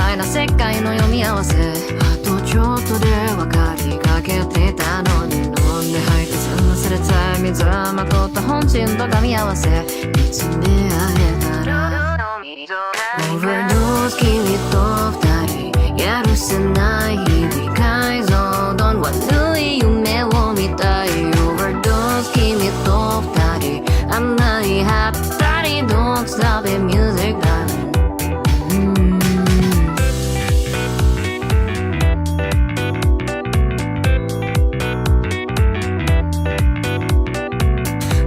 たいな世界の読み合わせあとちょっとで分かりかけてたのに飲んで吐いて済まされた水はまとった本心と噛み合わせ見つめ合えたらオーバードーズ君と二人やるせない日々改造どん悪い夢を見たいオーバードーズ君と二人甘いはったり Don't stop it music darling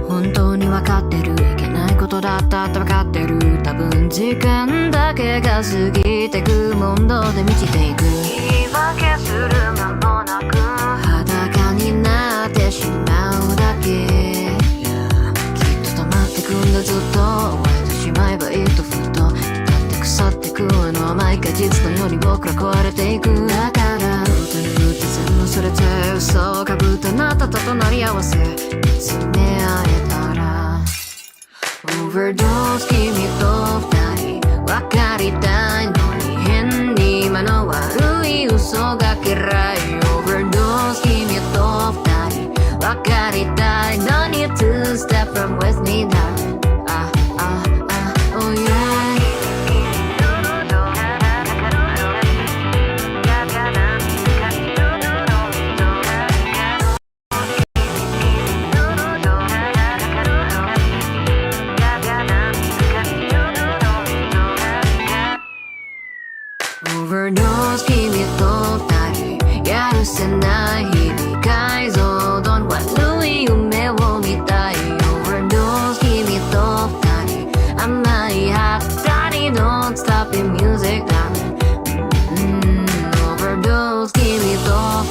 本当に分かってるいけないことだったって分かってる多分時間だけが過ぎてく問答で満ちていく言い訳する間もなく裸になってしまうだけ、きっと溜まってくんだずっと終われてしまえばいいとふと立って腐ってくのは毎回実のように僕ら壊れていくだから歌に振って全部それて嘘をかぶったあなたと隣り合わせ見つめ合えたらオーバードーズ君と二人分かりたいのに変に間の悪い嘘が嫌いオーバードーズ君と二人分かりたいのに to step from with me darling oh yeah Overdose 君と二人やるせない日々改造どん悪い夢を見たい Overdose 君と二人甘いはったり Don't stop it music darling Overdose 君と二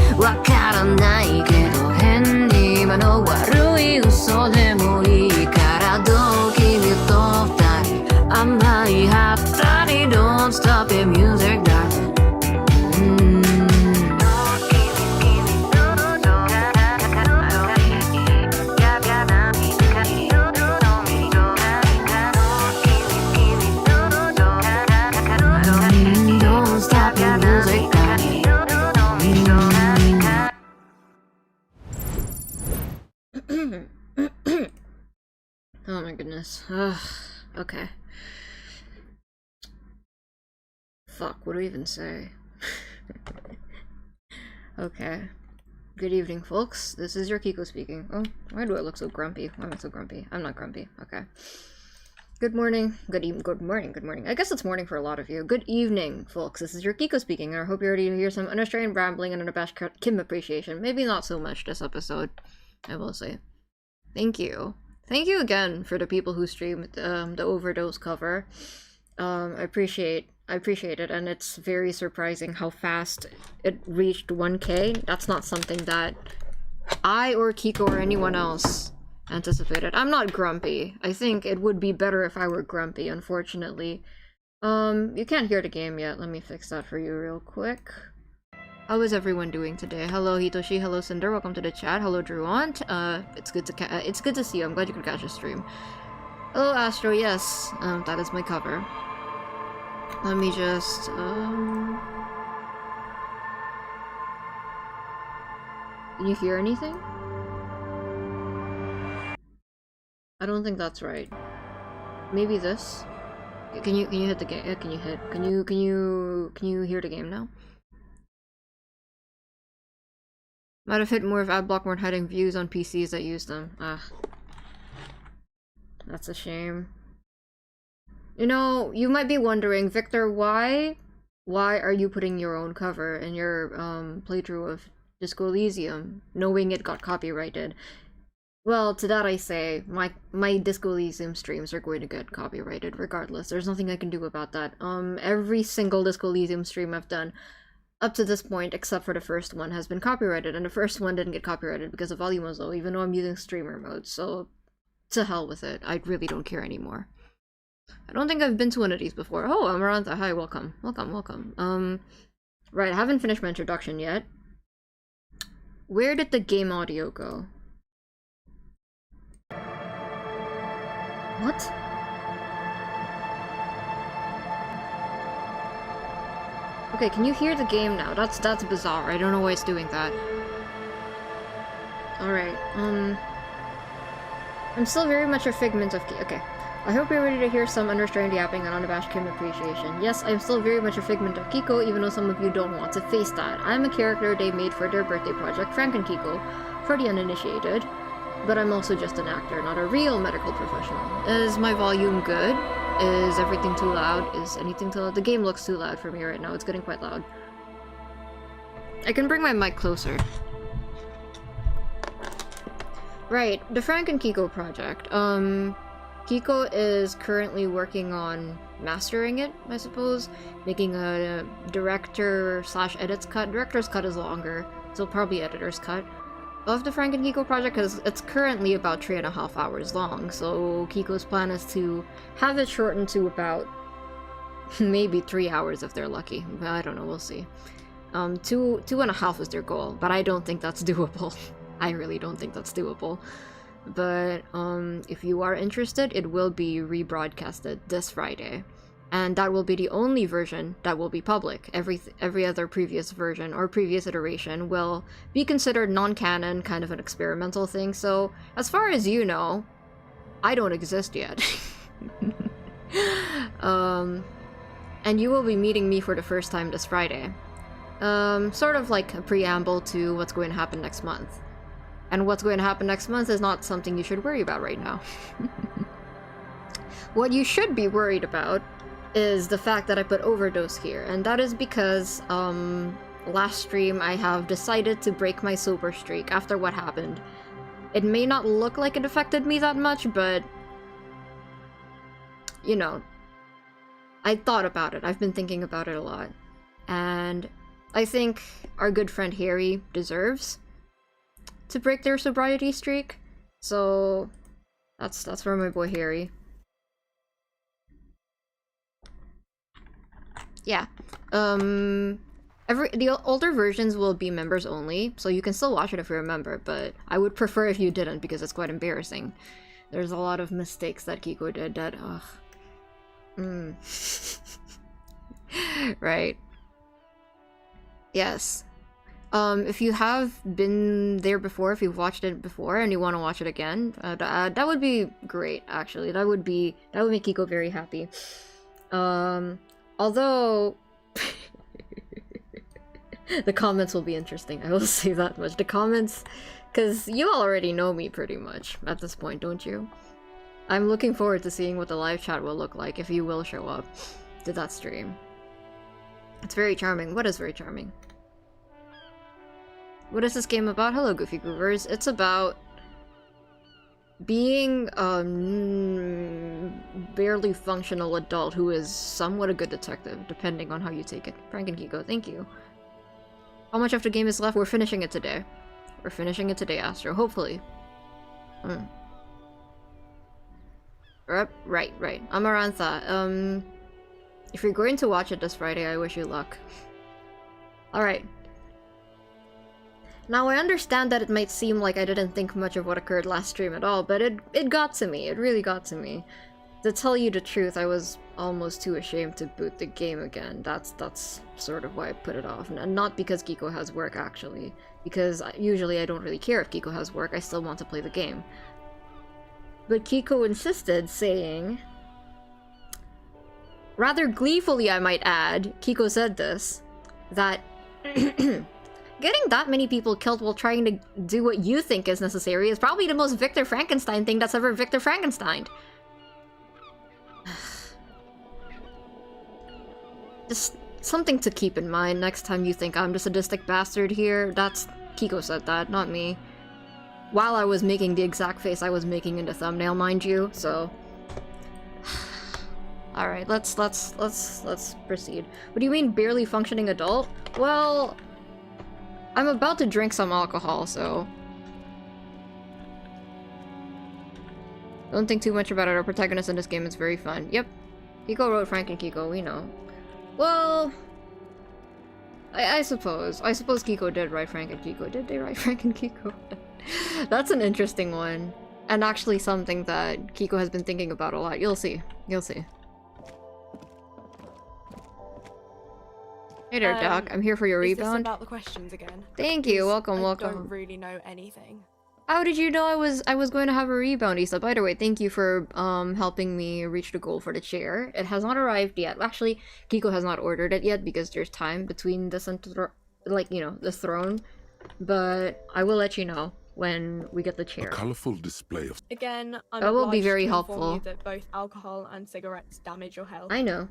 人わからないけど変に今の悪い嘘でもいいからどう君と二人甘いはったり Don't stop it music darling Don't stop it music darling Oh my goodness okay fuck, what do we even say? Okay. Good evening, folks. This is your Kiko speaking. Oh, why do I look so grumpy? Why am I so grumpy? I'm not grumpy. Okay. Good morning. Good morning. I guess it's morning for a lot of you. Good evening, folks. This is your Kiko speaking, and I hope you're ready to hear some unrestrained rambling and unabashed Kim appreciation. Maybe not so much this episode, I will say. Thank you. Thank you again for the people who streamed the Overdose cover. I appreciate it, and it's very surprising how fast it reached 1K. That's not something that I or Kiko or anyone else anticipated. I'm not grumpy. I think it would be better if I were grumpy, unfortunately. You can't hear the game yet. Let me fix that for you real quick. How is everyone doing today? Hello Hitoshi, hello Cinder, welcome to the chat. Hello Druant. It's good to see you. I'm glad you could catch the stream. Hello Astro, yes. That is my cover. Let me just, Can you hear anything? I don't think that's right. Maybe this? Can you hit the game? Can you hear the game now? Might have hit more if Adblock weren't hiding views on PCs that use them. Ah. That's a shame. You know, you might be wondering, Victor, why are you putting your own cover in your playthrough of Disco Elysium, knowing it got copyrighted? Well, to that I say, my Disco Elysium streams are going to get copyrighted regardless. There's nothing I can do about that. Every single Disco Elysium stream I've done up to this point, except for the first one, has been copyrighted, and the first one didn't get copyrighted because the volume was low, even though I'm using streamer mode, so to hell with it. I really don't care anymore. I don't think I've been to one of these before. Oh, Amarantha, hi, welcome. Right, I haven't finished my introduction yet. Where did the game audio go? What? Okay, can you hear the game now? That's bizarre. I don't know why it's doing that. Alright, I'm still very much a figment of okay. I hope you're ready to hear some unrestrained yapping and unabashed Kim appreciation. Yes, I'm still very much a figment of Kiko, even though some of you don't want to face that. I'm a character they made for their birthday project, Frank and Kiko, for the uninitiated. But I'm also just an actor, not a real medical professional. Is my volume good? Is everything too loud? Is anything too loud? The game looks too loud for me right now. It's getting quite loud. I can bring my mic closer. Right, the Frank and Kiko project. Kiko is currently working on mastering it, I suppose. Making a director/edits cut. Director's cut is longer, so probably editor's cut of the Frank and Kiko project, because it's currently about 3.5 hours long, so Kiko's plan is to have it shortened to about maybe 3 hours if they're lucky. I don't know, we'll see. 2.5 is their goal, but I don't think that's doable. I really don't think that's doable. But if you are interested, it will be rebroadcasted this Friday. And that will be the only version that will be public. Every other previous version or previous iteration will be considered non-canon, kind of an experimental thing. So, as far as you know, I don't exist yet. And you will be meeting me for the first time this Friday. Sort of like a preamble to what's going to happen next month. And what's going to happen next month is not something you should worry about right now. What you should be worried about is the fact that I put overdose here, and that is because last stream I have decided to break my sober streak after what happened. It may not look like it affected me that much, but you know, I thought about it. I've been thinking about it a lot, and I think our good friend Harry deserves to break their sobriety streak. So that's for my boy Harry. Yeah. The older versions will be members only, so you can still watch it if you're a member, but I would prefer if you didn't, because it's quite embarrassing. There's a lot of mistakes that Kiko did that, ugh. Right. Yes. If you have been there before, if you've watched it before and you want to watch it again, that would be great, actually. That would make Kiko very happy. Although the comments will be interesting, I will say that much. The comments, because you all already know me pretty much at this point, don't you? I'm looking forward to seeing what the live chat will look like if you will show up to that stream. It's very charming. What is very charming? What is this game about? Hello, Goofy Groovers. It's about being a barely functional adult who is somewhat a good detective, depending on how you take it. Frank and Kiko, thank you. How much of the game is left? We're finishing it today. We're finishing it today, Astro. Hopefully. Right. Amarantha, if you're going to watch it this Friday, I wish you luck. Alright. Now, I understand that it might seem like I didn't think much of what occurred last stream at all, but it got to me. It really got to me. To tell you the truth, I was almost too ashamed to boot the game again. That's sort of why I put it off. And not because Kiko has work, actually. Because usually I don't really care if Kiko has work, I still want to play the game. But Kiko insisted, saying... rather gleefully, I might add, Kiko said this, that... getting that many people killed while trying to do what you think is necessary is probably the most Victor Frankenstein thing that's ever Victor Frankensteined. Just something to keep in mind next time you think I'm the sadistic bastard here. That's... Kiko said that, not me. While I was making the exact face I was making in the thumbnail, mind you, so... Alright, let's proceed. What do you mean, barely functioning adult? Well... I'm about to drink some alcohol, so... don't think too much about it. Our protagonist in this game is very fun. Yep. Kiko wrote Frank and Kiko, we know. Well... I suppose. I suppose Kiko did write Frank and Kiko. Did they write Frank and Kiko? That's an interesting one. And actually something that Kiko has been thinking about a lot. You'll see. You'll see. Hey there, Doc. I'm here for your rebound. Is this about the questions again? Thank you. Welcome, welcome. I don't really know anything. How did you know I was going to have a rebound, Issa? By the way, thank you for helping me reach the goal for the chair. It has not arrived yet. Actually, Kiko has not ordered it yet because there's time between this and the throne. But I will let you know when we get the chair. A colorful display of... Again, I'm that will be very to helpful. Inform you that both alcohol and cigarettes damage your health. I know.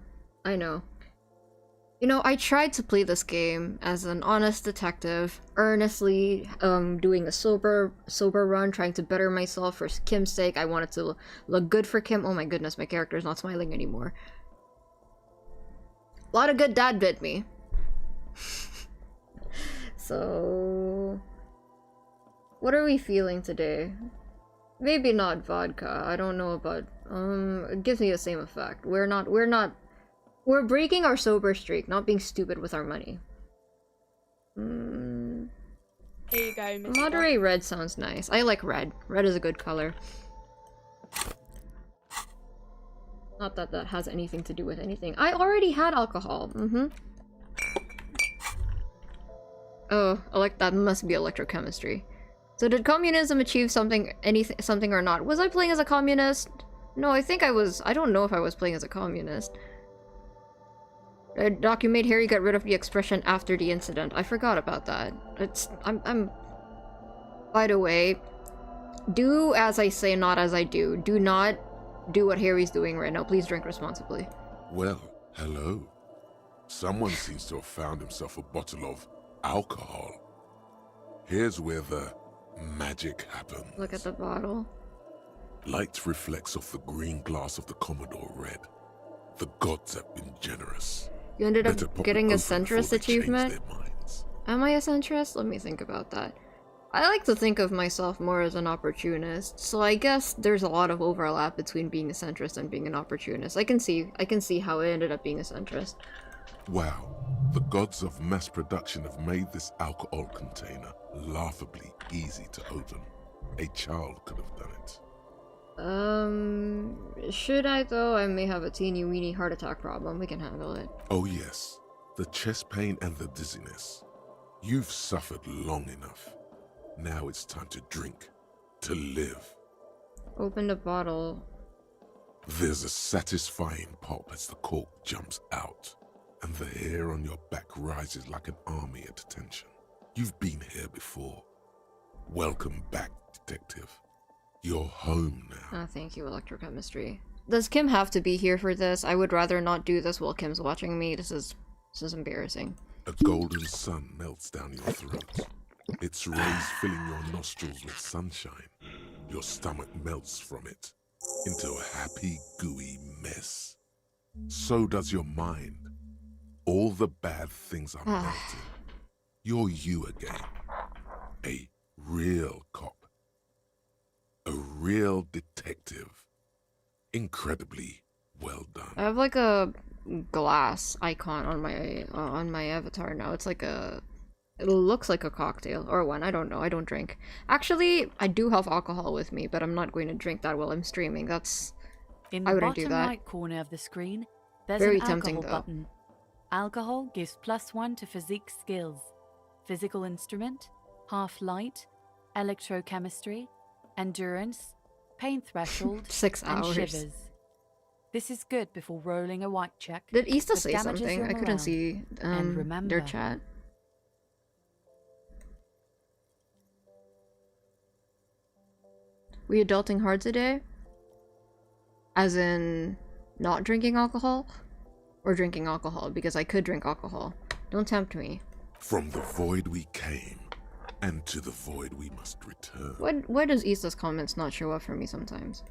You know, I tried to play this game as an honest detective, earnestly doing a sober run, trying to better myself for Kim's sake. I wanted to look good for Kim. Oh my goodness, my character is not smiling anymore. A lot of good dad bit me. So, what are we feeling today? Maybe not vodka. I don't know about. It gives me the same effect. We're breaking our sober streak, not being stupid with our money. Here you go, Mr. Moderate red sounds nice. I like red. Red is a good color. Not that that has anything to do with anything. I already had alcohol. Oh, that must be electrochemistry. So did communism achieve something or not? Was I playing as a communist? No, I think I was. I don't know if I was playing as a communist. Doc, you made Harry get rid of the expression after the incident. I forgot about that. I'm... By the way, do as I say, not as I do. Do not do what Harry's doing right now. Please drink responsibly. Well, hello. Someone seems to have found himself a bottle of alcohol. Here's where the magic happens. Look at the bottle. Light reflects off the green glass of the Commodore Red. The gods have been generous. You ended up getting a centrist achievement? Am I a centrist? Let me think about that. I like to think of myself more as an opportunist, so I guess there's a lot of overlap between being a centrist and being an opportunist. I can see how I ended up being a centrist. Wow, the gods of mass production have made this alcohol container laughably easy to open. A child could have done it. Should I though? I may have a teeny weeny heart attack problem. We can handle it. Oh yes, the chest pain and the dizziness. You've suffered long enough. Now it's time to drink, to live. Open the bottle. There's a satisfying pop as the cork jumps out, and the hair on your back rises like an army at attention. You've been here before. Welcome back, detective. You're home now. Oh, thank you, electrochemistry. Does Kim have to be here for this? I would rather not do this while Kim's watching me. This is embarrassing. A golden sun melts down your throat. Its rays filling your nostrils with sunshine. Your stomach melts from it into a happy, gooey mess. So does your mind. All the bad things are melting. You're you again. A real cop. A real detective. Incredibly well done. I have like a glass icon on my avatar now. It's like it looks like a cocktail or one. I don't know. I don't drink. Actually, I do have alcohol with me, but I'm not going to drink that while I'm streaming. That's I wouldn't do that. In the bottom right corner of the screen, there's Very an tempting, alcohol though. button. Alcohol gives +1 to physique skills. Physical instrument, half light, electrochemistry, endurance, pain threshold, 6 and hours. shivers. This is good before rolling a white check. Did Easta that say damages something? your I couldn't morale. see And remember, their chat. We adulting hard today? As in not drinking alcohol? Or drinking alcohol? Because I could drink alcohol. Don't tempt me. From the void we came, and to the void we must return. Why does Issa's comments not show up for me sometimes?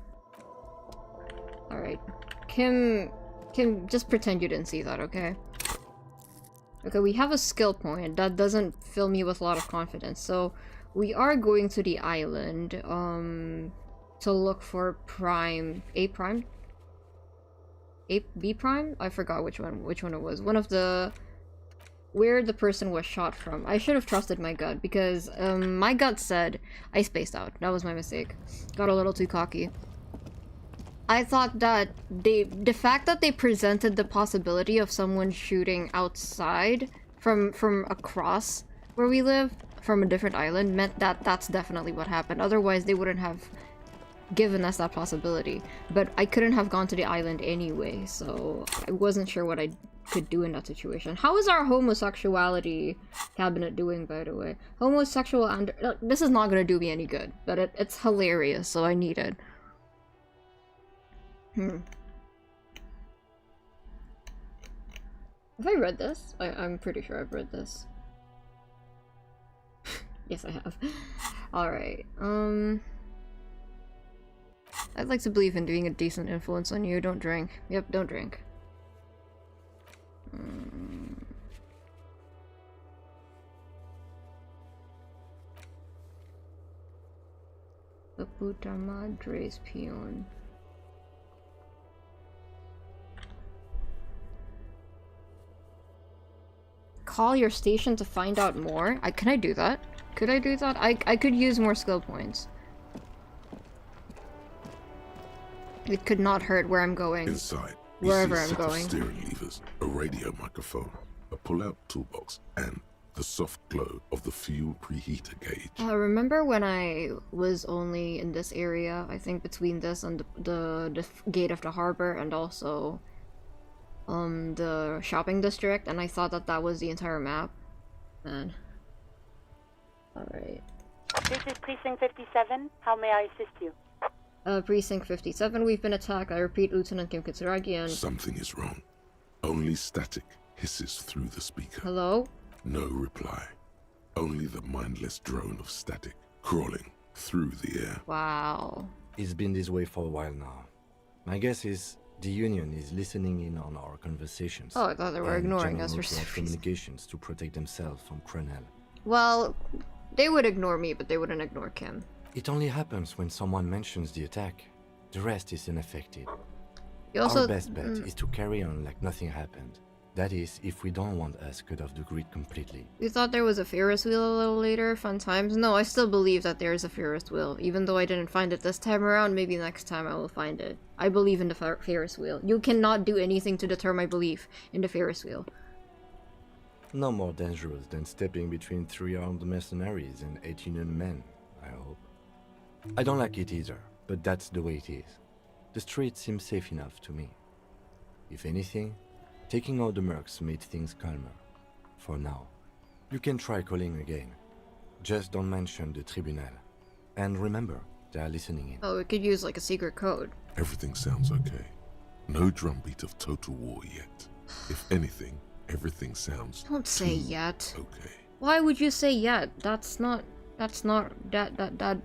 Alright. Kim, just pretend you didn't see that, okay? Okay, we have a skill point. That doesn't fill me with a lot of confidence. So, we are going to the island, to look for Prime... A Prime? B Prime? I forgot which one it was. One of the... Where the person was shot from. I should have trusted my gut, because, my gut said... I spaced out. That was my mistake. Got a little too cocky. I thought that the fact that they presented the possibility of someone shooting outside from across where we live, from a different island, meant that that's definitely what happened. Otherwise, they wouldn't have given us that possibility. But I couldn't have gone to the island anyway, so I wasn't sure what I could do in that situation. How is our homosexuality cabinet doing, by the way? Homosexual and this is not gonna do me any good, but it's hilarious, so I need it. Have I read this? I'm pretty sure I've read this. Yes, I have. Alright, I'd like to believe in being a decent influence on you. Don't drink. Yep, don't drink. The puta madre's peon. Call your station to find out more? Can I do that? Could I do that? I could use more skill points. It could not hurt where I'm going. Inside, Wherever you see I'm a set going. of steering levers, a radio microphone, a pull-out toolbox, and the soft glow of the fuel preheater gauge. Remember when I was only in this area? I think between this and the gate of the harbor, and also the shopping district, and I thought that that was the entire map. Man. Alright. This is Precinct 57. How may I assist you? Precinct 57, we've been attacked. I repeat, Lieutenant Kim Kitsuragian. Something is wrong. Only static hisses through the speaker. Hello? No reply. Only the mindless drone of static crawling through the air. Wow. It's been this way for a while now. My guess is the Union is listening in on our conversations. Oh, I thought they were and ignoring us jamming for onto our some reason. communications to protect themselves from Crenel. Well, they would ignore me, but they wouldn't ignore Kim. It only happens when someone mentions the attack. The rest is unaffected. You also, Our best bet is to carry on like nothing happened. That is, if we don't want us cut off the grid completely. You thought there was a Ferris wheel a little later? Fun times? No, I still believe that there is a Ferris wheel. Even though I didn't find it this time around, maybe next time I will find it. I believe in the Ferris wheel. You cannot do anything to deter my belief in the Ferris wheel. No more dangerous than stepping between 3 armed mercenaries and 8 Union men, I hope. I don't like it either, but that's the way it is. The street seems safe enough to me. If anything, taking out the mercs made things calmer. For now. You can try calling again. Just don't mention the tribunal. And remember, they are listening in. Oh, we could use like a secret code. Everything sounds okay. No drumbeat of total war yet. If anything, everything sounds Don't say too yet. okay. Why would you say yet? That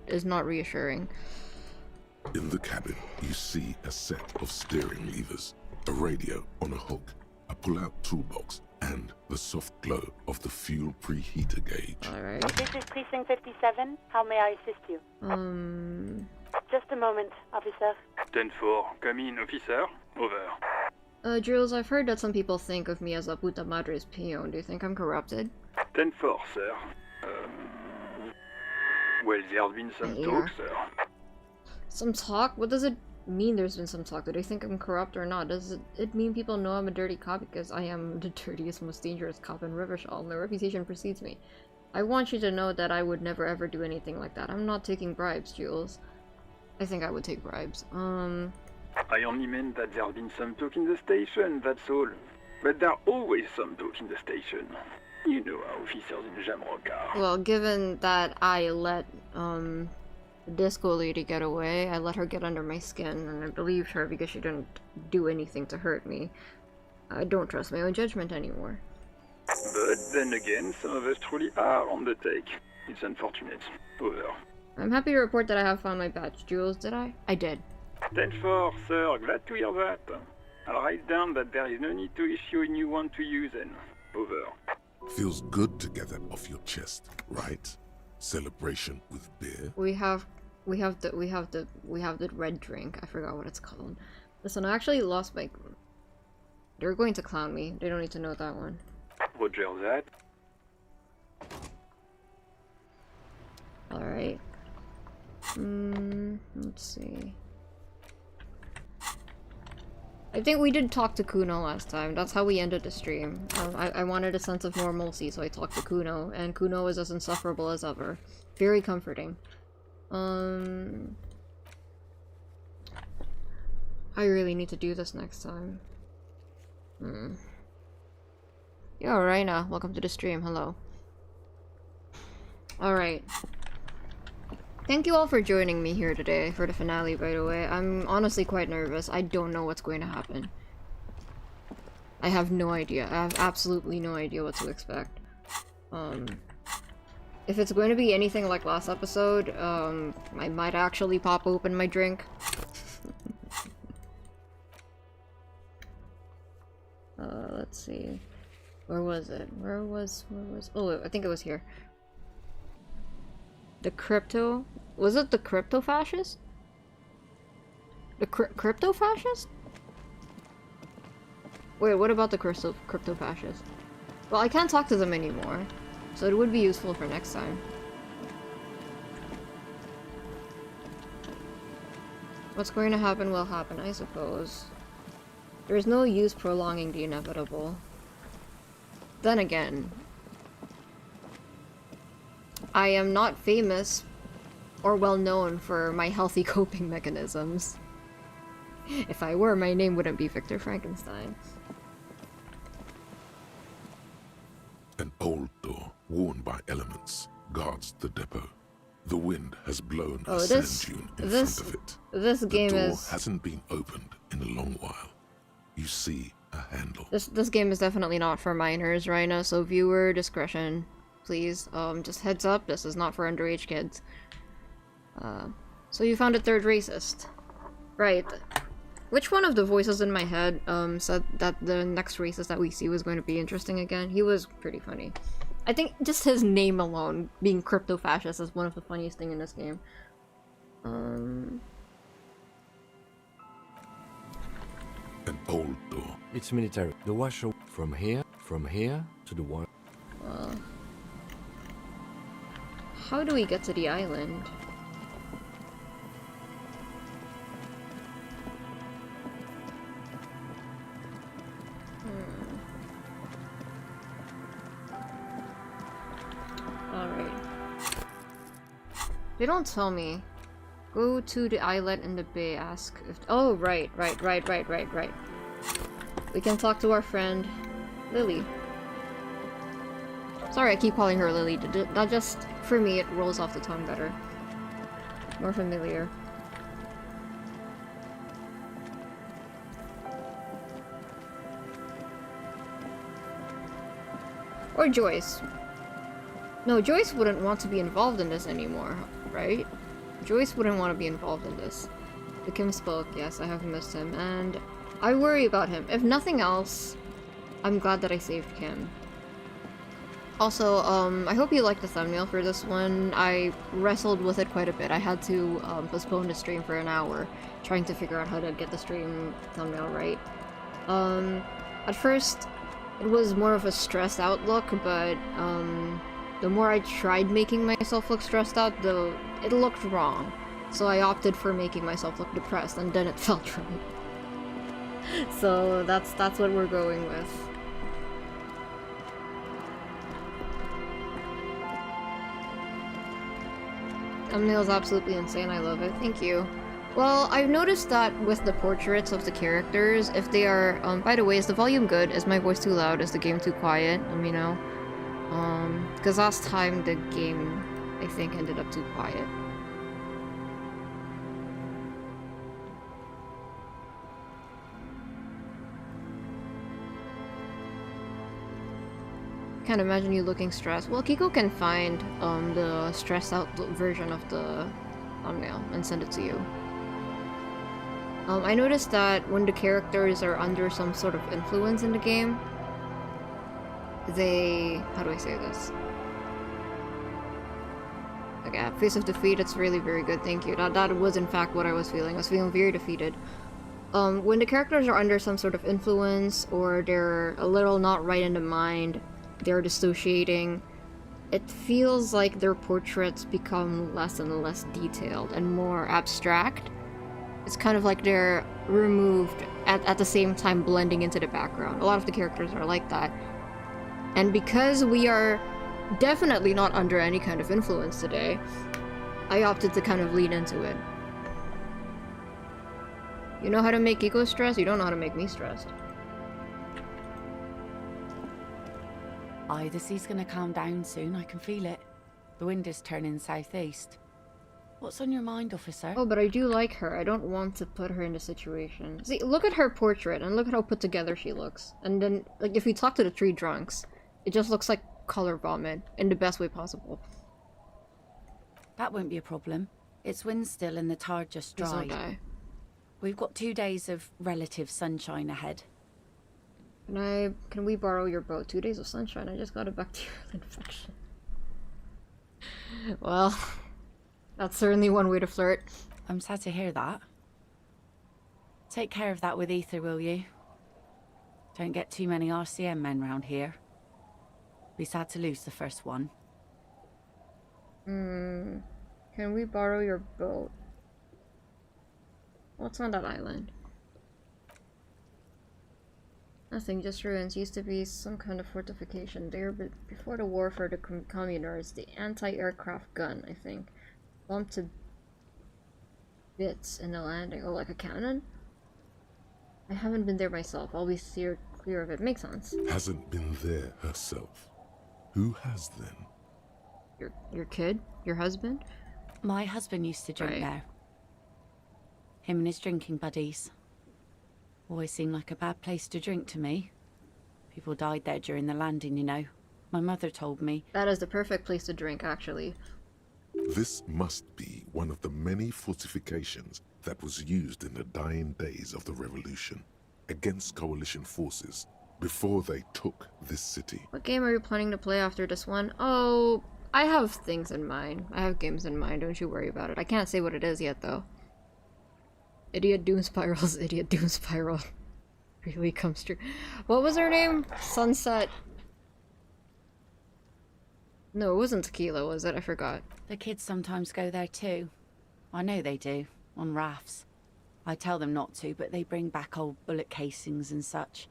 is not reassuring. In the cabin, you see a set of steering levers, a radio on a hook, a pull-out toolbox, and the soft glow of the fuel preheater gauge. Alright. This is Precinct 57. How may I assist you? Just a moment, officer. 10-4, come in, officer. Over. Jules, I've heard that some people think of me as a puta madre's peon. Do you think I'm corrupted? 10-4, sir. Well, there's been some Yeah. talk, sir. Some talk? What does it mean there's been some talk? Do they think I'm corrupt or not? Does it mean people know I'm a dirty cop because I am the dirtiest, most dangerous cop in Rivershall? My reputation precedes me. I want you to know that I would never ever do anything like that. I'm not taking bribes, Jules. I think I would take bribes. I only meant that there's been some talk in the station, that's all. But there's always some talk in the station. You know how officers in Jamrock are. Well, given that I let, the disco lady get away, I let her get under my skin, and I believed her because she didn't do anything to hurt me. I don't trust my own judgment anymore. But then again, some of us truly are on the take. It's unfortunate. Over. I'm happy to report that I have found my badge. Jules, did I? I did. 10-4, sir. Glad to hear that. I'll write down that there is no need to issue a new one to you then. Over. Feels good to get that off your chest, right? Celebration with beer. We have the red drink. I forgot what it's called. Listen, I actually lost my... They're going to clown me. They don't need to know that one. Roger that. Alright. Let's see. I think we did talk to Kuno last time. That's how we ended the stream. I wanted a sense of normalcy, so I talked to Kuno, and Kuno is as insufferable as ever. Very comforting. I really need to do this next time. Yo, Raina, welcome to the stream. Hello. Alright. Thank you all for joining me here today for the finale, by the way. I'm honestly quite nervous. I don't know what's going to happen. I have no idea. I have absolutely no idea what to expect. If it's going to be anything like last episode, I might actually pop open my drink. Let's see. Where was it? Where was... Oh, I think it was here. The crypto... Was it the crypto-fascist? The crypto-fascist? Wait, what about the crypto-fascist? Well, I can't talk to them anymore, so it would be useful for next time. What's going to happen will happen, I suppose. There's no use prolonging the inevitable. Then again, I am not famous or well known for my healthy coping mechanisms. If I were, my name wouldn't be Victor Frankenstein. An old door, worn by elements, guards the depot. The wind has blown a sand dune in front of it. This game the door is... hasn't been opened in a long while. You see a handle. This game is definitely not for minors right now, so viewer discretion, please. Just heads up, this is not for underage kids. So you found a third racist. Right. Which one of the voices in my head said that the next racist that we see was going to be interesting again? He was pretty funny. I think just his name alone, being crypto-fascist, is one of the funniest things in this game. An old door. It's military. The washer from here to the water. How do we get to the island? Alright. They don't tell me. Go to the islet in the bay, ask if... Oh, right. We can talk to our friend, Lily. Sorry, I keep calling her Lily. That just, for me, it rolls off the tongue better. More familiar. Or Joyce. No, Joyce wouldn't want to be involved in this anymore, right? Joyce wouldn't want to be involved in this. The Kim spoke, yes, I have missed him, and I worry about him. If nothing else, I'm glad that I saved Kim. Also, I hope you liked the thumbnail for this one. I wrestled with it quite a bit. I had to postpone the stream for an hour, trying to figure out how to get the stream thumbnail right. At first, it was more of a stressed out look, but the more I tried making myself look stressed out, it looked wrong. So I opted for making myself look depressed, and then it felt right. So that's what we're going with. Thumbnail is absolutely insane, I love it. Thank you. Well, I've noticed that with the portraits of the characters, if they are, by the way, is the volume good? Is my voice too loud? Is the game too quiet? Let me know. Because last time the game, I think, ended up too quiet. Can't imagine you looking stressed. Well, Kiko can find the stressed out version of the thumbnail and send it to you. I noticed that when the characters are under some sort of influence in the game, they... how do I say this? Okay, face of defeat, it's really very good, thank you. That was in fact what I was feeling. I was feeling very defeated. When the characters are under some sort of influence, or they're a little not right in the mind, they're dissociating, it feels like their portraits become less and less detailed and more abstract. It's kind of like they're removed at the same time blending into the background. A lot of the characters are like that. And because we are definitely not under any kind of influence today, I opted to kind of lean into it. You know how to make Kiko stressed? You don't know how to make me stressed. Aye, the sea's gonna calm down soon, I can feel it. The wind is turning southeast. What's on your mind, officer? Oh, but I do like her. I don't want to put her in a situation. See, look at her portrait and look at how put together she looks. And then, like, if we talk to the three drunks, it just looks like color vomit in the best way possible. That won't be a problem. It's wind still and the tar just Please don't dried. die. We've got 2 days of relative sunshine ahead. Can we borrow your boat? 2 days of sunshine. I just got a bacterial infection. Well, that's certainly one way to flirt. I'm sad to hear that. Take care of that with Ether, will you? Don't get too many RCM men round here. Be sad to lose the first one. Can we borrow your boat? What's on that island? Nothing, just ruins. Used to be some kind of fortification there, but before the war for the communards, the anti-aircraft gun, I think, bumped to bits in the landing. Oh, like a cannon? I haven't been there myself. I'll be clear of it. Makes sense. Hasn't been there herself. Who has then? Your kid? Your husband? My husband used to drink there. Him and his drinking buddies. Always seemed like a bad place to drink to me. People died there during the landing, you know. My mother told me. That is the perfect place to drink, actually. This must be one of the many fortifications that was used in the dying days of the revolution against coalition forces before they took this city. What game are you planning to play after this one? Oh, I have things in mind. I have games in mind, don't you worry about it. I can't say what it is yet, though. Idiot Doom Spiral's Idiot Doom Spiral really comes true. What was her name? Sunset. No, it wasn't Tequila, was it? I forgot. The kids sometimes go there too. I know they do, on rafts. I tell them not to, but they bring back old bullet casings and such.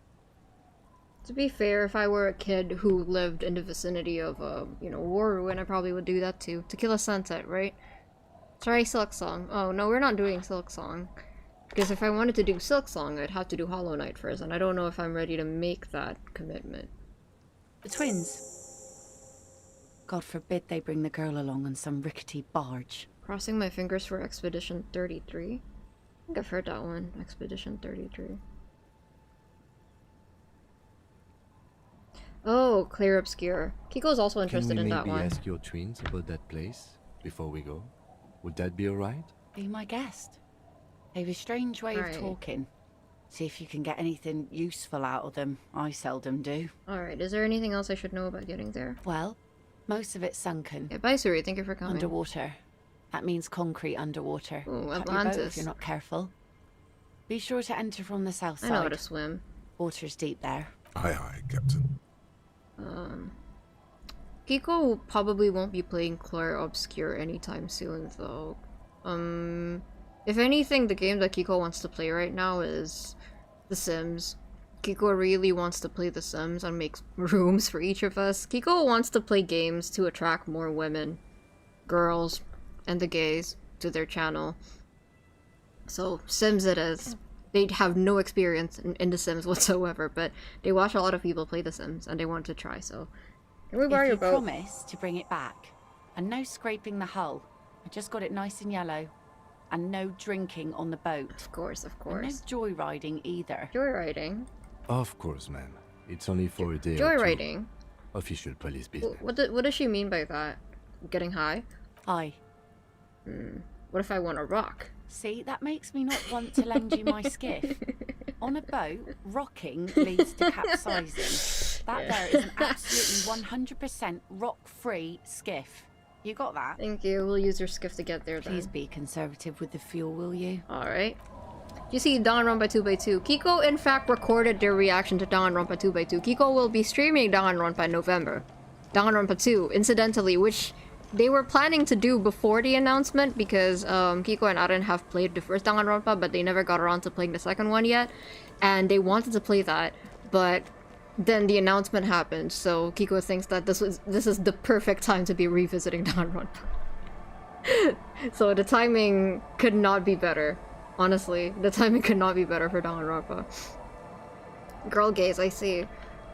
To be fair, if I were a kid who lived in the vicinity of a, war ruin, I probably would do that too. Tequila Sunset, right? Try Silk Song. Oh, no, we're not doing Silk Song. Because if I wanted to do Silk Song, I'd have to do Hollow Knight first, and I don't know if I'm ready to make that commitment. The twins. God forbid they bring the girl along on some rickety barge. Crossing my fingers for Expedition 33. I think I've heard that one. Expedition 33. Oh, Clear Obscure. Kiko's also interested in that one. Can we maybe ask your twins about that place before we go? Would that be alright? Be my guest. They've a strange way of talking. See if you can get anything useful out of them. I seldom do. Alright, is there anything else I should know about getting there? Well, most of it's sunken. Yeah, bye Suri, thank you for coming. Underwater. That means concrete underwater. Ooh, Cut Atlantis. your boat if you're not careful. Be sure to enter from the south side. I know how to swim. Water's deep there. Aye, aye, Captain. Kiko probably won't be playing Clair Obscure anytime soon, though. If anything, the game that Kiko wants to play right now is The Sims. Kiko really wants to play The Sims and make rooms for each of us. Kiko wants to play games to attract more women, girls, and the gays to their channel. So, Sims it is. They have no experience in The Sims whatsoever, but they watch a lot of people play The Sims, and they want to try, so... Can we borrow your boat? If you promise to bring it back, and no scraping the hull. I just got it nice and yellow. And no drinking on the boat. Of course, of course. And no joyriding either. Joyriding? Of course, ma'am. It's only for a day or two. Joyriding? Official police business. What does she mean by that? Getting high? Aye. What if I want to rock? See, that makes me not want to lend you my skiff. On a boat, rocking leads to capsizing. That there is an absolutely 100% rock-free skiff. You got that? Thank you. We'll use your skiff to get there then. Please be conservative with the fuel, will you? Alright. You see Danganronpa 2x2. Kiko, in fact, recorded their reaction to Danganronpa 2x2. Kiko will be streaming Danganronpa in November. Danganronpa 2, incidentally, which they were planning to do before the announcement because Kiko and Aren have played the first Danganronpa, but they never got around to playing the second one yet, and they wanted to play that, but then the announcement happened, so Kiko thinks that this is the perfect time to be revisiting Danganronpa. So the timing could not be better. Honestly, the timing could not be better for Danganronpa. Girl gaze, I see.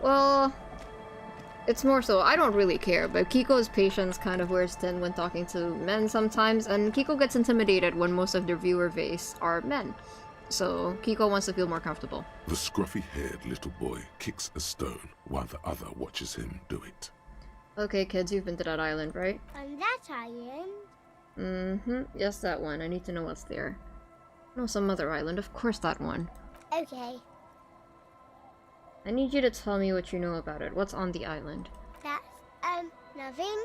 Well, it's more so, I don't really care, but Kiko's patience kind of wears thin when talking to men sometimes, and Kiko gets intimidated when most of their viewer base are men. So, Kiko wants to feel more comfortable. The scruffy-haired little boy kicks a stone while the other watches him do it. Okay, kids, you've been to that island, right? On that island? Mm-hmm. Yes, that one. I need to know what's there. No, some other island. Of course that one. Okay. I need you to tell me what you know about it. What's on the island? That's, nothing.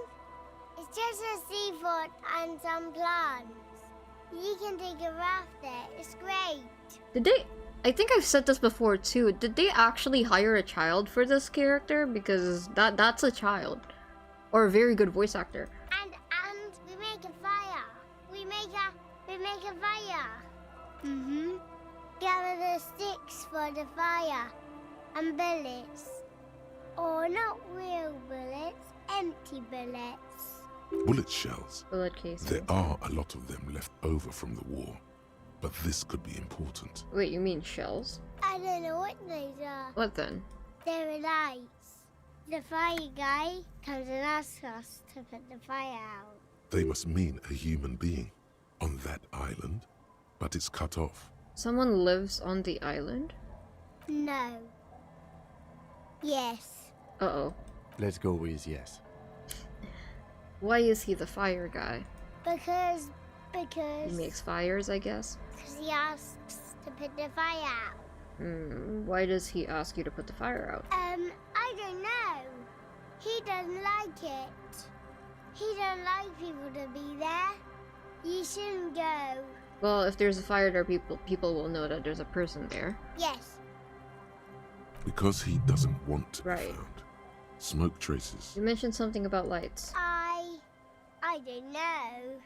It's just a seafort and some plants. You can take a raft there. It's great. Did they... I think I've said this before too. Did they actually hire a child for this character? Because that's a child. Or a very good voice actor. And we make a fire. We make a fire. Mm-hmm. Gather the sticks for the fire. And bullets. Or not real bullets, empty bullets. Bullet shells. Bullet cases. There are a lot of them left over from the war, but this could be important. Wait, you mean shells? I don't know what those are. What then? They're lights. The fire guy comes and asks us to put the fire out. They must mean a human being on that island, but it's cut off. Someone lives on the island? No. Yes. Uh-oh. Let's go with yes. Why is he the fire guy? Because He makes fires, I guess? he asks to put the fire out. Why does he ask you to put the fire out? I don't know. He doesn't like it. He don't like people to be there. You shouldn't go. Well, if there's a fire there, people will know that there's a person there. Yes. Because he doesn't want to Right. be found. Smoke traces. You mentioned something about lights. I don't know.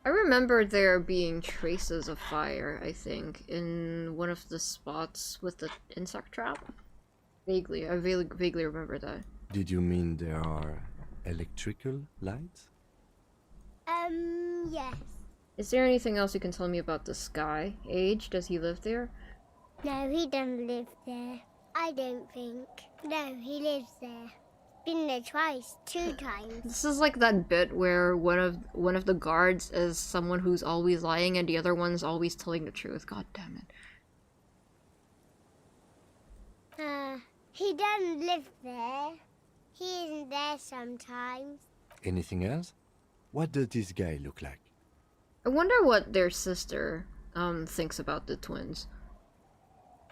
I remember there being traces of fire, I think, in one of the spots with the insect trap. Vaguely, I vaguely remember that. Did you mean there are electrical lights? Yes. Is there anything else you can tell me about this guy? Age? Does he live there? No, he doesn't live there. I don't think. No, he lives there. Been there twice, 2 times. This is like that bit where one of the guards is someone who's always lying and the other one's always telling the truth. God damn it. He doesn't live there. He isn't there sometimes. Anything else? What does this guy look like? I wonder what their sister thinks about the twins.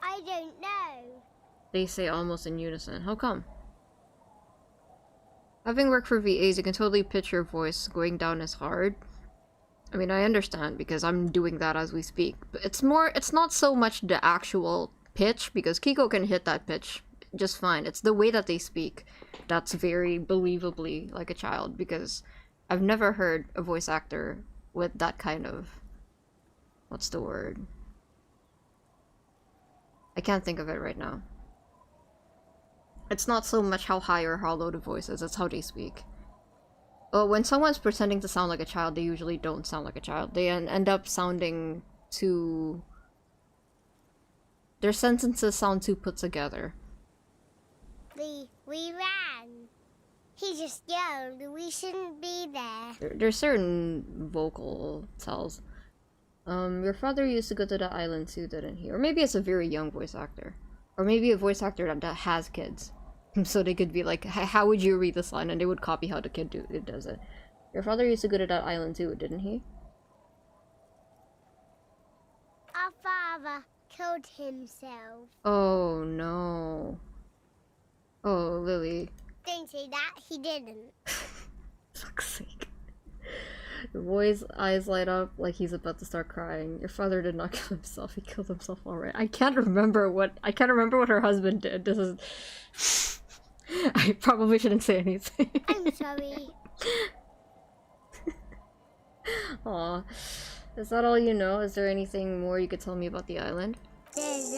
I don't know. They say almost in unison. How come? Having worked for VAs, you can totally pitch your voice going down as hard. I mean, I understand because I'm doing that as we speak. But it's not so much the actual pitch, because Kiko can hit that pitch just fine. It's the way that they speak that's very believably like a child, because I've never heard a voice actor with that kind of... what's the word? I can't think of it right now. It's not so much how high or how low the voice is, it's how they speak. Well, when someone's pretending to sound like a child, they usually don't sound like a child. They end up sounding too... their sentences sound too put together. We ran. He just yelled, we shouldn't be there. There's certain vocal tells. Your father used to go to the island too, didn't he? Or maybe it's a very young voice actor. Or maybe a voice actor that has kids. So they could be like, how would you read this line? And they would copy how the kid does it. Your father used to go to that island too, didn't he? Our father killed himself. Oh no. Oh, Lily. Don't say that, he didn't. Fuck's sake. The boy's eyes light up like he's about to start crying. Your father did not kill himself. He killed himself already. I can't remember what her husband did. This is I probably shouldn't say anything. I'm sorry. Aw. Is that all you know? Is there anything more you could tell me about the island? There's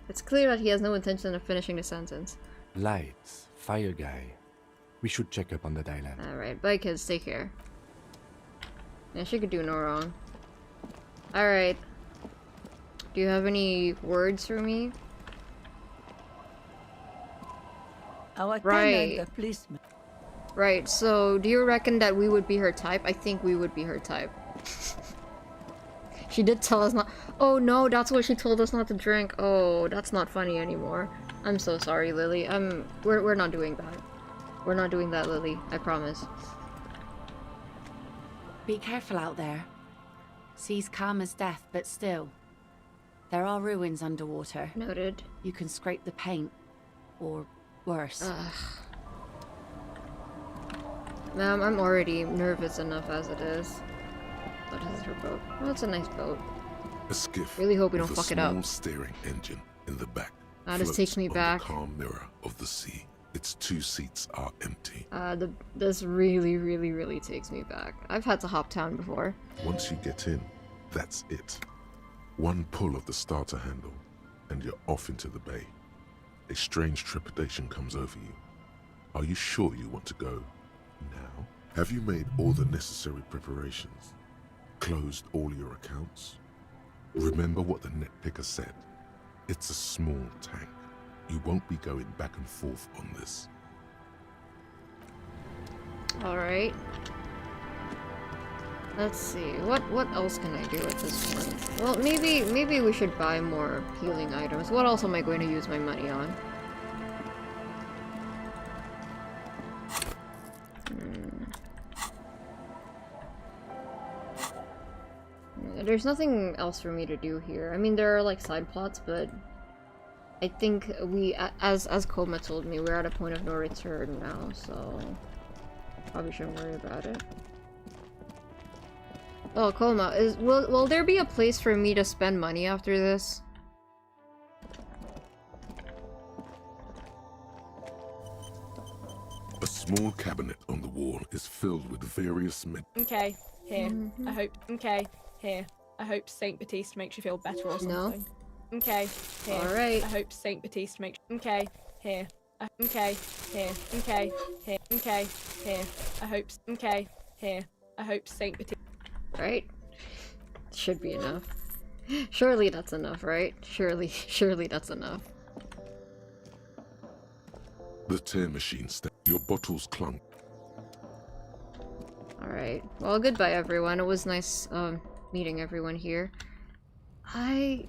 It's clear that he has no intention of finishing the sentence. Lights, fire guy. We should check up on that island. Alright, bye kids, take care. Yeah, she could do no wrong. Alright. Do you have any words for me? Our Right. tenant, the policeman. Right, so do you reckon that we would be her type? I think we would be her type. She did tell us not- Oh no, that's why she told us not to drink. Oh, that's not funny anymore. I'm so sorry, Lily. We're not doing that. We're not doing that, Lily. I promise. Be careful out there. Sea's calm as death, but still. There are ruins underwater. Noted. You can scrape the paint. Or worse. Ugh. Ma'am, I'm already nervous enough as it is. What is her boat? Oh, it's a nice boat. A skiff. Really hope we don't with a fuck it up. small steering engine in the back. Ah, this takes me floats back. on the calm mirror of the sea. Its 2 seats are empty. This really takes me back. I've had to hop town before. Once you get in, that's it. One pull of the starter handle, and you're off into the bay. A strange trepidation comes over you. Are you sure you want to go now? Have you made all the necessary preparations? Closed all your accounts? Remember what the net picker said. It's a small tank. You won't be going back and forth on this. Alright. Let's see. What else can I do at this point? Well, maybe we should buy more healing items. What else am I going to use my money on? There's nothing else for me to do here. I mean, there are like side plots, but I think we, as Koma told me, we're at a point of no return now, so probably shouldn't worry about it. Oh, Koma, will there be a place for me to spend money after this? A small cabinet on the wall is filled with various Okay, here. I hope. Okay, here. I hope Saint Baptiste makes you feel better or something. No. Okay, here. Alright. I hope Saint Baptiste makes. Okay, here. Okay, here. Okay, here. Okay, here. I hope. Okay, here. I hope Saint Baptiste. Right? Should be enough. Surely that's enough, right? Surely that's enough. The tear machine your bottles clunk. Alright. Well, goodbye everyone. It was nice meeting everyone here. I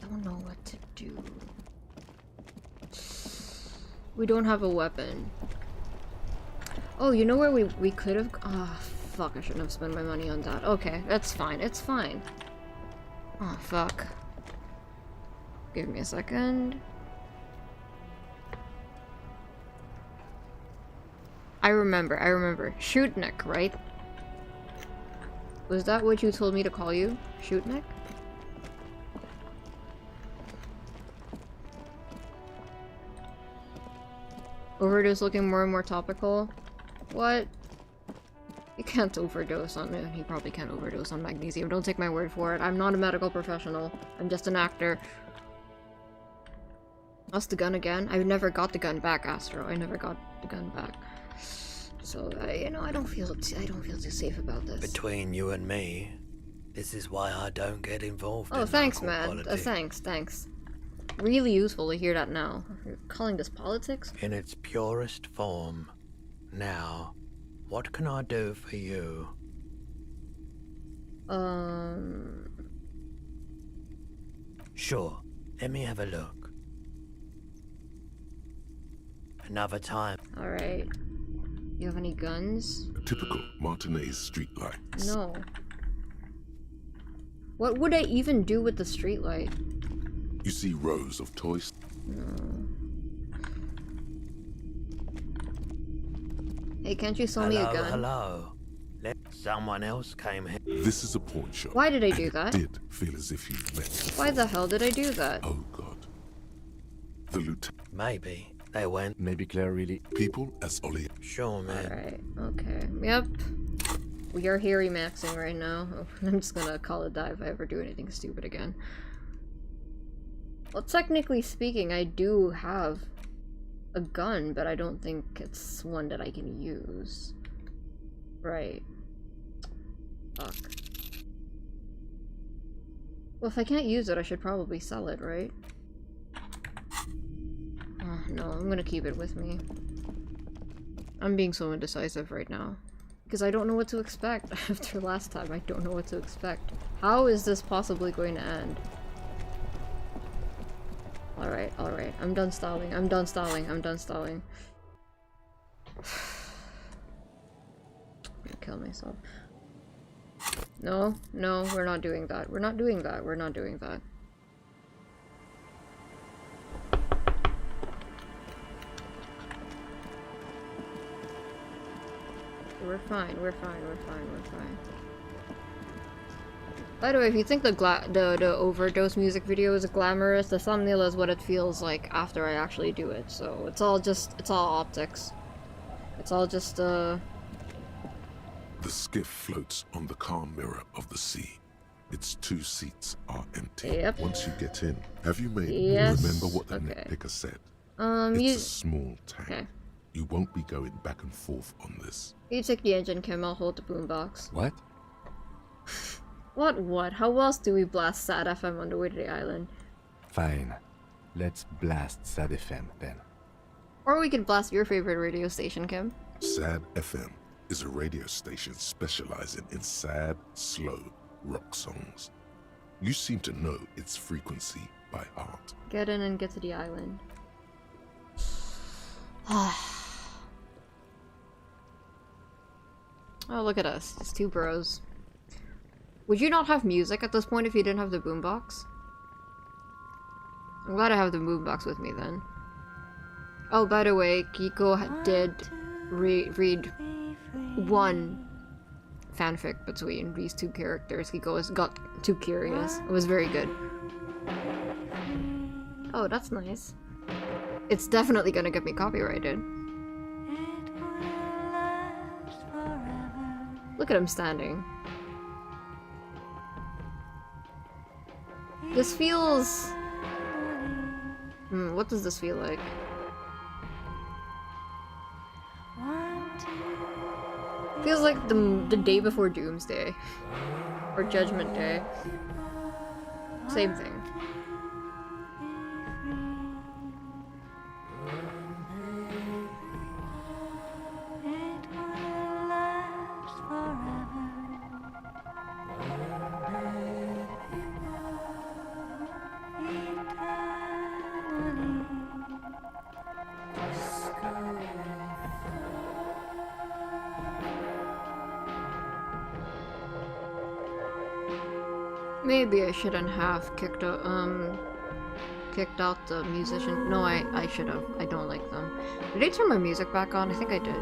don't know what to do. We don't have a weapon. Oh, you know where we could have... Ah, oh, fuck, I shouldn't have spent my money on that. Okay, that's fine. It's fine. Oh, fuck. Give me a second. I remember. Shootnik, right? Was that what you told me to call you? Shootnik? Overdose looking more and more topical. What? You can't overdose on it. He probably can't overdose on magnesium. Don't take my word for it. I'm not a medical professional. I'm just an actor. Lost the gun again? I never got the gun back, Astro. I never got the gun back. So, you know, I don't feel too safe about this. Between you and me, this is why I don't get involved in thanks, local man. politics. Thanks. Really useful to hear that now. You're calling this politics? In its purest form. Now, what can I do for you? Sure, let me have a look. Another time. Alright. You have any guns? Typical Martinez streetlights. No. What would I even do with the streetlight? You see rows of toys. No. Hey, can't you sell me a gun? Hello. Someone else came here. This is a pawn shop. Why did I do and that? It did feel as if you'd met before. Why the hell did I do that? Oh god. The lieutenant. Maybe they went. Maybe Claire really... People as Ollie. Sure, man. Alright, okay. Yep. We are Harry maxing right now. I'm just gonna call it that if I ever do anything stupid again. Well, technically speaking, I do have a gun, but I don't think it's one that I can use. Right. Fuck. Well, if I can't use it, I should probably sell it, right? Oh, no, I'm gonna keep it with me. I'm being so indecisive right now. Because I don't know what to expect. After last time, I don't know what to expect. How is this possibly going to end? Alright, alright. I'm done stalling. I'm done stalling. I'm done stalling. I'm gonna kill myself. No, no, we're not doing that. We're not doing that. We're not doing that. We're fine, we're fine, we're fine, we're fine. By the way, if you think the overdose music video is glamorous, the thumbnail is what it feels like after I actually do it. So it's all optics. It's all just The skiff floats on the calm mirror of the sea. Its 2 seats are empty. Yep. Once you get in, have you made... Yes. Remember what the Okay. nitpicker said. You... It's a small tank. Okay. You won't be going back and forth on this. You take the engine, Kim, I'll hold the boombox. What? What? How else do we blast Sad FM on the way to the island? Fine. Let's blast Sad FM then. Or we could blast your favorite radio station, Kim. Sad FM is a radio station specializing in sad, slow rock songs. You seem to know its frequency by heart. Get in and get to the island. Oh, look at us. It's 2 bros. Would you not have music at this point if you didn't have the boombox? I'm glad I have the boombox with me then. Oh, by the way, Kiko did read one fanfic between these 2 characters. Kiko got too curious. It was very good. Oh, that's nice. It's definitely gonna get me copyrighted. Look at him standing. This feels... what does this feel like? Feels like the day before Doomsday. Or Judgment Day. Same thing. Maybe I shouldn't have kicked out the musician. No, I should have. I don't like them. Did I turn my music back on? I think I did.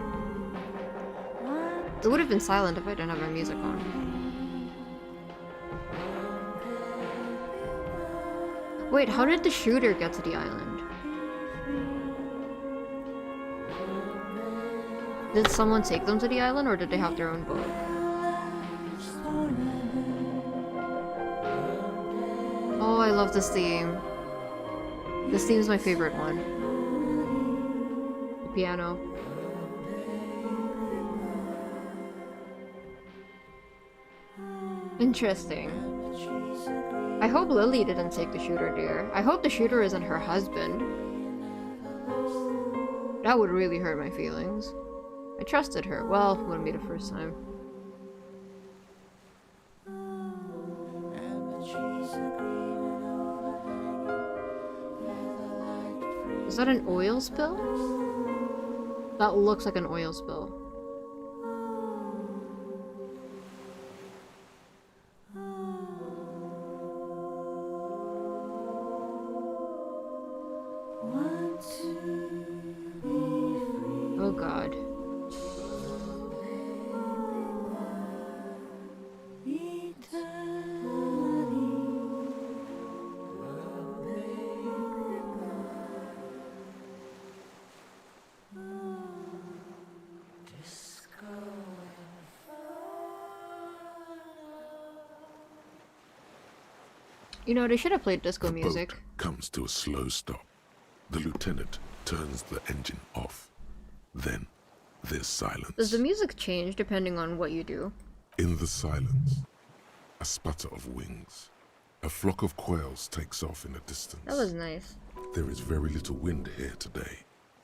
It would have been silent if I didn't have my music on. Wait, how did the shooter get to the island? Did someone take them to the island, or did they have their own boat? Oh, I love this theme. This theme is my favorite one. The piano. Interesting. I hope Lily didn't take the shooter there. I hope the shooter isn't her husband. That would really hurt my feelings. I trusted her. Well, it wouldn't be the first time. Is that an oil spill? That looks like an oil spill. Oh God. You know, they should have played disco The music. boat comes to a slow stop. The lieutenant turns the engine off. Then there's silence. Does the music change depending on what you do? In the silence, a sputter of wings. A flock of quails takes off in the distance. That was nice. There is very little wind here today.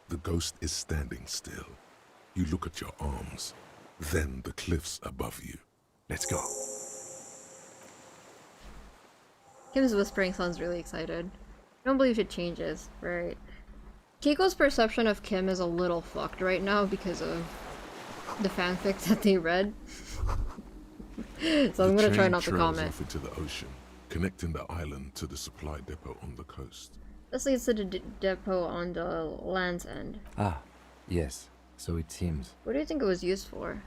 The ghost is standing still. You look at your arms, then the cliffs above you. Let's go. Kim's whispering sounds really excited. I don't believe it changes, right? Kiko's perception of Kim is a little fucked right now because of the fanfic that they read. So I'm gonna try not to comment. Off into the ocean, connecting the island to the supply depot on the coast. This leads to the depot on the land's end. Ah, yes. So it seems. What do you think it was used for?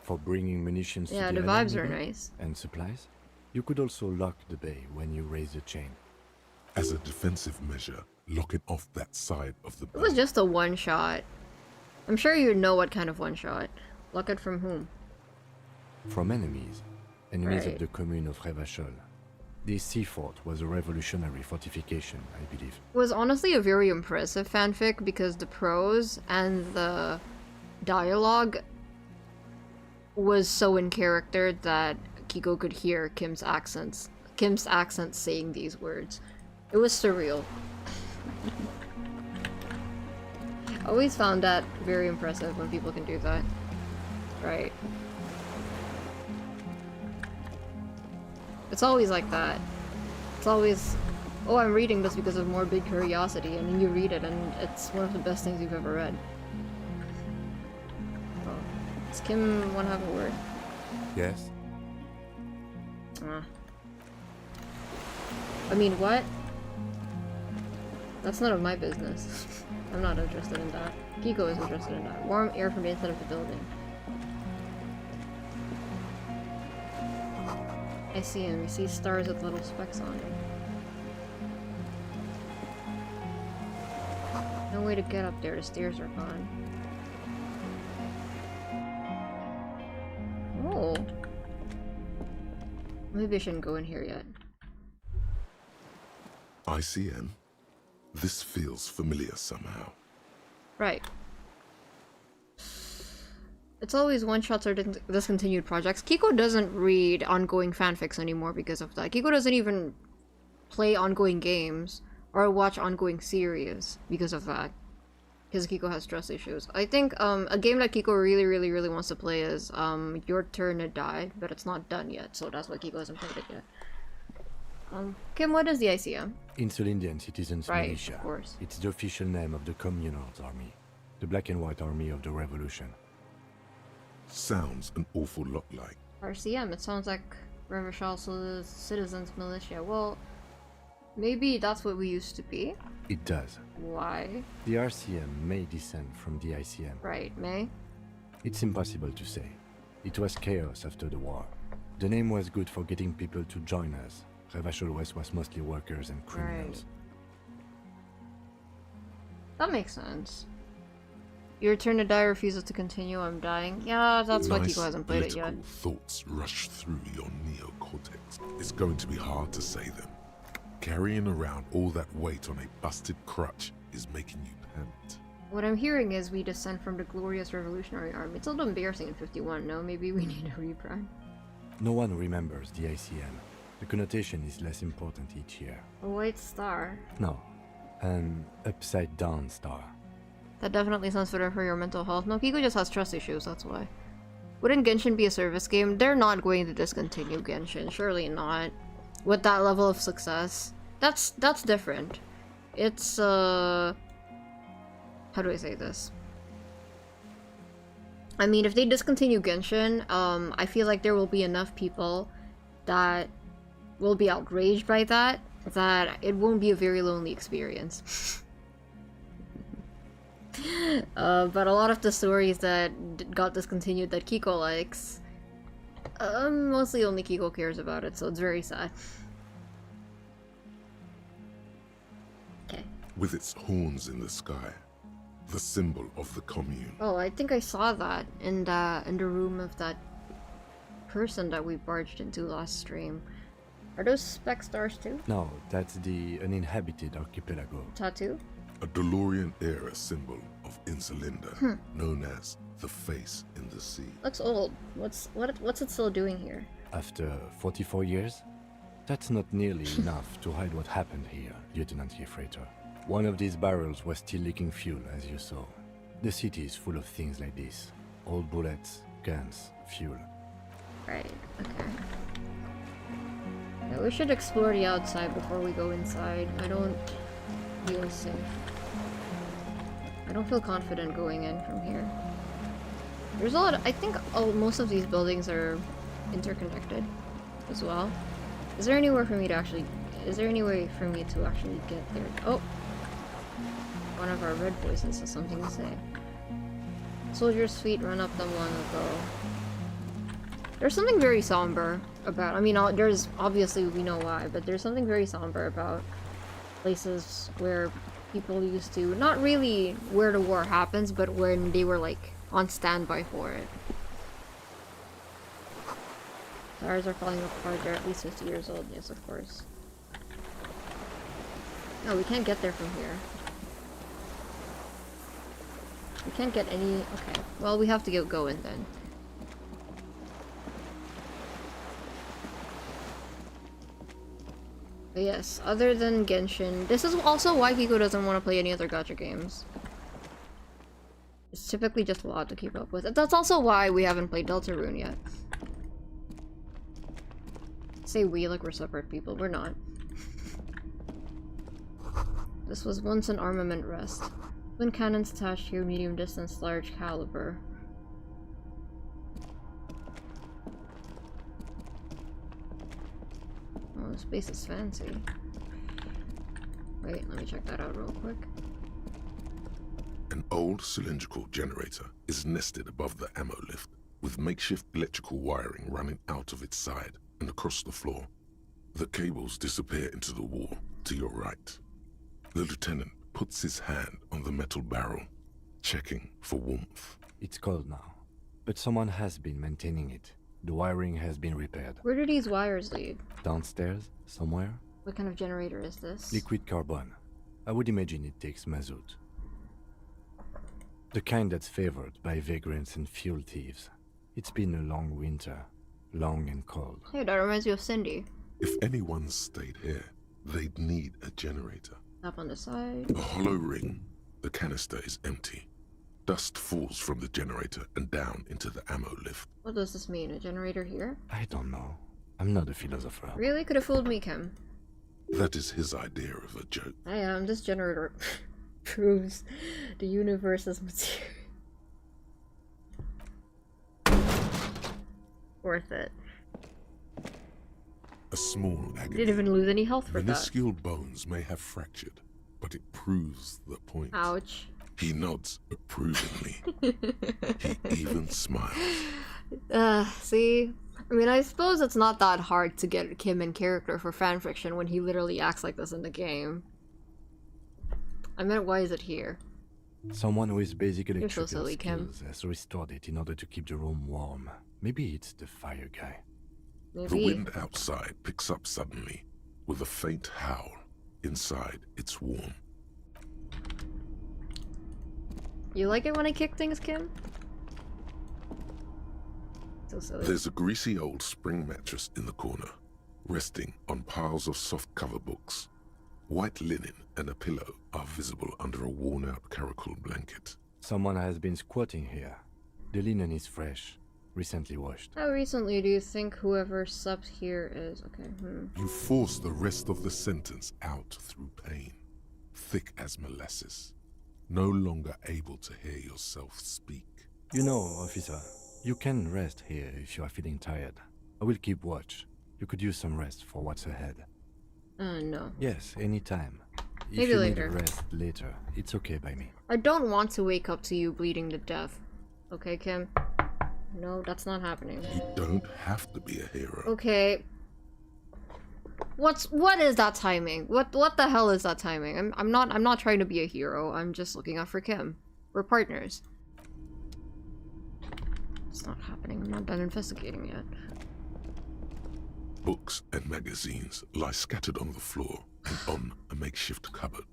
For bringing munitions to the Yeah, the island, vibes are maybe? nice. And supplies? You could also lock the bay when you raise the chain. As a defensive measure, lock it off that side of the It boat. was just a one-shot. I'm sure you know what kind of one-shot. Lock it from whom? From enemies. Enemies Right. of the commune of Revachol. This sea fort was a revolutionary fortification, I believe. It was honestly a very impressive fanfic because the prose and the dialogue was so in character that Kiko could hear Kim's accent saying these words. It was surreal. I always found that very impressive when people can do that. Right. It's always like that. It's always, oh, I'm reading this because of morbid curiosity, and then you read it and it's one of the best things you've ever read. Oh. Does Kim want to have a word? Yes? I mean, what? That's none of my business. I'm not interested in that. Kiko is interested in that. Warm air from the inside of the building. I see him. You see stars with little specks on them. No way to get up there. The stairs are gone. Oh. Maybe I shouldn't go in here yet. ICM? This feels familiar somehow. Right. It's always one-shots or discontinued projects. Kiko doesn't read ongoing fanfics anymore because of that. Kiko doesn't even play ongoing games or watch ongoing series because of that. Because Kiko has trust issues. I think a game that Kiko really wants to play is Your Turn to Die, but it's not done yet, so that's why Kiko hasn't played it yet. Kim, what is the ICM? Insulindian Citizens Right, Militia. of course. It's the official name of the Communards Army. The black and white army of the revolution. Sounds an awful lot like. RCM, it sounds like Revachol Citizens Militia. Well, maybe that's what we used to be. It does. Why? The RCM may descend from the ICM. Right, May? It's impossible to say. It was chaos after the war. The name was good for getting people to join us. Revachol West was mostly workers and criminals. That makes sense. Your Turn to Die refuses to continue, I'm dying. Yeah, that's why Kiko hasn't played it yet. Thoughts rush through your neocortex. It's going to be hard to say them. Carrying around all that weight on a busted crutch is making you pant. What I'm hearing is we descend from the glorious Revolutionary Army. It's a little embarrassing in 51, no? Maybe we need a rebrand. No one remembers the ICM. The connotation is less important each year. A white star. No, an upside-down star. That definitely sounds better for your mental health. No, Kiko just has trust issues, that's why. Wouldn't Genshin be a service game? They're not going to discontinue Genshin, surely not. With that level of success. That's different. It's, how do I say this? I mean, if they discontinue Genshin, I feel like there will be enough people that will be outraged by that it won't be a very lonely experience. But a lot of the stories that got discontinued that Kiko likes, mostly only Kiko cares about it, so it's very sad. Okay. With its horns in the sky, the symbol of the commune. Oh, I think I saw that in the room of that person that we barged into last stream. Are those spec stars too? No, that's the uninhabited archipelago. Tattoo? A DeLorean era symbol of Insulinda, known as the face in the sea. Looks old. What's it still doing here? After 44 years? That's not nearly enough to hide what happened here, Lieutenant Freighter. One of these barrels was still leaking fuel, as you saw. The city is full of things like this. Old bullets, guns, fuel. Right, okay. Yeah, we should explore the outside before we go inside. I don't feel safe. I don't feel confident going in from here. There's a lot I think most of these buildings are interconnected as well. Is there anywhere for me to actually... Is there any way for me to actually get there? Oh! One of our red voices has something to say. Soldiers' feet run up them long ago. There's something very somber about... I mean, there's... Obviously, we know why, but there's something very somber about places where people used to... Not really where the war happens, but when they were, like, on standby for it. Tires are falling apart. They're at least 50 years old. Yes, of course. No, we can't get there from here. We can't get any... Okay. Well, we have to go in then. But yes, other than Genshin... This is also why Kiko doesn't want to play any other gacha games. It's typically just a lot to keep up with. That's also why we haven't played Deltarune yet. Say we like we're separate people. We're not. This was once an armament rest. Twin cannons attached here, medium distance, large caliber. Oh, this base is fancy. Wait, let me check that out real quick. An old cylindrical generator is nested above the ammo lift, with makeshift electrical wiring running out of its side and across the floor. The cables disappear into the wall to your right. The lieutenant puts his hand on the metal barrel, checking for warmth. It's cold now, but someone has been maintaining it. The wiring has been repaired. Where do these wires lead? Downstairs, somewhere? What kind of generator is this? Liquid carbon. I would imagine it takes mazout. The kind that's favored by vagrants and fuel thieves. It's been a long winter. Long and cold. Hey, that reminds me of Cindy. If anyone stayed here, they'd need a generator. Up on the side. A hollow ring. The canister is empty. Dust falls from the generator and down into the ammo lift. What does this mean? A generator here? I don't know. I'm not a philosopher. Really? Could have fooled me, Kim. That is his idea of a joke. I am. This generator proves the universe is material. Worth it. A small agony. Didn't even lose any health for that. Minuscule bones may have fractured, but it proves the point. Ouch. He nods approvingly. He even smiles. See? I mean, I suppose it's not that hard to get Kim in character for fanfiction when he literally acts like this in the game. I meant, why is it here? Someone with basic electrical so silly, Kim. skills has restored it in order to keep the room warm. Maybe it's the fire guy. Maybe. The wind outside picks up suddenly, with a faint howl. Inside, it's warm. You like it when I kick things, Kim? So silly. There's a greasy old spring mattress in the corner, resting on piles of soft-cover books. White linen and a pillow are visible under a worn-out caracal blanket. Someone has been squatting here. The linen is fresh, recently washed. How recently do you think whoever slept here is? Okay, You force the rest of the sentence out through pain, thick as molasses, no longer able to hear yourself speak. You know, officer, you can rest here if you are feeling tired. I will keep watch. You could use some rest for what's ahead. No. Yes, anytime. Maybe if you later. need rest later, it's okay by me. I don't want to wake up to you bleeding to death. Okay, Kim? No, that's not happening. You don't have to be a hero. Okay. What is that timing? What the hell is that timing? I'm not trying to be a hero. I'm just looking out for Kim. We're partners. It's not happening. I'm not done investigating yet. Books and magazines lie scattered on the floor and on a makeshift cupboard.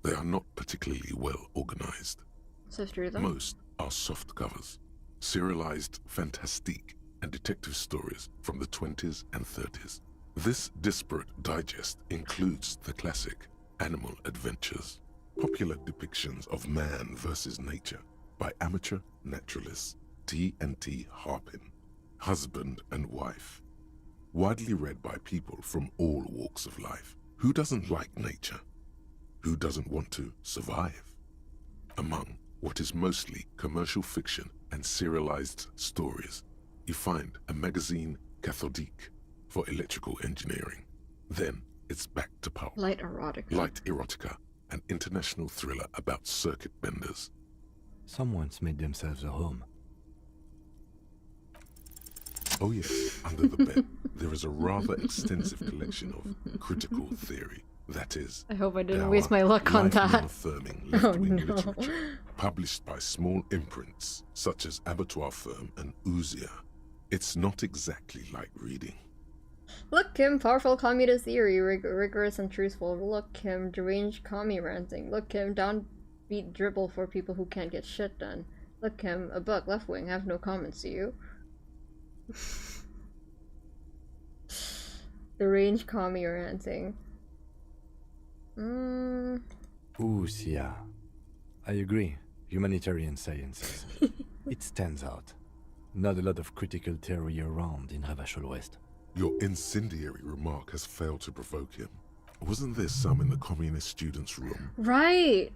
They are not particularly well organized. Sift through them. Most are soft covers, serialized fantastique and detective stories from the 20s and 30s. This disparate digest includes the classic Animal Adventures, popular depictions of man versus nature by amateur naturalists T&T Harpin, husband and wife. Widely read by people from all walks of life. Who doesn't like nature? Who doesn't want to survive? Among what is mostly commercial fiction and serialized stories, you find a magazine cathodique for electrical engineering. Then it's back to pulp. Light erotica. Light erotica, an international thriller about circuit benders. Someone's made themselves a home. Oh yes, under the bed, there is a rather extensive collection of critical theory. That is, I hope I didn't waste my luck on that. Affirming Oh left-wing no. literature, published by small imprints such as Abattoir Firm and Ouzia. It's not exactly like reading. Look, Kim, powerful communist theory, rigorous and truthful. Look, Kim, deranged commie ranting. Look, Kim, downbeat dribble for people who can't get shit done. Look, Kim, a buck, left wing, have no comments to you. Deranged commie ranting. Ouzia. I agree. Humanitarian sciences. It stands out. Not a lot of critical theory around in Ravachol West. Your incendiary remark has failed to provoke him. Wasn't there some in the communist students' room? Right!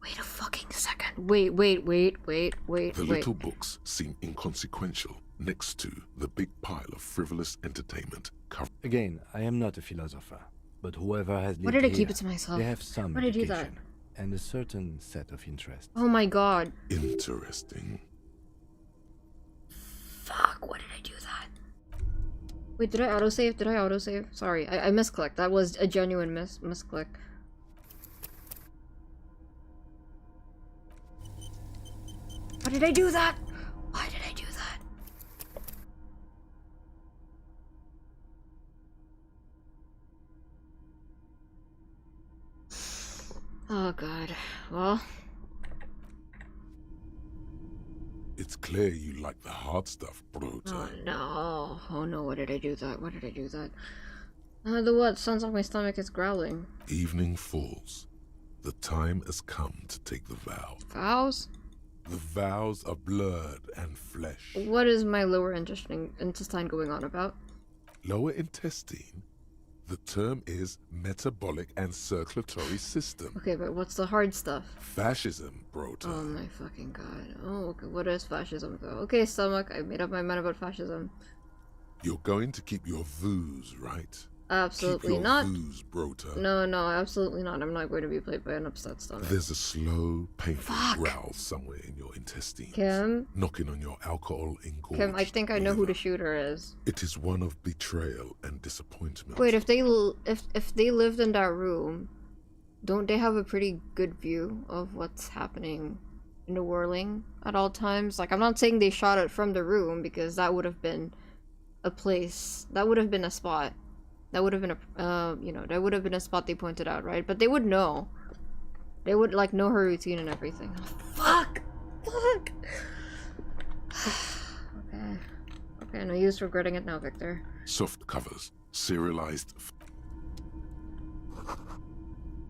Wait a fucking second. Wait. The little books seem inconsequential next to the big pile of frivolous entertainment. Again, I am not a philosopher, but whoever has lived Why did I here, keep it to myself? they have some Why did I do that? education and a certain set of interests. Oh my god. Interesting. Fuck, why did I do that? Wait, did I autosave? Did I autosave? Sorry, I misclicked. That was a genuine misclick. Why did I do that? Why did I do that? Oh god. Well. It's clear you like the hard stuff, Brota. Oh no. Oh no, why did I do that? Why did I do that? The what? Sounds like my stomach is growling. Evening falls. The time has come to take the vow. Vows? The vows are blood and flesh. What is my lower intestine going on about? Lower intestine? The term is metabolic and circulatory system. Okay, but what's the hard stuff? Fascism, Brota. Oh my fucking god. Oh, okay, what is fascism though? Okay, stomach, I made up my mind about fascism. You're going to keep your views, right? Absolutely keep your not. Views, Brota. No, absolutely not. I'm not going to be played by an upset stomach. There's a slow, painful growl somewhere in your intestines. Kim? Knocking on your alcohol engorged Kim, I think I know who liver. the shooter is. It is one of betrayal and disappointment. Wait, if they lived in that room, don't they have a pretty good view of what's happening in the whirling at all times? Like, I'm not saying they shot it from the room, because that would have been a place, that would have been a spot. That would have been a, you know, that would have been a spot they pointed out, right? But they would know. They would, like, know her routine and everything. Oh, fuck! Fuck! Okay, no use regretting it now, Victor. Soft covers, serialized.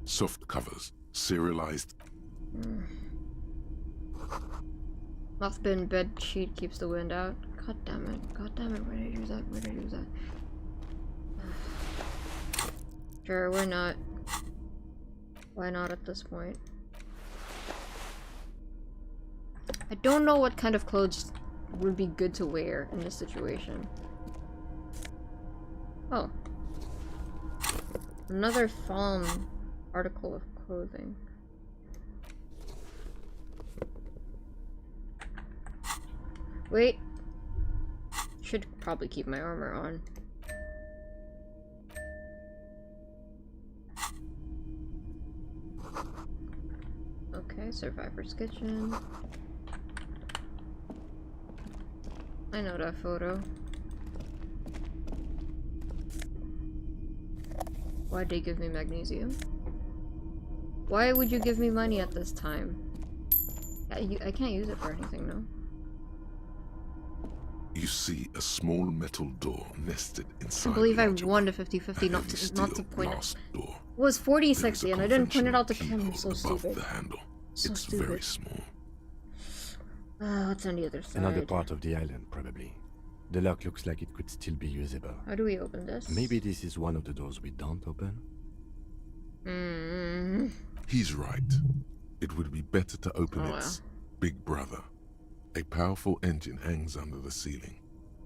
Soft covers, serialized. Mothbin bed sheet keeps the wind out. God damn it, where did I do that? Where did I do that? Sure, why not? Why not at this point? I don't know what kind of clothes would be good to wear in this situation. Oh. Another farm article of clothing. Wait. Should probably keep my armor on. Okay, Survivor's Kitchen. I know that photo. Why'd they give me magnesium? Why would you give me money at this time? I can't use it for anything, no? You see a small metal door nested inside. I believe I larger won one. to 50-50 not to point glass door. It was 40-60 There and I is a didn't point it out to conventional Kim. I'm so keyhole above stupid. the handle. So It's stupid. very small. What's on the other side? Another part of the island, probably. The lock looks like it could still be usable. How do we open this? Maybe this is one of the doors we don't open? He's right. It would be better to open its big brother. A powerful engine hangs under the ceiling.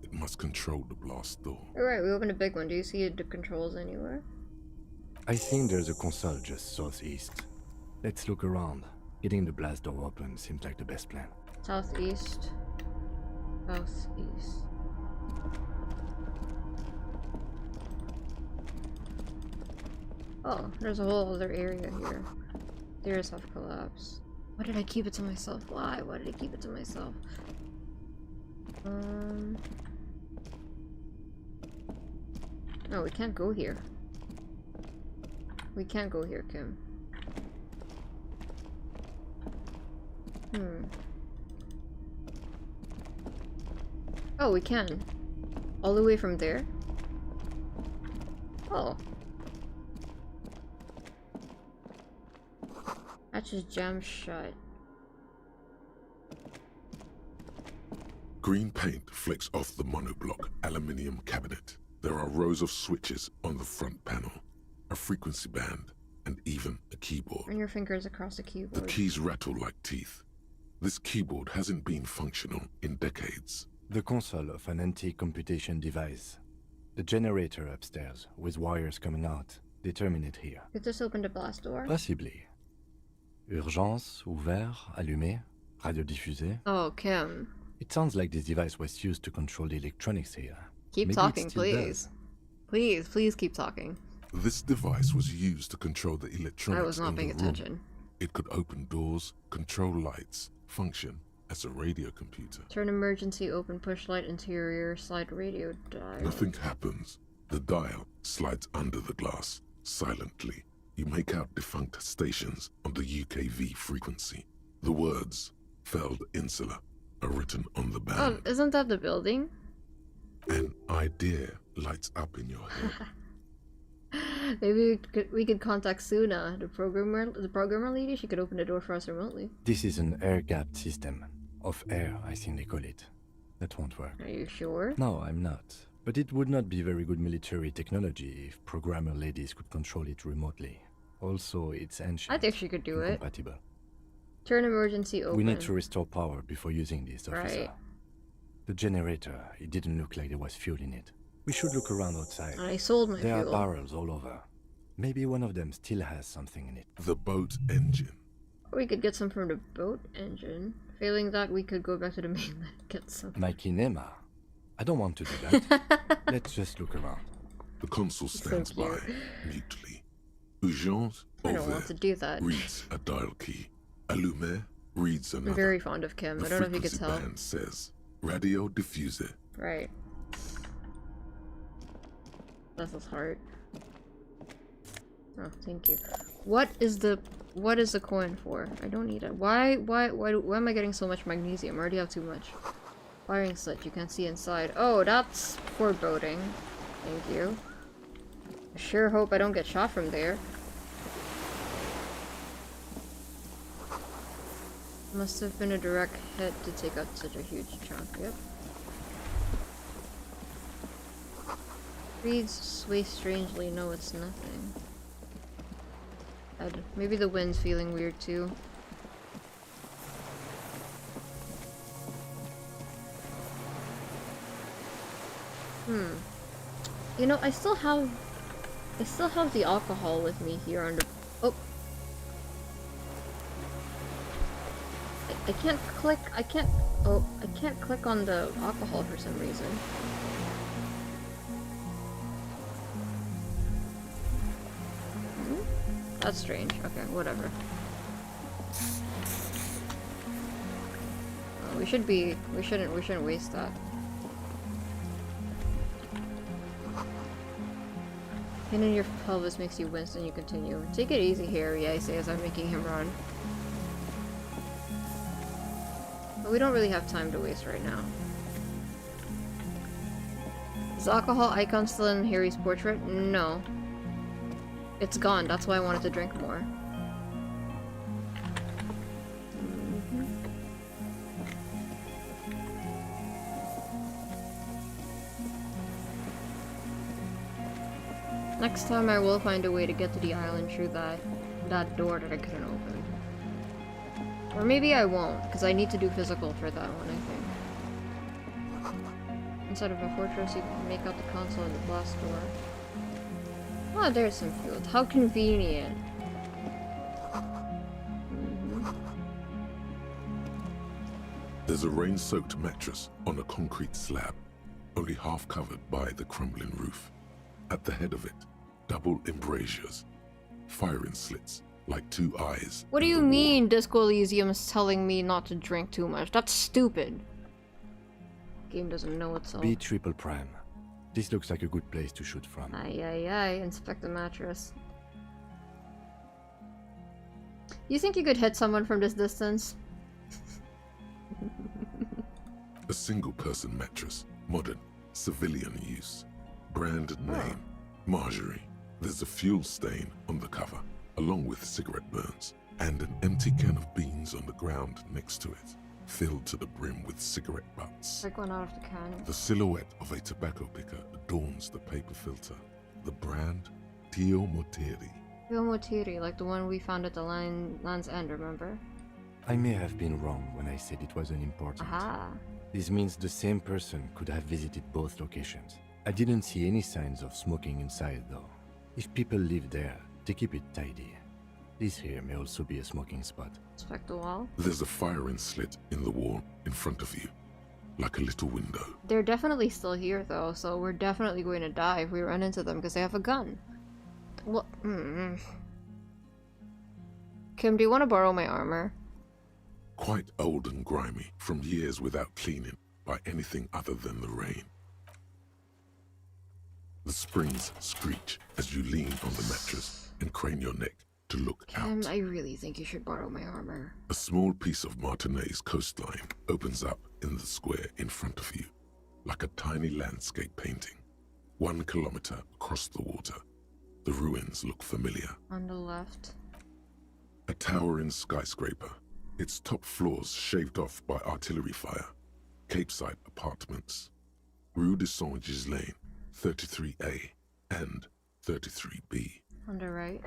It must control the blast door. Alright, we opened a big one. Do you see the controls anywhere? I think there's a console just southeast. Let's look around. Getting the blast door open seems like the best plan. Southeast. Southeast. Oh, there's a whole other area here. Stairs have collapsed. Why did I keep it to myself? Why? Why did I keep it to myself? No, we can't go here. We can't go here, Kim. Oh, we can. All the way from there? Oh. That just jammed shut. Green paint flicks off the monoblock aluminium cabinet. There are rows of switches on the front panel, a frequency band, and even a keyboard. Run your fingers across the keyboard. The keys rattle like teeth. This keyboard hasn't been functional in decades. The console of an antique computation device. The generator upstairs, with wires coming out. They terminate here. Could this open the blast door? Possibly. Urgence, ouvert, allumé, radio diffusé. Oh, Kim. It sounds like this device was used to control the electronics here. Keep Maybe talking, it still please. does. Please keep talking. This device was used to control the electronics I was not in paying the room. attention. It could open doors, control lights, function as a radio computer. Turn emergency open, push light interior, slide radio dial. Nothing happens. The dial slides under the glass, silently. You make out defunct stations on the UKV frequency. The words, Feld Insula, are written on the band. Oh, isn't that the building? An idea lights up in your head. Maybe we could contact Suna, the programmer lady. She could open the door for us remotely. This is an air-gapped system. Of air, I think they call it. That won't work. Are you sure? No, I'm not. But it would not be very good military technology if programmer ladies could control it remotely. Also, it's ancient. I think she could do it. Incompatible. Turn emergency open. We need to restore power before using this, officer. Right. The generator, it didn't look like there was fuel in it. We should look around outside. I sold my There fuel. are barrels all over. Maybe one of them still has something in it. The boat engine. We could get some from the boat engine. Failing that, we could go back to the mainland and get some. My kinema. I don't want to do that. Let's just look around. The consul stands So by, cute. mutely. Urgence, I over don't want to do that. reads a dial key. Allumé reads another. I'm very fond of Kim. The I don't know if you could frequency tell. band says, radio diffuser. Right. Bless his heart. Oh, thank you. What is the coin for? I don't need it. Why am I getting so much magnesium? I already have too much. Wiring slit, you can't see inside. Oh, that's foreboding. Thank you. I sure hope I don't get shot from there. Must have been a direct hit to take out such a huge chunk. Yep. Reads sway strangely. No, it's nothing. Maybe the wind's feeling weird too. You know, I still have the alcohol with me here on the. Oh. I can't click. I can't click on the alcohol for some reason. That's strange. Okay, whatever. We shouldn't waste that. Pain in your pelvis makes you wince and you continue. Take it easy, Harry, I say as I'm making him run. But we don't really have time to waste right now. Is the alcohol icon still in Harry's portrait? No. It's gone, that's why I wanted to drink more. Next time I will find a way to get to the island through that door that I couldn't open. Or maybe I won't, because I need to do physical for that one, I think. Inside of a fortress, you can make out the console and the glass door. Oh, there's some fuel. How convenient. There's a rain-soaked mattress on a concrete slab, only half covered by the crumbling roof. At the head of it, double embrasures, firing slits like two eyes. What do you mean Disco Elysium is telling me not to drink too much? That's stupid. Game doesn't know itself. B triple prime. This looks like a good place to shoot from. Aye, aye, aye. Inspect the mattress. You think you could hit someone from this distance? A single-person mattress, modern, civilian use. Brand name, Marjorie. There's a fuel stain on the cover, along with cigarette burns, and an empty can of beans on the ground next to it, filled to the brim with cigarette butts. Take one out of the can. The silhouette of a tobacco picker adorns the paper filter. The brand, Tio Moteri. Tio Moteri, like the one we found at the Land's End, remember? I may have been wrong when I said it wasn't important. Aha. This means the same person could have visited both locations. I didn't see any signs of smoking inside, though. If people live there, they keep it tidy. This here may also be a smoking spot. Inspect the wall. There's a firing slit in the wall in front of you, like a little window. They're definitely still here, though, so we're definitely going to die if we run into them because they have a gun. What? Kim, do you want to borrow my armor? Quite old and grimy from years without cleaning by anything other than the rain. The springs screech as you lean on the mattress and crane your neck to look out. I really think you should borrow my armor. A small piece of Martinez coastline opens up in the square in front of you, like a tiny landscape painting. 1 kilometer across the water. The ruins look familiar. On the left. A towering skyscraper, its top floors shaved off by artillery fire. Capeside apartments. Rue de Saint-Ghislain, 33A and 33B. On the right.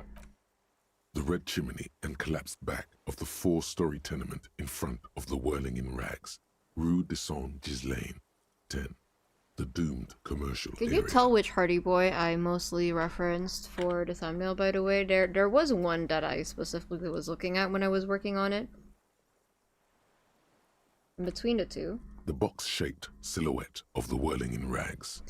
The red chimney and collapsed back of the 4-story tenement in front of the Whirling in Rags. Rue de Saint-Ghislain, 10. The doomed commercial Can area. you tell which Hardy Boy I mostly referenced for the thumbnail, by the way? There was one that I specifically was looking at when I was working on it. In between the two. The box-shaped silhouette of the Whirling in Rags.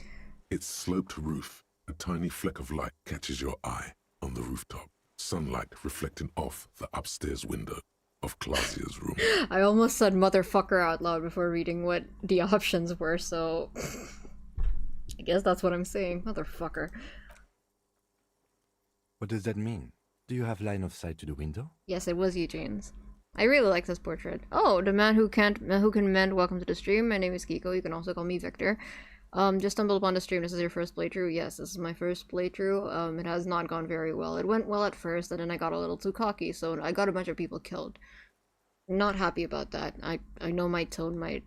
Its sloped roof, a tiny fleck of light catches your eye on the rooftop. Sunlight reflecting off the upstairs window of Clausia's room. I almost said motherfucker out loud before reading what the options were, so... I guess that's what I'm saying. Motherfucker. What does that mean? Do you have line of sight to the window? Yes, it was Eugene's. I really like this portrait. Oh, the man who can mend. Welcome to the stream. My name is Kiko. You can also call me Victor. Just stumbled upon the stream. This is your first playthrough? Yes, this is my first playthrough. It has not gone very well. It went well at first, and then I got a little too cocky, so I got a bunch of people killed. Not happy about that. I know my tone might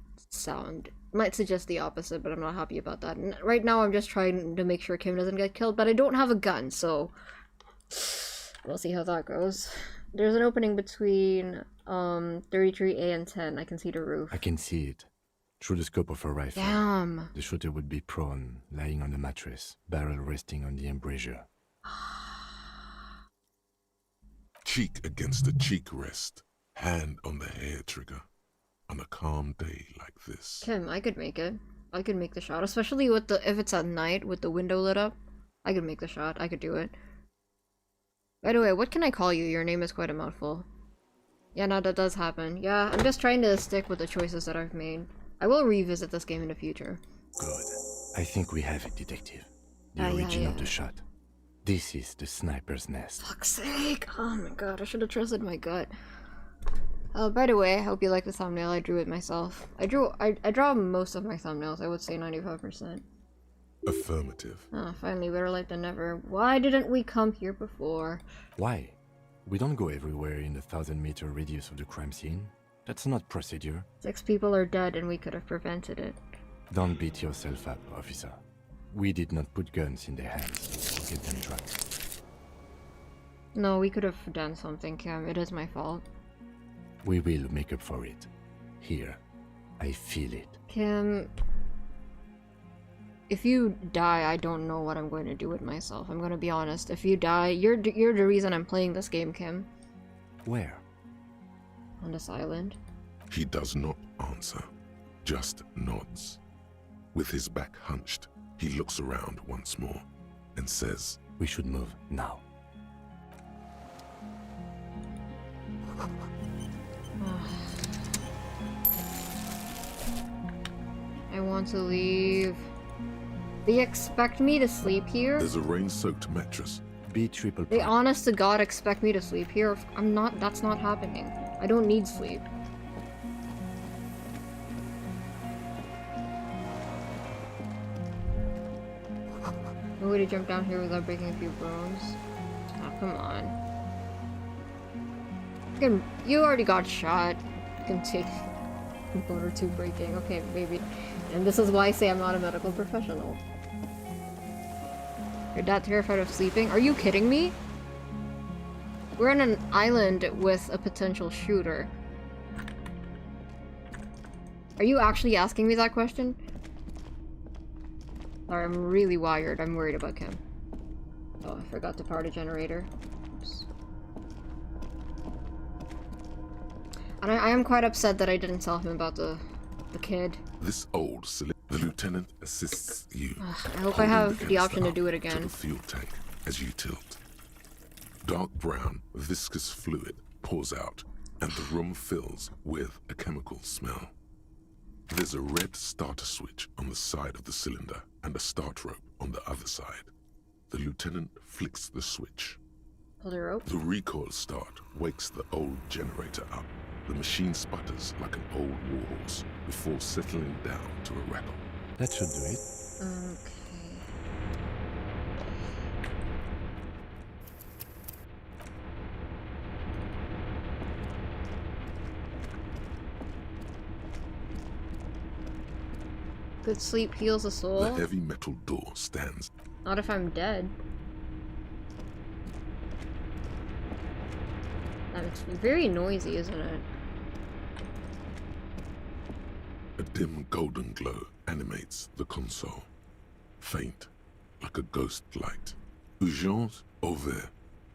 suggest the opposite, but I'm not happy about that. And right now I'm just trying to make sure Kim doesn't get killed, but I don't have a gun, so we'll see how that goes. There's an opening between 33A and 10. I can see the roof. I can see it. Through the scope of a rifle. Damn. The shooter would be prone, lying on the mattress, barrel resting on the embrasure. Cheek against the cheek rest, hand on the hair trigger. On a calm day like this. Kim, I could make it. I could make the shot, especially with if it's at night with the window lit up. I could make the shot. I could do it. By the way, what can I call you? Your name is quite a mouthful. Yeah, no, that does happen. Yeah, I'm just trying to stick with the choices that I've made. I will revisit this game in the future. Good. I think we have it, Detective. The origin of the shot. This is the sniper's nest. Fuck's sake! Oh my god, I should have trusted my gut. Oh, by the way, I hope you like the thumbnail. I drew it myself. I draw most of my thumbnails. I would say 95%. Affirmative. Oh, finally, better late than never. Why didn't we come here before? Why? We don't go everywhere in the 1,000-meter radius of the crime scene. That's not procedure. 6 people are dead and we could have prevented it. Don't beat yourself up, officer. We did not put guns in their hands or get them drunk. No, we could have done something, Kim. It is my fault. We will make up for it. Here. I feel it. Kim... If you die, I don't know what I'm going to do with myself. I'm gonna be honest. If you die, you're the reason I'm playing this game, Kim. Where? On this island. He does not answer, just nods. With his back hunched, he looks around once more and says, "We should move now." I want to leave. They expect me to sleep here? There's a rain-soaked mattress. Be triple. They honest to God expect me to sleep here? I'm not, that's not happening. I don't need sleep. No way to jump down here without breaking a few bones. Oh, come on. You already got shot. You can take a bone or two breaking. Okay, maybe. And this is why I say I'm not a medical professional. You're that terrified of sleeping? Are you kidding me? We're on an island with a potential shooter. Are you actually asking me that question? Sorry, I'm really wired. I'm worried about Kim. Oh, I forgot to power the generator. Oops. And I am quite upset that I didn't tell him about the kid. This old cylinder, the lieutenant assists you. I hope I have the option to do it again. To the fuel tank as you tilt. Dark brown, viscous fluid pours out, and the room fills with a chemical smell. There's a red starter switch on the side of the cylinder and a start rope on the other side. The lieutenant flicks the switch. Pull the rope. The recoil start wakes the old generator up. The machine sputters like an old warhorse before settling down to a rattle. That should do it. Okay. Good sleep heals a soul. The heavy metal door stands. Not if I'm dead. It's very noisy, isn't it? A dim golden glow animates the console. Faint, like a ghost light. Urgence ouvert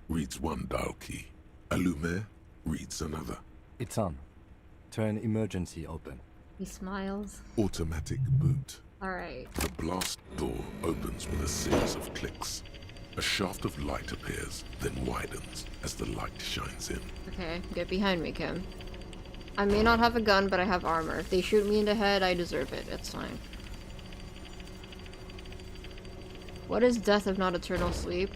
reads one dial key. Allumer reads another. It's on. Turn emergency open. He smiles. Automatic boot. Alright. The blast door opens with a series of clicks. A shaft of light appears, then widens as the light shines in. Okay, get behind me, Kim. I may not have a gun, but I have armor. If they shoot me in the head, I deserve it. It's fine. What is death if not eternal sleep?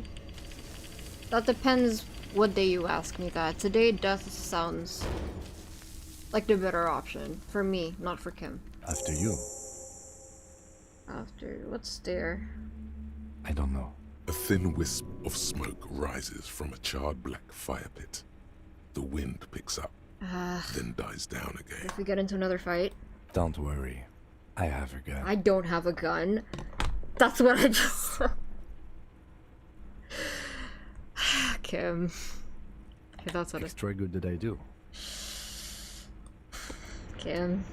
That depends what day you ask me that. Today, death sounds like the better option. For me, not for Kim. After you. After... what's there? I don't know. A thin wisp of smoke rises from a charred black fire pit. The wind picks up, then dies down again. If we get into another fight... Don't worry. I have a gun. I don't have a gun. That's what I just said. Kim. Okay, that's what Extra good did I do? Kim.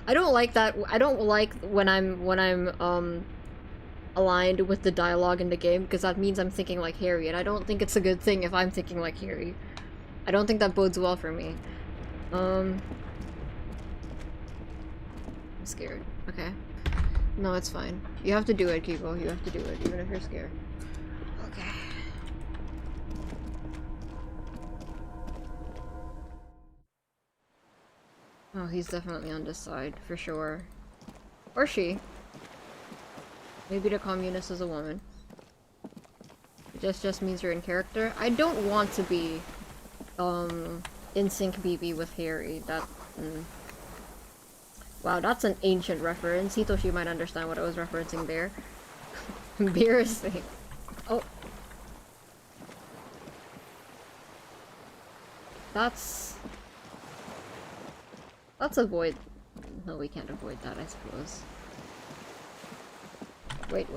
I don't like that. I don't like when I'm aligned with the dialogue in the game, because that means I'm thinking like Harry, and I don't think it's a good thing if I'm thinking like Harry. I don't think that bodes well for me. I'm scared. Okay. No, it's fine. You have to do it, Kiko. You have to do it, even if you're scared. Okay. Oh, he's definitely on this side, for sure. Or she. Maybe the communist is a woman. just means you're in character. I don't want to be, in sync BB with Harry. That, Wow, that's an ancient reference. Hitoshi might understand what I was referencing there. Embarrassing. Oh. Let's avoid... No, we can't avoid that, I suppose. Wait.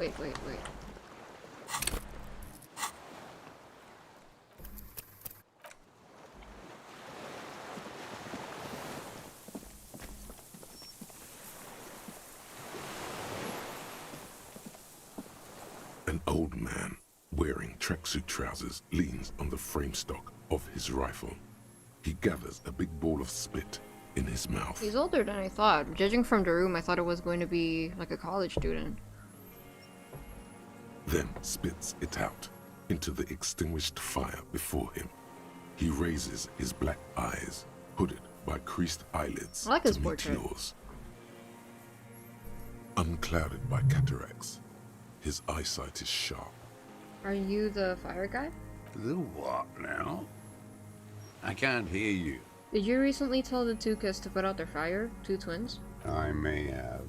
An old man, wearing tracksuit trousers, leans on the frame stock of his rifle. He gathers a big ball of spit in his mouth. He's older than I thought. Judging from the room, I thought it was going to be like a college student. Then spits it out into the extinguished fire before him. He raises his black eyes, hooded by creased eyelids, I like his to meet portrait. yours. Unclouded by cataracts, his eyesight is sharp. Are you the fire guy? The what now? I can't hear you. Did you recently tell the two kids to put out their fire? Two twins? I may have.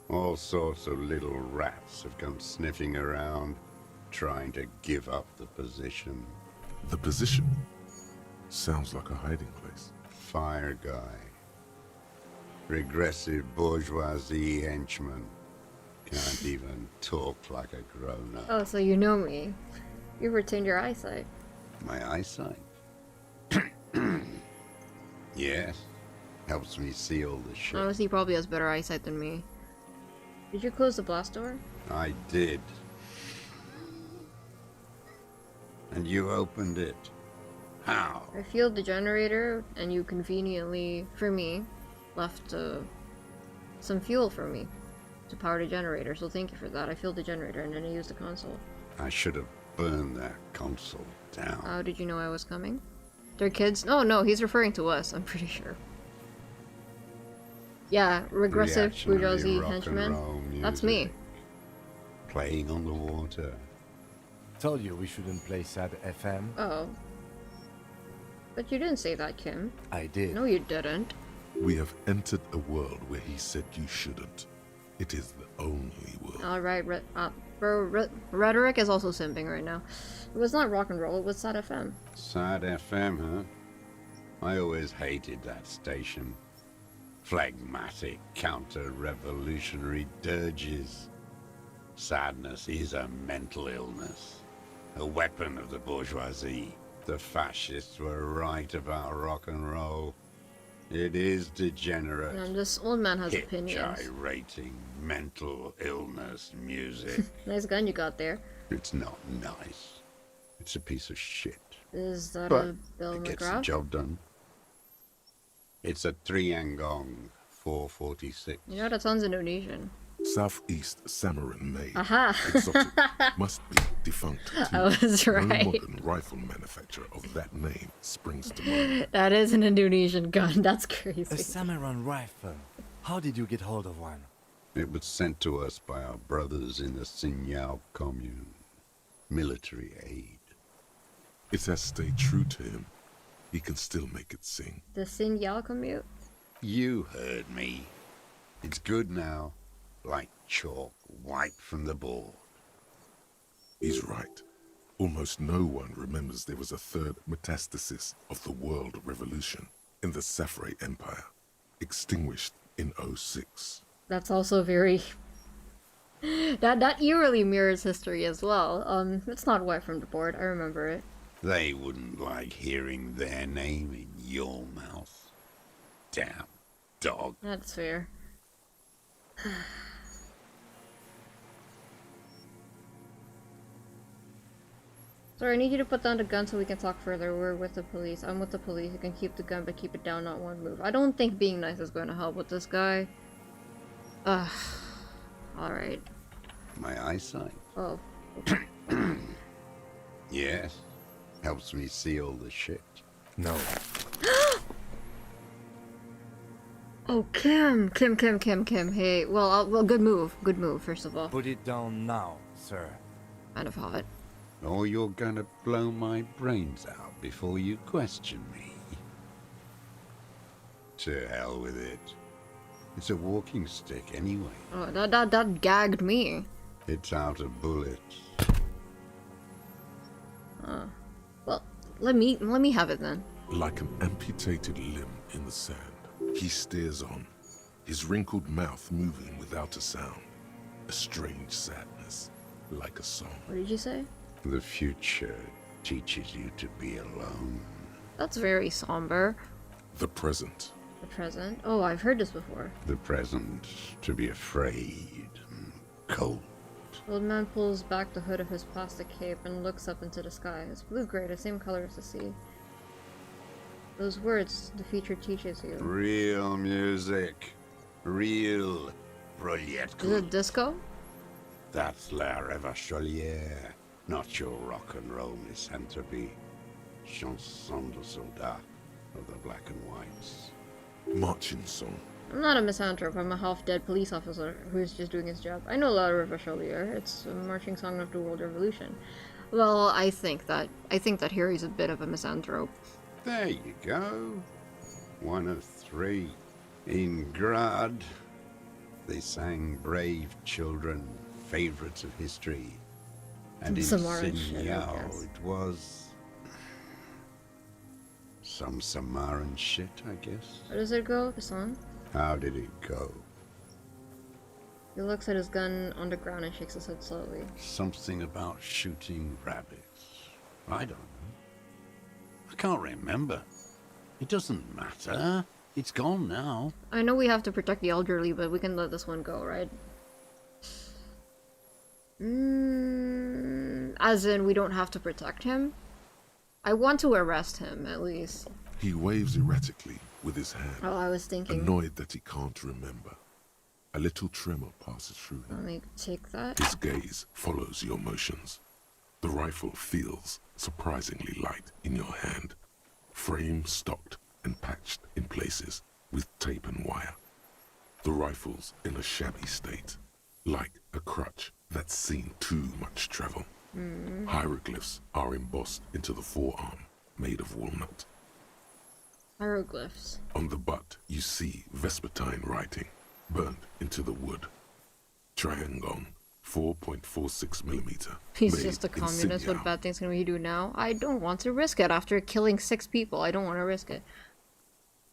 All sorts of little rats have come sniffing around, trying to give up the position. The position sounds like a hiding place. Fire guy. Regressive bourgeoisie henchman. Can't even talk like a grown-up. Oh, so you know me. You've retained your eyesight. My eyesight? Yes. Helps me see all the shit. Honestly, he probably has better eyesight than me. Did you close the blast door? I did. And you opened it. How? I fueled the generator, and you conveniently, for me, left some fuel for me to power the generator, so thank you for that. I fueled the generator, and then I used the console. I should have burned that console down. How did you know I was coming? They're kids? No, he's referring to us, I'm pretty sure. Yeah, regressive Reactionary bourgeoisie rock and henchman. roll That's me. music. Playing on the water. Told you we shouldn't play sad FM. Oh. But you didn't say that, Kim. I did. No, you didn't. We have entered a world where he said you shouldn't. It is the only world. Alright, rhetoric is also simping right now. It was not rock and roll, it was sad FM. Sad FM, huh? I always hated that station. Phlegmatic, counter-revolutionary dirges. Sadness is a mental illness. A weapon of the bourgeoisie. The fascists were right about rock and roll. It is degenerate. And this old man has opinions. Gyrating mental illness music. Nice gun you got there. It's not nice. It's a piece of shit. Is that But a Bill it gets the McGrath? job done. It's a Triangong 446. You know, that sounds Indonesian. Southeast Samarin made. Aha! Exotic. Must be defunct too. I was right. No modern rifle manufacturer of that name springs to mind. That is an Indonesian gun, that's crazy. A Samaran rifle. How did you get hold of one? It was sent to us by our brothers in the Sinyao commune. Military aid. It has stayed true to him. He can still make it sing. The Sinyal commute? You heard me. It's good now. Like chalk wiped from the board. He's right. Almost no one remembers there was a third metastasis of the world revolution in the Safre Empire, extinguished in 06. That's also very... that eerily mirrors history as well. It's not wiped from the board, I remember it. They wouldn't like hearing their name in your mouth. Damn dog. That's fair. Sorry, I need you to put down the gun so we can talk further. We're with the police. I'm with the police. You can keep the gun, but keep it down, not one move. I don't think being nice is going to help with this guy. Alright. My eyesight? Oh. Yes. Helps me see all the shit. No. Oh, Kim! Kim. Hey, well, good move. Good move, first of all. Put it down now, sir. Kind of hot. or you're gonna blow my brains out before you question me. To hell with it. It's a walking stick anyway. Oh, that gagged me. It's out of bullets. Well, let me have it then. Like an amputated limb in the sand, he stares on, his wrinkled mouth moving without a sound. A strange sadness, like a song. What did you say? The future teaches you to be alone. That's very somber. The present. The present? Oh, I've heard this before. The present to be afraid and cold. The old man pulls back the hood of his plastic cape and looks up into the sky. It's blue-gray, the same color as the sea. Those words the future teaches you. Real music. Real rhetorical. Is it disco? That's La Revacholière, not your rock and roll misanthropy. Chanson de soldat of the black and whites. Marching song. I'm not a misanthrope, I'm a half-dead police officer who's just doing his job. I know La Revacholière, it's a marching song of the World Revolution. Well, I think that Harry's a bit of a misanthrope. There you go. One of three. In Grad, they sang Brave Children, favorites of history. And in Signal, it was some Samaran shit, I guess. How does it go, the song? How did it go? He looks at his gun on the ground and shakes his head slowly. Something about shooting rabbits. I don't know. I can't remember. It doesn't matter. It's gone now. I know we have to protect the elderly, but we can let this one go, right? As in, we don't have to protect him? I want to arrest him, at least. He waves erratically with his hand. Oh, I was thinking. Annoyed that he can't remember. A little tremor passes through him. Let me take that. His gaze follows your motions. The rifle feels surprisingly light in your hand. Frame stocked and patched in places with tape and wire. The rifle's in a shabby state, like a crutch that's seen too much travel. Hieroglyphs are embossed into the forearm, made of walnut. Hieroglyphs. On the butt, you see Vespertine writing, burnt into the wood. Triangon, 4.46mm. He's just a communist. What bad things can we do now? I don't want to risk it after killing 6 people. I don't want to risk it.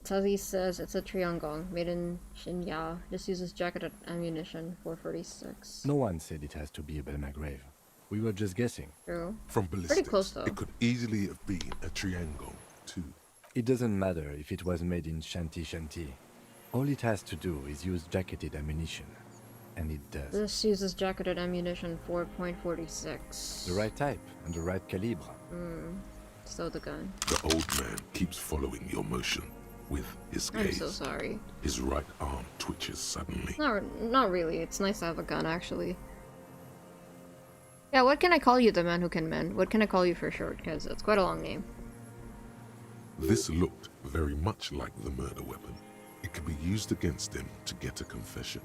Tazi says it's a Triangong, made in Shinya. Just uses jacketed ammunition, 446. No one said it has to be a Belmagrave. We were just guessing. True. From ballistics, pretty close, though. It could easily have been a Triangon, too. It doesn't matter if it was made in Shanti Shanti. All it has to do is use jacketed ammunition. And it does. This uses jacketed ammunition, 4.46. The right type and the right calibre. So the gun. The old man keeps following your motion with his gaze. I'm so sorry. His right arm twitches suddenly. Not really. It's nice to have a gun, actually. Yeah, what can I call you, the man who can mend? What can I call you for short? Because it's quite a long name. This looked very much like the murder weapon. It could be used against him to get a confession.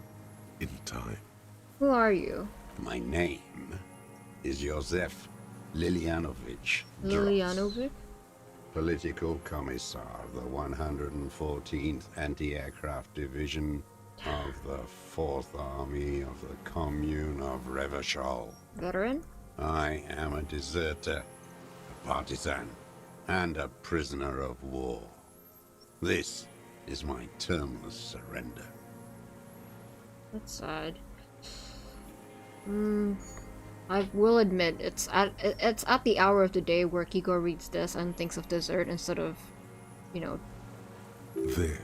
In time. Who are you? My name is Josef Lilianovich. Lilianovic? Political Commissar of the 114th Anti-Aircraft Division of the 4th Army of the Commune of Revachol. Veteran? I am a deserter, a partisan, and a prisoner of war. This is my termless surrender. That's sad. I will admit, it's at the hour of the day where Kiko reads this and thinks of dessert instead of, you know... There,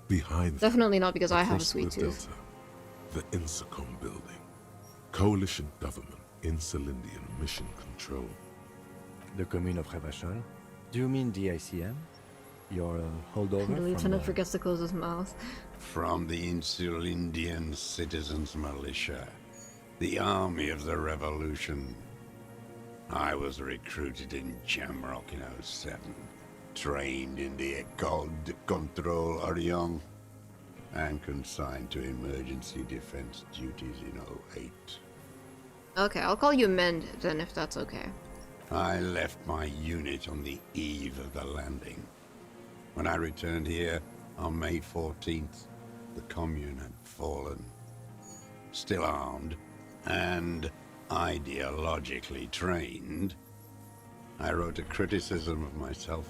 behind Definitely not because I have a across sweet the tooth. Delta, the Insacom building. Coalition government, Insulindian mission control. The commune of Revachol? Do you mean the ICM? Your holdover? The lieutenant forgets to close his mouth. From the Insulindian Citizens Militia, the army of the revolution. I was recruited in Jamrock in 07, trained in the École de Contrôle Orient, and consigned to emergency defense duties in 08. Okay, I'll call you Mend then, if that's okay. I left my unit on the eve of the landing. When I returned here on May 14th, the commune had fallen. Still armed and ideologically trained, I wrote a criticism of myself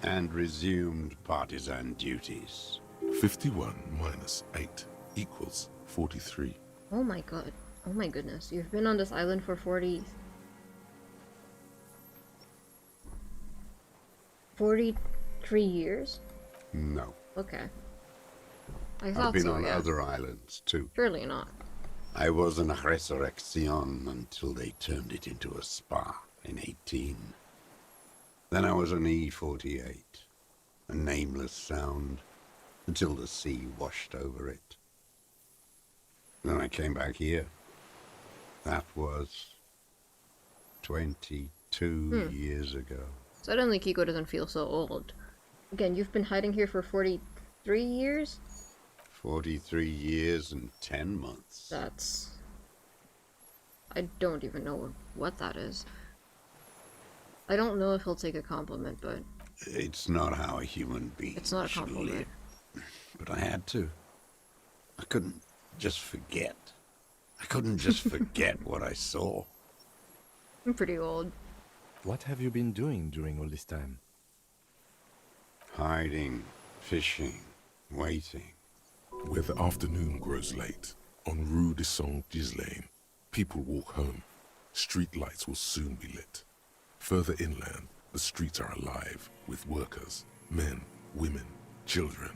and resumed partisan duties. 51 minus 8 equals 43. Oh my god. Oh my goodness. You've been on this island for 43 years? No. Okay. I thought I've been so, on yeah. other islands too. Surely not. I was in Resurrection until they turned it into a spa in 18. Then I was on E48, a nameless sound, until the sea washed over it. Then I came back here. That was 22 years ago. Suddenly Kiko doesn't feel so old. Again, you've been hiding here for 43 years? 43 years and 10 months. That's... I don't even know what that is. I don't know if he'll take a compliment, but... It's not how a human being It's not a should compliment. live. But I had to. I couldn't just forget. I couldn't just forget what I saw. I'm pretty old. What have you been doing during all this time? Hiding, fishing, waiting. Where the afternoon grows late, on Rue de Saint-Ghislain, people walk home. Street lights will soon be lit. Further inland, the streets are alive with workers, men, women, children,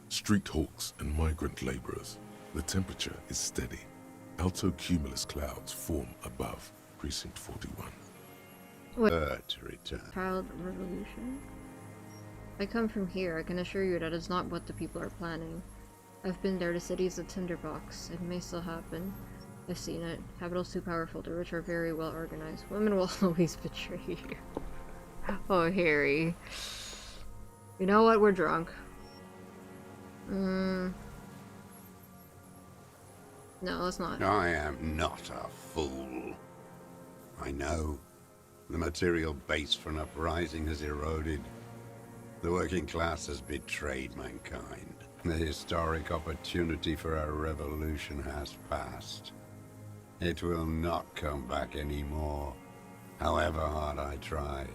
street hawks and migrant laborers. The temperature is steady. Alto cumulus clouds form above Precinct 41. To return. Child revolution? I come from here. I can assure you that is not what the people are planning. I've been there. The city is a tinderbox. It may still happen. I've seen it. Capital's too powerful. The rich are very well organized. Women will always betray you. Oh, Harry. You know what? We're drunk. No, let's not. I am not a fool. I know. The material base for an uprising has eroded. The working class has betrayed mankind. The historic opportunity for our revolution has passed. It will not come back anymore, however hard I try,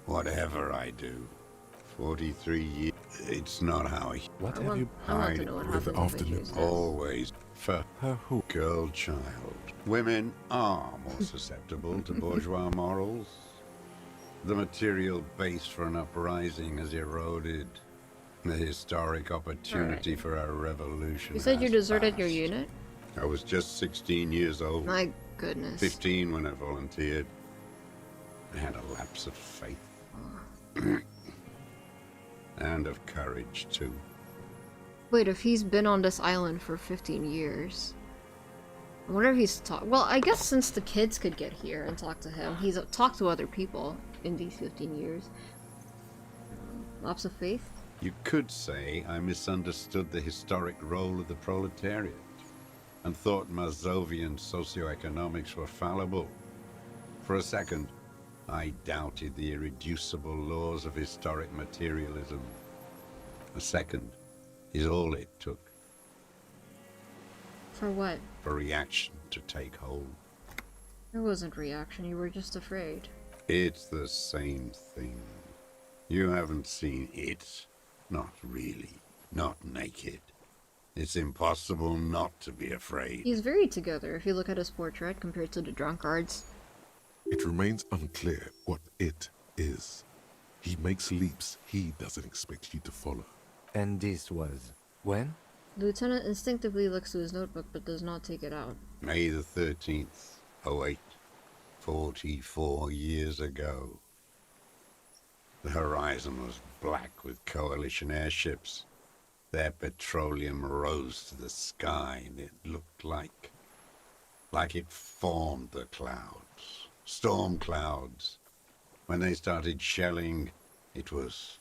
whatever I do. 43 years, it's not how I... What have you... I want to know what With the happened. afternoon. Always for Her who? girl child. Women are more susceptible to bourgeois morals. The material base for an uprising has eroded. The historic opportunity for our revolution You said you has deserted your passed. unit? I was just 16 years old. My goodness. 15 when I volunteered. I had a lapse of faith. And of courage, too. Wait, if he's been on this island for 15 years... I wonder if he's talked... Well, I guess since the kids could get here and talk to him, he's talked to other people in these 15 years. Lapse of faith? You could say I misunderstood the historic role of the proletariat and thought Mazovian socioeconomics were fallible. For a second, I doubted the irreducible laws of historic materialism. A second is all it took For what? for reaction to take hold. There wasn't reaction, you were just afraid. It's the same thing. You haven't seen it. Not really. Not naked. It's impossible not to be afraid. He's very together if you look at his portrait compared to the drunkards. It remains unclear what it is. He makes leaps he doesn't expect you to follow. And this was... when? The lieutenant instinctively looks to his notebook but does not take it out. May the 13th, 08, 44 years ago. The horizon was black with coalition airships. Their petroleum rose to the sky and it looked like it formed the clouds. Storm clouds. When they started shelling, it was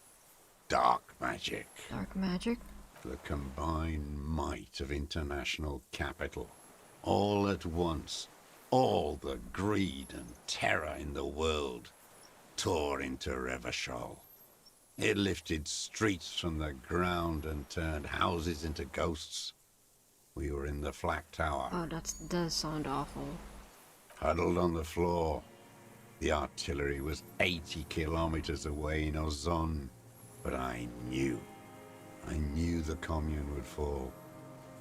dark magic. Dark magic? The combined might of international capital. All at once. All the greed and terror in the world tore into Revachol. It lifted streets from the ground and turned houses into ghosts. We were in the flak tower. Oh, that does sound awful. Huddled on the floor. The artillery was 80 kilometers away in Ozon. But I knew the commune would fall.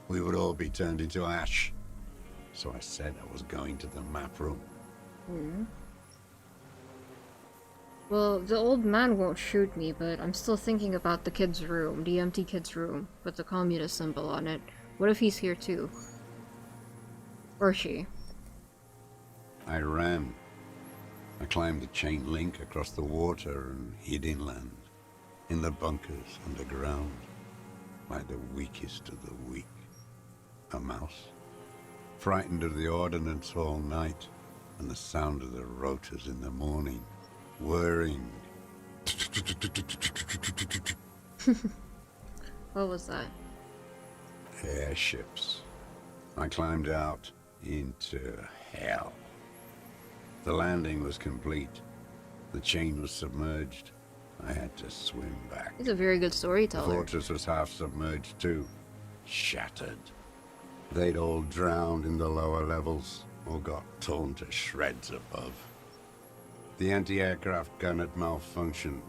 We would all be turned into ash. So I said I was going to the map room. Well, the old man won't shoot me, but I'm still thinking about the kid's room, the empty kid's room, with the communist symbol on it. What if he's here too? Or she? I ran. I climbed the chain link across the water and hid inland, in the bunkers underground, like the weakest of the weak. A mouse, frightened of the ordnance all night, and the sound of the rotors in the morning, whirring. What was that? Airships. I climbed out into hell. The landing was complete. The chain was submerged. I had to swim back. He's a very good The storyteller. fortress was half submerged too. Shattered. They'd all drowned in the lower levels, or got torn to shreds above. The anti-aircraft gun had malfunctioned.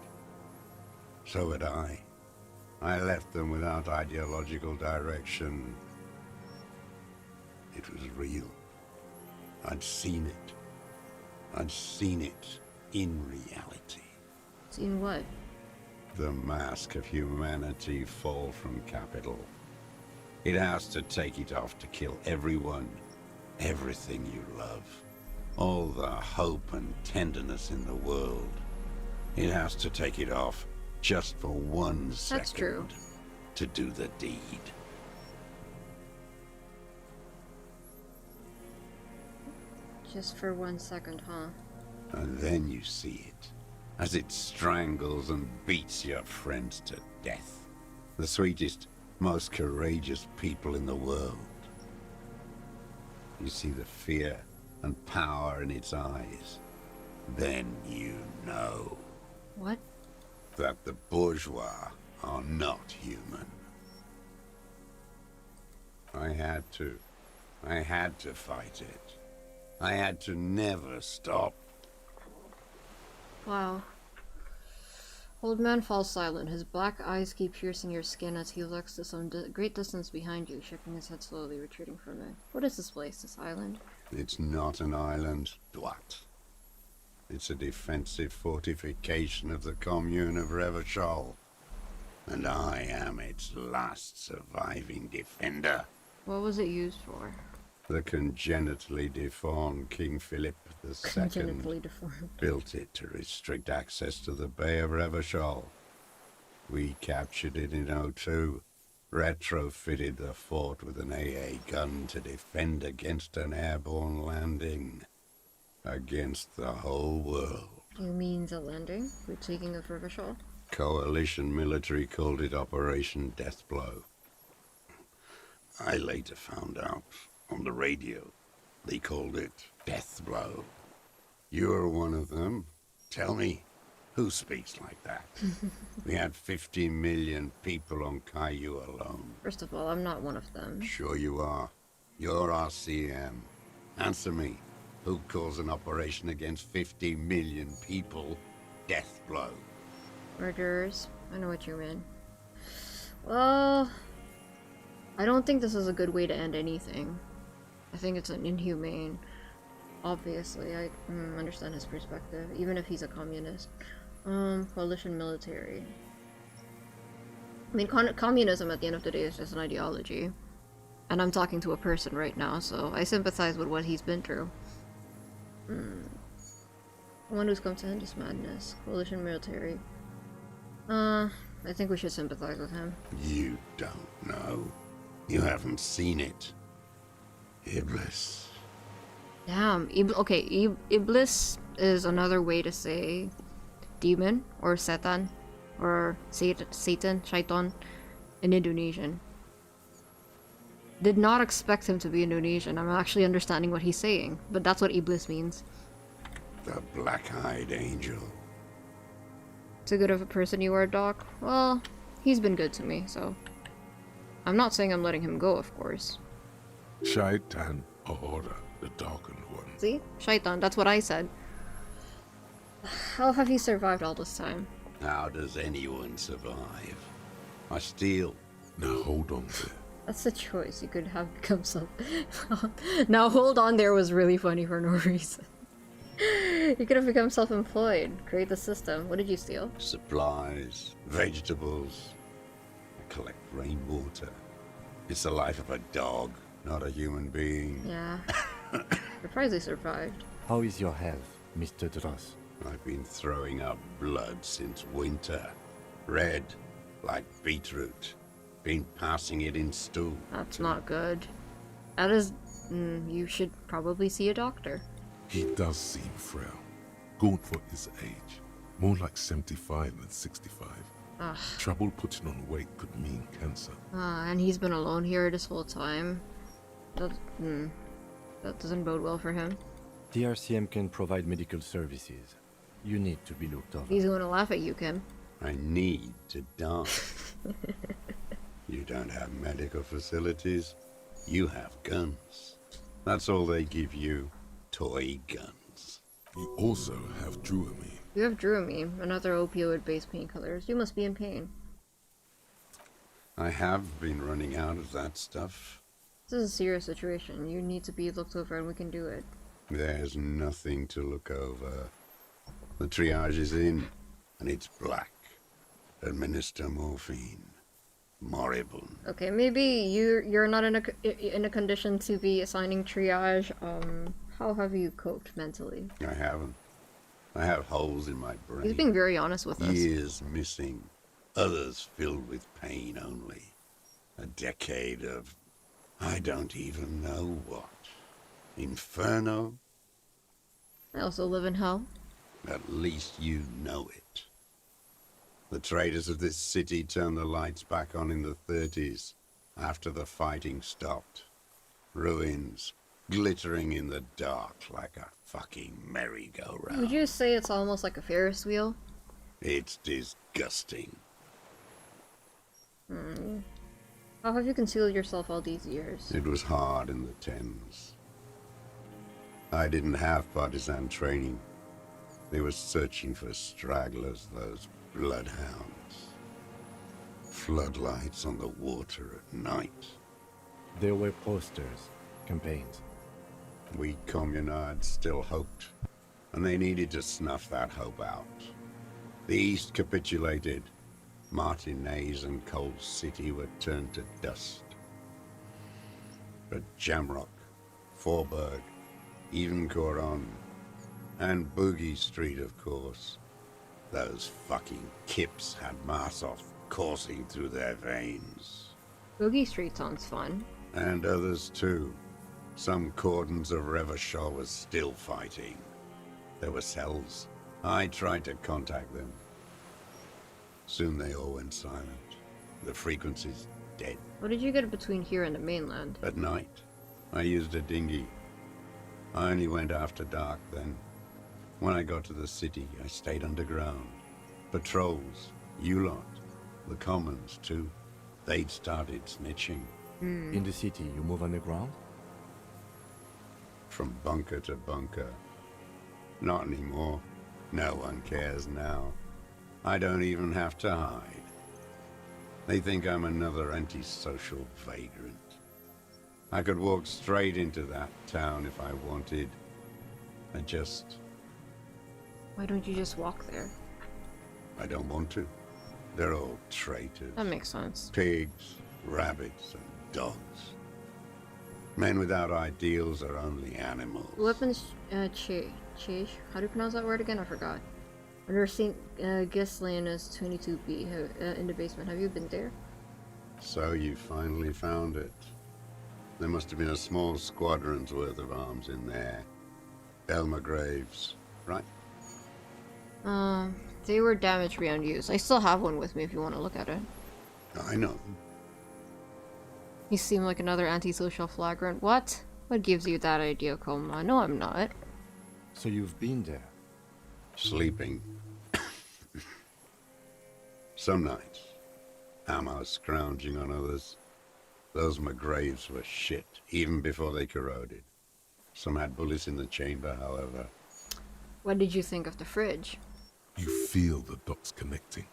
So had I. I left them without ideological direction. It was real. I'd seen it. I'd seen it in reality. Seen what? The mask of humanity fall from capital. It has to take it off to kill everyone, everything you love. All the hope and tenderness in the world. It has to take it off just for 1 second. That's true. To do the deed. Just for 1 second, huh? And then you see it, as it strangles and beats your friends to death. The sweetest, most courageous people in the world. You see the fear and power in its eyes. Then you know. What? That the bourgeois are not human. I had to fight it. I had to never stop. Wow. Old man falls silent. His black eyes keep piercing your skin as he looks to some great distance behind you, shaking his head slowly, retreating from it. What is this place, this island? It's not an island, Dwat. It's a defensive fortification of the commune of Revachol. And I am its last surviving defender. What was it used for? The congenitally deformed King Philip II Congenitally deformed. built it to restrict access to the Bay of Revachol. We captured it in '02, retrofitted the fort with an AA gun to defend against an airborne landing. Against the whole world. You mean the landing? We're taking of Revachol? Coalition military called it Operation Deathblow. I later found out on the radio they called it Deathblow. You're one of them. Tell me, who speaks like that? We had 50 million people on Caillou alone. First of all, I'm not one of them. Sure you are. You're RCM. Answer me. Who calls an operation against 50 million people Deathblow? Murderers. I know what you mean. Well, I don't think this is a good way to end anything. I think it's an inhumane. Obviously, I understand his perspective, even if he's a communist. Coalition military. I mean, communism at the end of the day is just an ideology. And I'm talking to a person right now, so I sympathize with what he's been through. One who's come to end this madness. Coalition military. I think we should sympathize with him. You don't know. You haven't seen it. Iblis. Damn. Iblis is another way to say demon or Satan or Satan, Shaitan in Indonesian. did not expect him to be Indonesian. I'm actually understanding what he's saying, but that's what Iblis means. The black-eyed angel. Too good of a person you are, Doc. Well, he's been good to me, so... I'm not saying I'm letting him go, of course. Shaitan Ahura, the Darkened One. See? Shaitan, that's what I said. How have you survived all this time? How does anyone survive? I steal. Now hold on there. That's a choice. You could have become self... Now hold on there was really funny for no reason. You could have become self-employed. Create the system. What did you steal? Supplies, vegetables. I collect rainwater. It's the life of a dog, not a human being. Yeah. Surprised they survived. How is your health, Mr. Dross? I've been throwing up blood since winter. Red, like beetroot. Been passing it in stool. That's not good. That is... you should probably see a doctor. He does seem frail. Gaunt for his age. More like 75 than 65. Ugh. Trouble putting on weight could mean cancer. And he's been alone here this whole time. That doesn't bode well for him. The RCM can provide medical services. You need to be looked over. He's going to laugh at you, Kim. I need to die. You don't have medical facilities. You have guns. That's all they give you. Toy guns. You also have Druamine. You have Druamine, another opioid-based painkillers. You must be in pain. I have been running out of that stuff. This is a serious situation. You need to be looked over and we can do it. There's nothing to look over. The triage is in, and it's black. Administer morphine. Moribund. Okay, maybe you're not in a condition to be assigning triage. How have you coped mentally? I haven't. I have holes in my brain. He's being very honest with us. Years missing. Others filled with pain only. A decade of... I don't even know what. Inferno? I also live in hell. At least you know it. The traders of this city turned the lights back on in the 30s, after the fighting stopped. Ruins, glittering in the dark like a fucking merry-go-round. Would you say it's almost like a Ferris wheel? It's disgusting. How have you concealed yourself all these years? It was hard in the Thames. I didn't have partisan training. They were searching for stragglers, those bloodhounds. Floodlights on the water at night. There were posters, campaigns. We communards still hoped, and they needed to snuff that hope out. The East capitulated. Martinez and Cold City were turned to dust. But Jamrock, Forburg, even Coron, and Boogie Street, of course. Those fucking kips had Marsov coursing through their veins. Boogie Street sounds fun. And others too. Some cordons of Revachol was still fighting. There were cells. I tried to contact them. Soon they all went silent. The frequency's dead. What did you get between here and the mainland? At night, I used a dinghy. I only went after dark then. When I got to the city, I stayed underground. Patrols, you lot, the commons too. They'd started snitching. In the city, you move underground? From bunker to bunker. Not anymore. No one cares now. I don't even have to hide. They think I'm another antisocial vagrant. I could walk straight into that town if I wanted. Why don't you just walk there? I don't want to. They're all traitors. That makes sense. Pigs, rabbits, and dogs. Men without ideals are only animals. Weapons, Chage. How do you pronounce that word again? I forgot. Under St. Ghislaine is 22B in the basement. Have you been there? So you finally found it. There must have been a small squadron's worth of arms in there. Elmer Graves, right? They were damaged beyond use. I still have one with me if you want to look at it. I know. You seem like another antisocial flagrant. What? What gives you that idea, Coma? No, I'm not. So you've been there? Sleeping. Some nights, ammo scrounging on others. Those McGraves were shit, even before they corroded. Some had bullets in the chamber, however. What did you think of the fridge? You feel the dots connecting.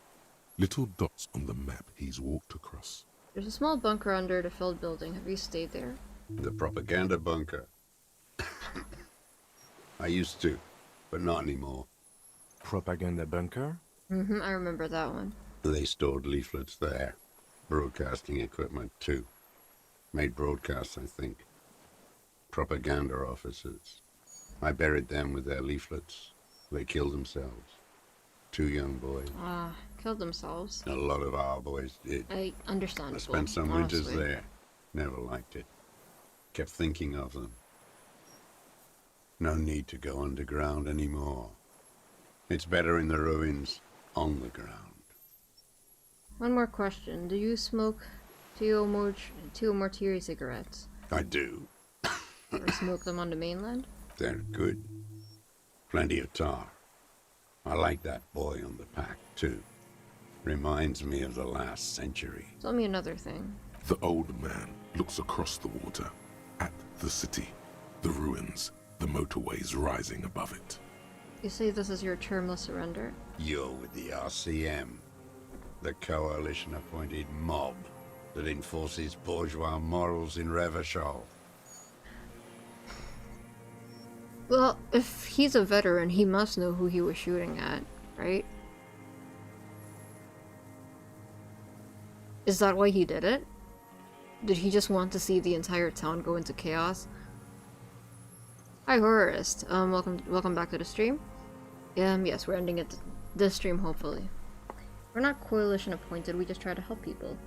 Little dots on the map he's walked across. There's a small bunker under the filled building. Have you stayed there? The propaganda bunker. I used to, but not anymore. Propaganda bunker? Mm-hmm, I remember that one. They stored leaflets there. Broadcasting equipment, too. Made broadcasts, I think. Propaganda officers. I buried them with their leaflets. They killed themselves. 2 young boys. Killed themselves. A lot of our boys did. I understand. I spent some winters there. Never liked it. Kept thinking of them. No need to go underground anymore. It's better in the ruins, on the ground. One more question. Do you smoke two or more Thierry cigarettes? I do. Or smoke them on the mainland? They're good. Plenty of tar. I like that boy on the pack, too. Reminds me of the last century. Tell me another thing. The old man looks across the water, at the city, the ruins, the motorways rising above it. You say this is your termless surrender? You're with the RCM, the coalition-appointed mob that enforces bourgeois morals in Revachol. Well, if he's a veteran, he must know who he was shooting at, right? Is that why he did it? Did he just want to see the entire town go into chaos? Hi, horrorist. Welcome back to the stream. Yes, we're ending it this stream, hopefully. We're not coalition appointed, we just try to help people.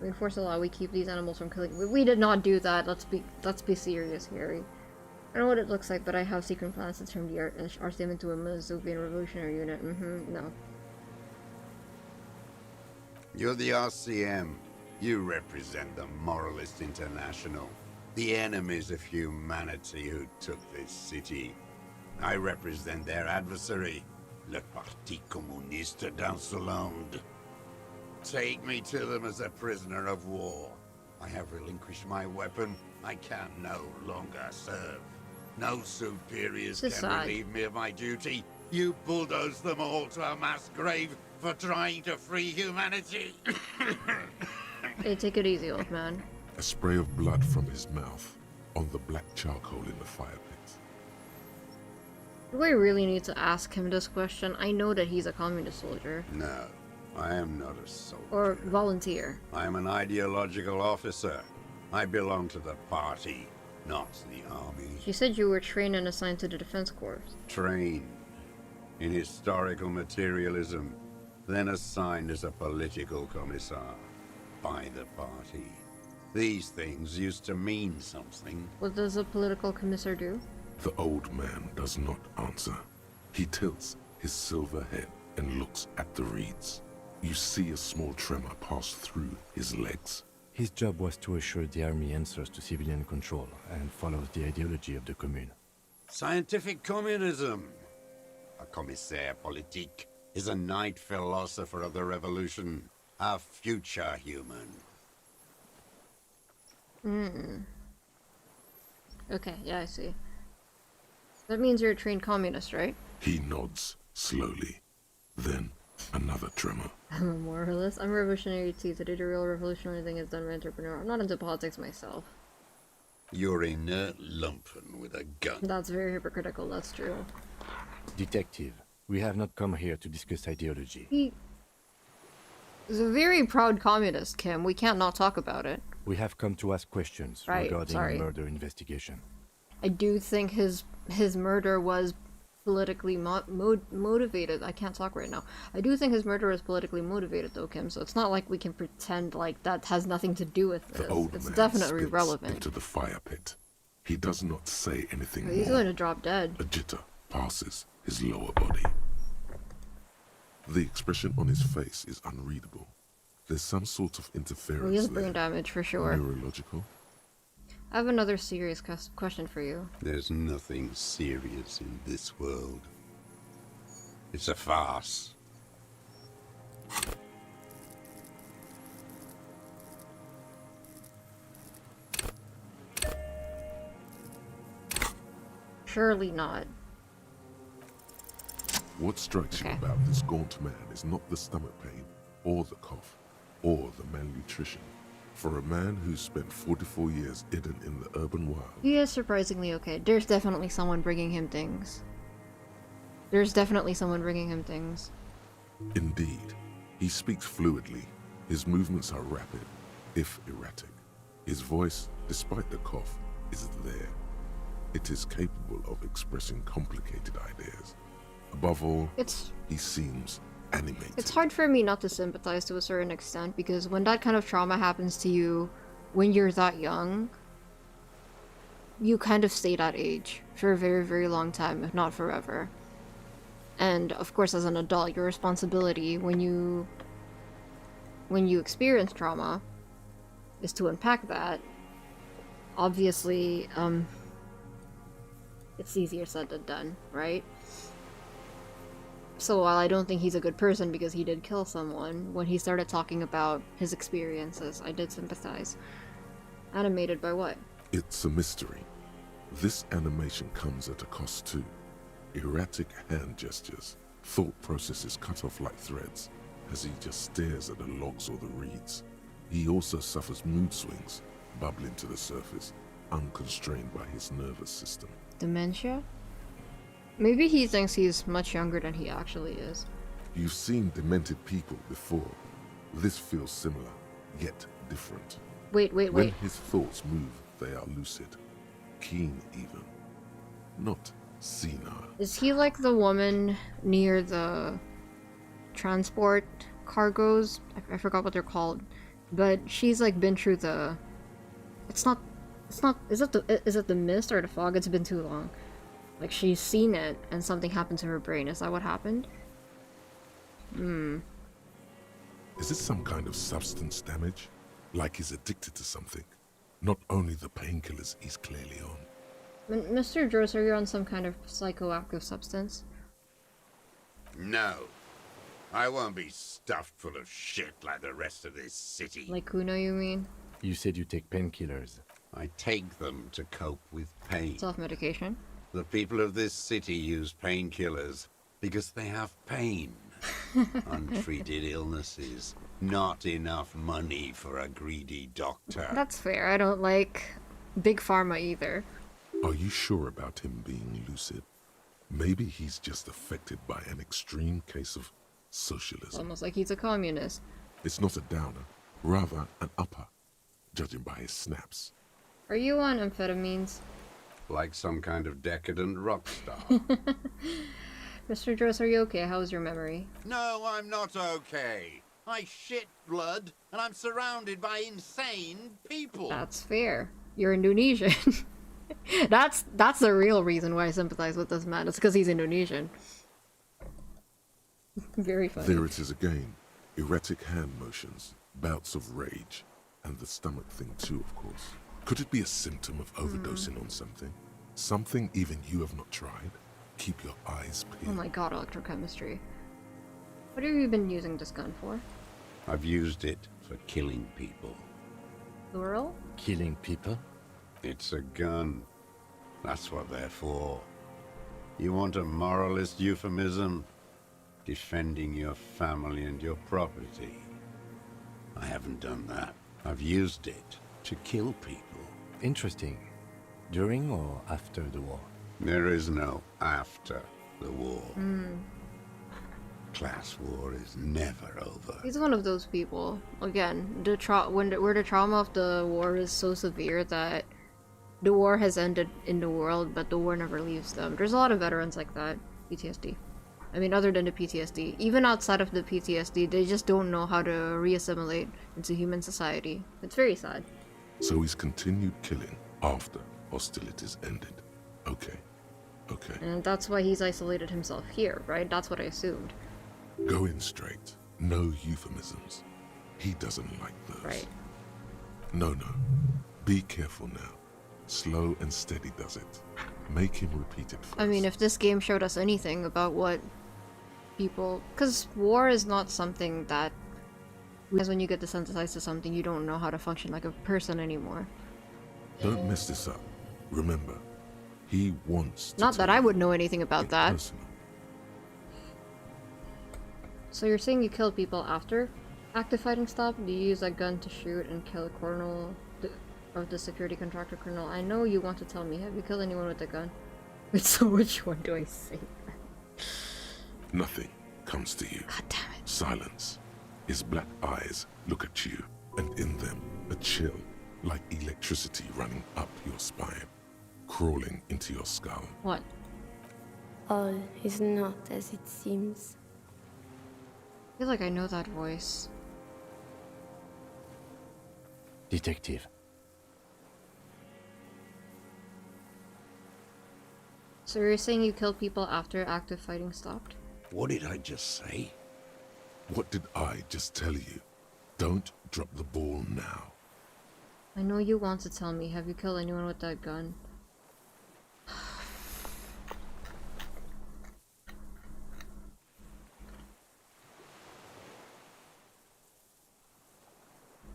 We enforce the law, we keep these animals from killing. We did not do that, let's be serious, Harry. I don't know what it looks like, but I have secret plans to turn the RCM into a Mazovian revolutionary unit. No. You're the RCM. You represent the Moralist International, the enemies of humanity who took this city. I represent their adversary, le Parti Communiste d'Insolande. Take me to them as a prisoner of war. I have relinquished my weapon. I can no longer serve. No superiors can relieve me of my duty. You bulldoze them all to a mass grave for trying to free humanity. Hey, take it easy, old man. A spray of blood from his mouth on the black charcoal in the fire pit. Do I really need to ask him this question? I know that he's a communist soldier. No, I am not a soldier. Or volunteer. I am an ideological officer. I belong to the party, not the army. She said you were trained and assigned to the Defense Corps. Trained in historical materialism, then assigned as a political commissar by the party. These things used to mean something. What does a political commissar do? The old man does not answer. He tilts his silver head and looks at the reeds. You see a small tremor pass through his legs. His job was to assure the army answers to civilian control and follows the ideology of the Commune. Scientific communism. A commissaire politique is a night philosopher of the revolution, a future human. Okay, yeah, I see. That means you're a trained communist, right? He nods slowly. Then another tremor. I'm a moralist. I'm a revolutionary too. To do the real revolutionary thing is done by entrepreneur. I'm not into politics myself. You're a inert lumpen with a gun. That's very hypocritical, that's true. Detective, we have not come here to discuss ideology. He is a very proud communist, Kim. We can't not talk about it. We have come to ask questions regarding a murder investigation. I do think his murder was politically motivated. I can't talk right now. I do think his murder is politically motivated, though, Kim. So it's not like we can pretend like that has nothing to do with this. It's definitely relevant. Into the fire pit. He does not say anything more. He's going to drop dead. A jitter passes his lower body. The expression on his face is unreadable. There's some sort of interference Well, he has there. brain damage for sure. Neurological? I have another serious question for you. There's nothing serious in this world. It's a farce. Surely not. What strikes you about this gaunt man is not the stomach pain, or the cough, or the malnutrition. For a man who's spent 44 years hidden in the urban wild. He is surprisingly okay. There's definitely someone bringing him things. Indeed, he speaks fluidly. His movements are rapid, if erratic. His voice, despite the cough, is there. It is capable of expressing complicated ideas. Above all, he seems animated. It's hard for me not to sympathize to a certain extent, because when that kind of trauma happens to you when you're that young, you kind of stay that age for a very, very long time, if not forever. And of course, as an adult, your responsibility when you experience trauma is to unpack that. Obviously, it's easier said than done, right? So while I don't think he's a good person because he did kill someone, when he started talking about his experiences, I did sympathize. Animated by what? It's a mystery. This animation comes at a cost too. Erratic hand gestures, thought processes cut off like threads, as he just stares at the logs or the reeds. He also suffers mood swings, bubbling to the surface, unconstrained by his nervous system. Dementia? Maybe he thinks he's much younger than he actually is. You've seen demented people before. This feels similar, yet different. Wait. When his thoughts move, they are lucid, keen even, not senile. Is he like the woman near the transport cargoes? I forgot what they're called. But she's like been through the... It's not... Is it the mist or the fog? It's been too long. Like, she's seen it, and something happened to her brain. Is that what happened? Is it some kind of substance damage? Like he's addicted to something? Not only the painkillers he's clearly on. Mr. Dross, are you on some kind of psychoactive substance? No. I won't be stuffed full of shit like the rest of this city. Like Kuno, you mean? You said you take painkillers. I take them to cope with pain. Self-medication? The people of this city use painkillers because they have pain. Untreated illnesses. Not enough money for a greedy doctor. That's fair. I don't like Big Pharma either. Are you sure about him being lucid? Maybe he's just affected by an extreme case of socialism. Almost like he's a communist. It's not a downer, rather an upper, judging by his snaps. Are you on amphetamines? Like some kind of decadent rock star. Mr. Dross, are you okay? How's your memory? No, I'm not okay. I shit blood, and I'm surrounded by insane people. That's fair. You're Indonesian. That's the real reason why I sympathize with this man. It's because he's Indonesian. Very funny. There it is again. Erratic hand motions, bouts of rage, and the stomach thing too, of course. Could it be a symptom of overdosing on something? Something even you have not tried? Keep your eyes peeled. Oh my god, electrochemistry. What have you been using this gun for? I've used it for killing people. Plural? Killing people? It's a gun. That's what they're for. You want a moralist euphemism? Defending your family and your property. I haven't done that. I've used it to kill people. Interesting. During or after the war? There is no after the war. Class war is never over. He's one of those people. Again, where the trauma of the war is so severe that the war has ended in the world, but the war never leaves them. There's a lot of veterans like that. PTSD. I mean, other than the PTSD. Even outside of the PTSD, they just don't know how to re-assimilate into human society. It's very sad. So he's continued killing after hostilities ended. Okay. And that's why he's isolated himself here, right? That's what I assumed. Go in straight. No euphemisms. He doesn't like those. Right. No. Be careful now. Slow and steady does it. Make him repeat it first. I mean, if this game showed us anything about what people... Because war is not something that... Because when you get desensitized to something, you don't know how to function like a person anymore. Don't mess this up. Remember, he wants to Not that I would know anything about that. personal. So you're saying you kill people after active fighting stop? Do you use a gun to shoot and kill a colonel of the security contractor colonel? I know you want to tell me. Have you killed anyone with a gun? So which one do I say? Nothing comes to you. God damn it. Silence. His black eyes look at you, and in them a chill, like electricity running up your spine, crawling into your skull. What? All is not as it seems. I feel like I know that voice. Detective. So you're saying you kill people after active fighting stopped? What did I just say? What did I just tell you? Don't drop the ball now. I know you want to tell me. Have you killed anyone with that gun?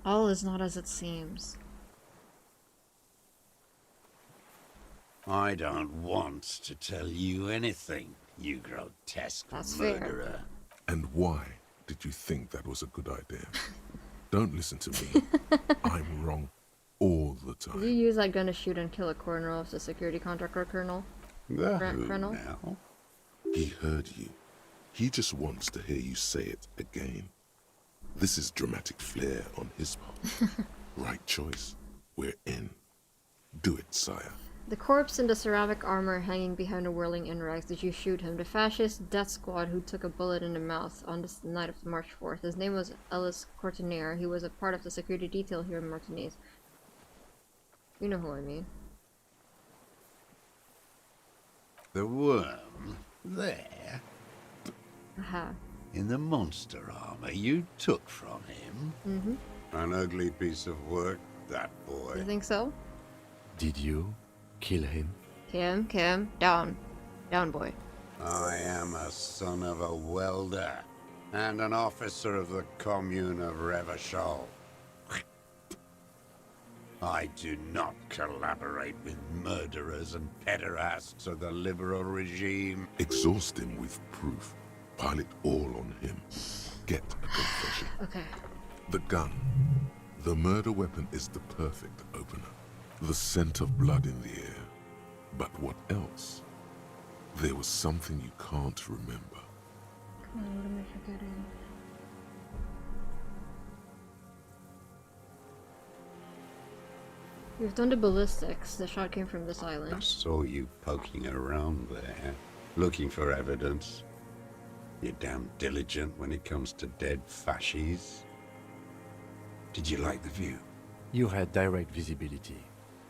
All is not as it seems. I don't want to tell you anything, you grotesque murderer. Fair. And why did you think that was a good idea? Don't listen to me. I'm wrong all the Did you time. use that gun to shoot and kill a colonel of the security contractor colonel? The who Colonel? now? He heard you. He just wants to hear you say it again. This is dramatic flair on his part. Right choice. We're in. Do it, sire. The corpse in the ceramic armor hanging behind a whirling in rags. Did you shoot him? The fascist death squad who took a bullet in the mouth on the night of March 4th. His name was Ellis Courtenier. He was a part of the security detail here in Martinez. You know who I mean. The worm there, Aha. in the monster armor you took from him. Mm-hmm. An ugly piece of work, that boy. You think so? Did you kill him? Kim, down. Down, boy. I am a son of a welder and an officer of the commune of Revachol. I do not collaborate with murderers and pederasts of the liberal regime. Exhaust him with proof. Pile it all on him. Get a confession. Okay. The gun. The murder weapon is the perfect opener. The scent of blood in the air. But what else? There was something you can't remember. Come on, what am I forgetting? You've done the ballistics. The shot came from this I island. saw you poking around there, looking for evidence. You're damn diligent when it comes to dead fascies. Did you like the view? You had direct visibility.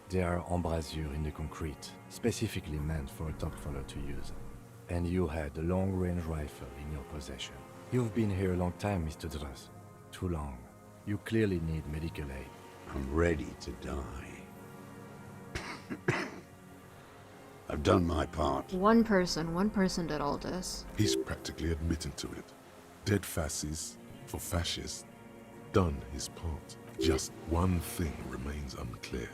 There are embrasures in the concrete, specifically meant for a top follower to use. And you had a long-range rifle in your possession. You've been here a long time, Mr. Druss. Too long. You clearly need medical aid. I'm ready to die. I've done my part. One person did all this. He's practically admitting to it. Dead fascists for fascists. Done his part. Just one thing remains unclear.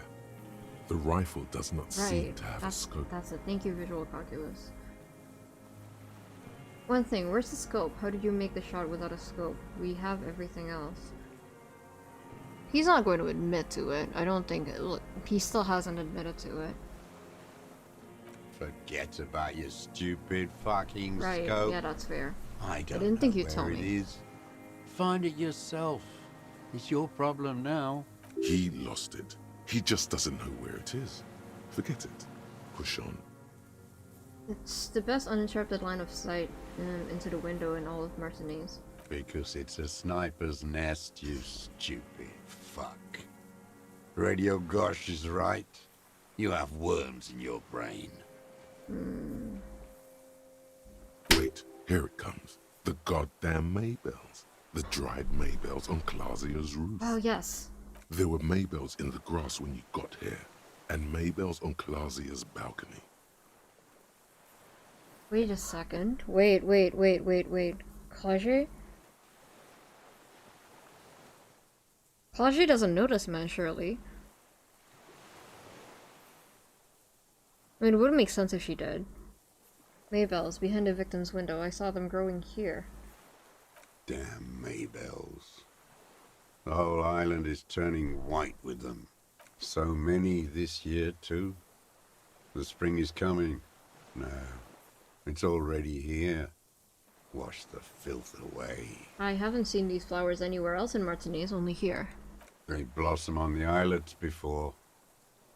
The rifle does not seem Right. to have a scope. That's it. Thank you, visual calculus. One thing, where's the scope? How did you make the shot without a scope? We have everything else. He's not going to admit to it. I don't think... Look, he still hasn't admitted to it. Forget about your stupid fucking Right, scope. yeah, that's fair. I don't didn't think know you'd tell where it me. is. Find it yourself. It's your problem now. He lost it. He just doesn't know where it is. Forget it. Push on. It's the best uninterrupted line of sight into the window in all of Martinez. Because it's a sniper's nest, you stupid fuck. Radio Gosh is right. You have worms in your brain. Wait, here it comes. The goddamn Maybells. The dried maybells on Clausia's roof. Oh, yes. There were maybells in the grass when you got here, and maybells on Clausia's balcony. Wait a second. Wait. Claudia? Claudia doesn't notice men, surely. I mean, it would make sense if she did. Maybells behind the victim's window. I saw them growing here. Damn maybells. The whole island is turning white with them. So many this year, too. The spring is coming. No, it's already here. Wash the filth away. I haven't seen these flowers anywhere else in Martinique, only here. They blossom on the islets before.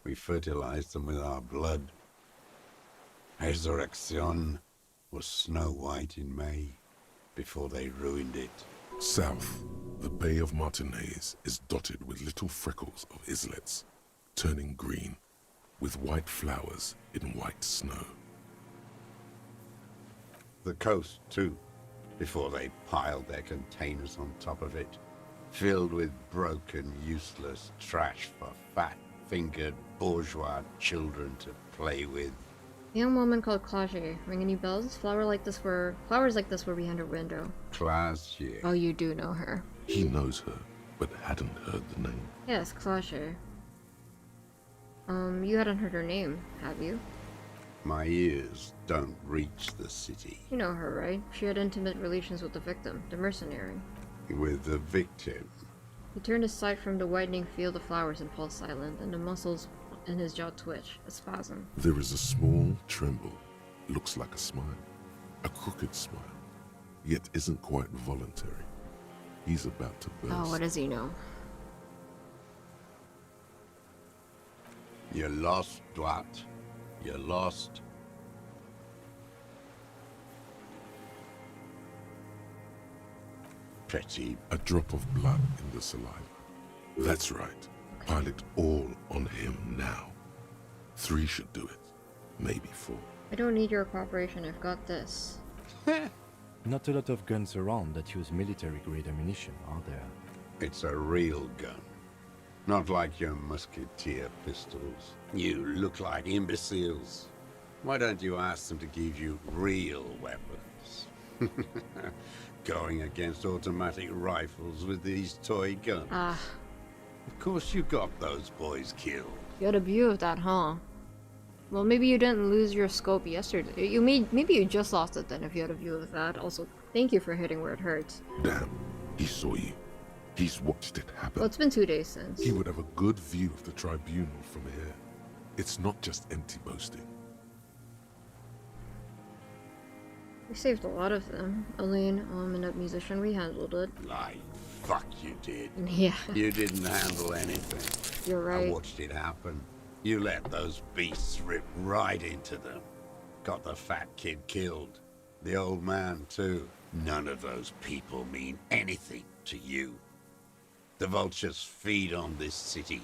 We fertilized them with our blood. Resurrection was snow white in May, before they ruined it. South, the Bay of Martinaise is dotted with little freckles of islets, turning green, with white flowers in white snow. The coast, too, before they piled their containers on top of it, filled with broken, useless trash for fat-fingered bourgeois children to play with. A young woman called Claudia. Ring any bells? Flowers like this were behind her window. Claudia. Oh, you do know her. He knows her, but hadn't heard the name. Yes, Claudia. You hadn't heard her name, have you? My ears don't reach the city. You know her, right? She had intimate relations with the victim, the mercenary. With the victim? He turned his sight from the widening field of flowers and fell silent, and the muscles in his jaw twitch, a spasm. There is a small tremble, looks like a smile, a crooked smile, yet isn't quite voluntary. He's about to burst. Oh, what does he know? You're lost, Dwight. You're lost. Petty. A drop of blood in the saliva. That's right. Pile it all on him now. 3 should do it. Maybe 4. I don't need your cooperation, I've got this. Not a lot of guns around that use military-grade ammunition, are there? It's a real gun. Not like your musketeer pistols. You look like imbeciles. Why don't you ask them to give you real weapons? Going against automatic rifles with these toy guns. Ah. Of course you got those boys killed. You had a view of that, huh? Well, maybe you didn't lose your scope yesterday. Maybe you just lost it then if you had a view of that. Also, thank you for hitting where it hurts. Damn, he saw you. He's watched it happen. Well, it's been 2 days since. He would have a good view of the tribunal from here. It's not just empty boasting. We saved a lot of them. Elaine, and that musician, we handled it. Like, fuck you did. Yeah. You didn't handle anything. You're right. I watched it happen. You let those beasts rip right into them. Got the fat kid killed. The old man, too. None of those people mean anything to you. The vultures feed on this city,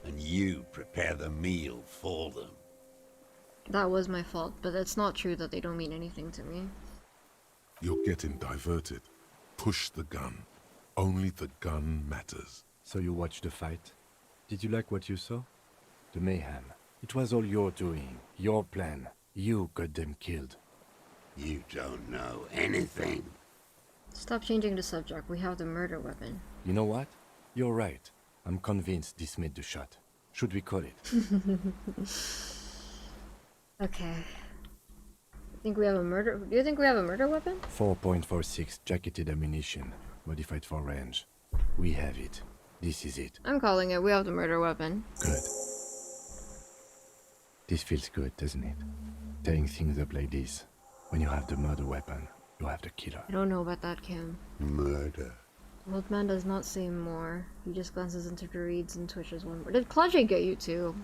and you prepare the meal for them. That was my fault, but it's not true that they don't mean anything to me. You're getting diverted. Push the gun. Only the gun matters. So you watched the fight? Did you like what you saw? The mayhem. It was all your doing, your plan. You got them killed. You don't know anything. Stop changing the subject. We have the murder weapon. You know what? You're right. I'm convinced this made the shot. Should we call it? Okay. Do you think we have a murder weapon? 4.46 jacketed ammunition, modified for range. We have it. This is it. I'm calling it. We have the murder weapon. Good. This feels good, doesn't it? Tearing things up like this. When you have the murder weapon, you have the killer. I don't know about that, Kim. Murder. The old man does not say more. He just glances into the reeds and twitches one more. Did Claudia get you too?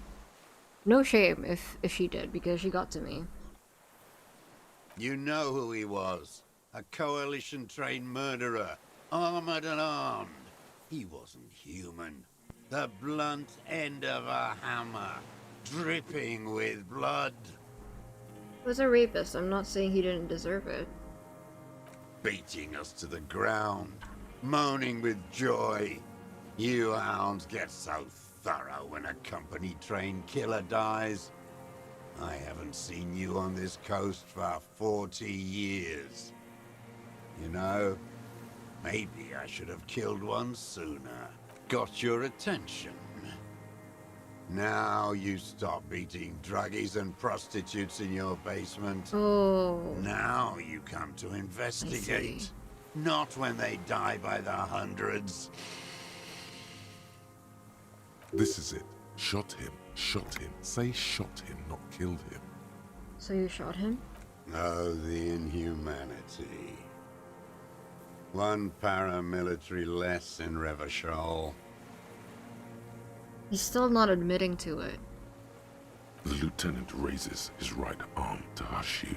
No shame if she did, because she got to me. You know who he was. A coalition-trained murderer. Armored and armed. He wasn't human. The blunt end of a hammer. Dripping with blood. He was a rapist. I'm not saying he didn't deserve it. Beating us to the ground. moaning with joy. You hounds get so thorough when a company trained killer dies. I haven't seen you on this coast for 40 years. You know, maybe I should have killed one sooner. Got your attention. Now you stop beating druggies and prostitutes in your basement. Oh. Now you come to investigate. Not when they die by the hundreds. This is it. Shot him. Shot him. Say shot him, not killed him. So you shot him? Oh, the inhumanity. One paramilitary less in Revachol. He's still not admitting to it. The lieutenant raises his right arm to hush you,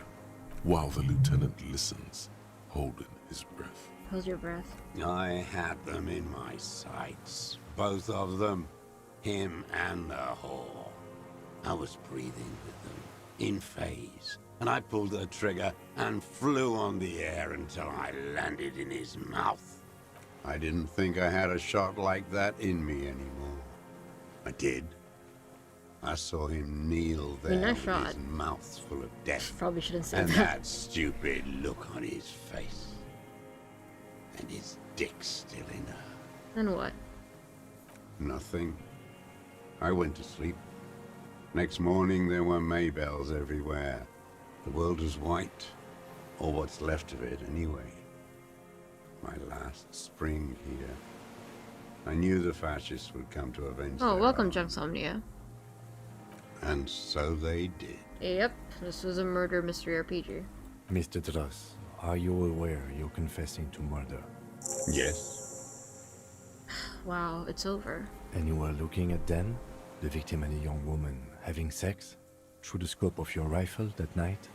while the lieutenant listens, holding his breath. Hold your breath. I had them in my sights. Both of them. Him and the whore. I was breathing with them, in phase, and I pulled the trigger and flew on the air until I landed in his mouth. I didn't think I had a shot like that in me anymore. I did. I saw him kneel there nice with shot. his mouth full of death. Probably shouldn't say and that. that stupid look on his face. And his dick still in her. Then what? Nothing. I went to sleep. Next morning there were Maybells everywhere. The world was white. Or what's left of it anyway. My last spring here. I knew the fascists would come to avenge Oh, their welcome, own. Junsomnia. And so they did. Yep, this was a murder mystery RPG. Mr. Dross, are you aware you're confessing to murder? Yes. Wow, it's over. And you were looking at them, the victim and a young woman, having sex, through the scope of your rifle that night,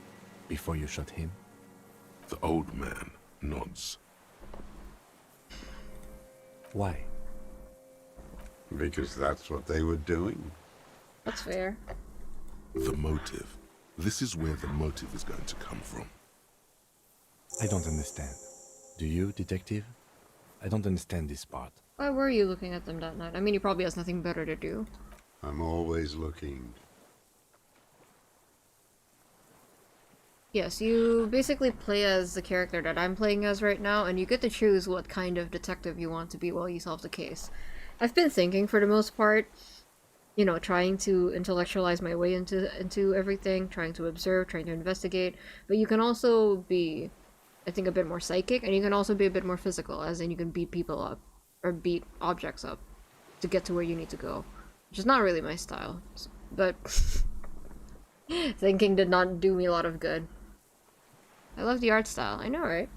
before you shot him? The old man nods. Why? Because that's what they were doing. That's fair. The motive. This is where the motive is going to come from. I don't understand. Do you, detective? I don't understand this part. Why were you looking at them that night? I mean, he probably has nothing better to do. I'm always looking. Yes, you basically play as the character that I'm playing as right now, and you get to choose what kind of detective you want to be while you solve the case. I've been thinking, for the most part, you know, trying to intellectualize my way into everything, trying to observe, trying to investigate, but you can also be, I think, a bit more psychic, and you can also be a bit more physical, as in you can beat people up, or beat objects up, to get to where you need to go, which is not really my style, but thinking did not do me a lot of good. I love the art style, I know, right?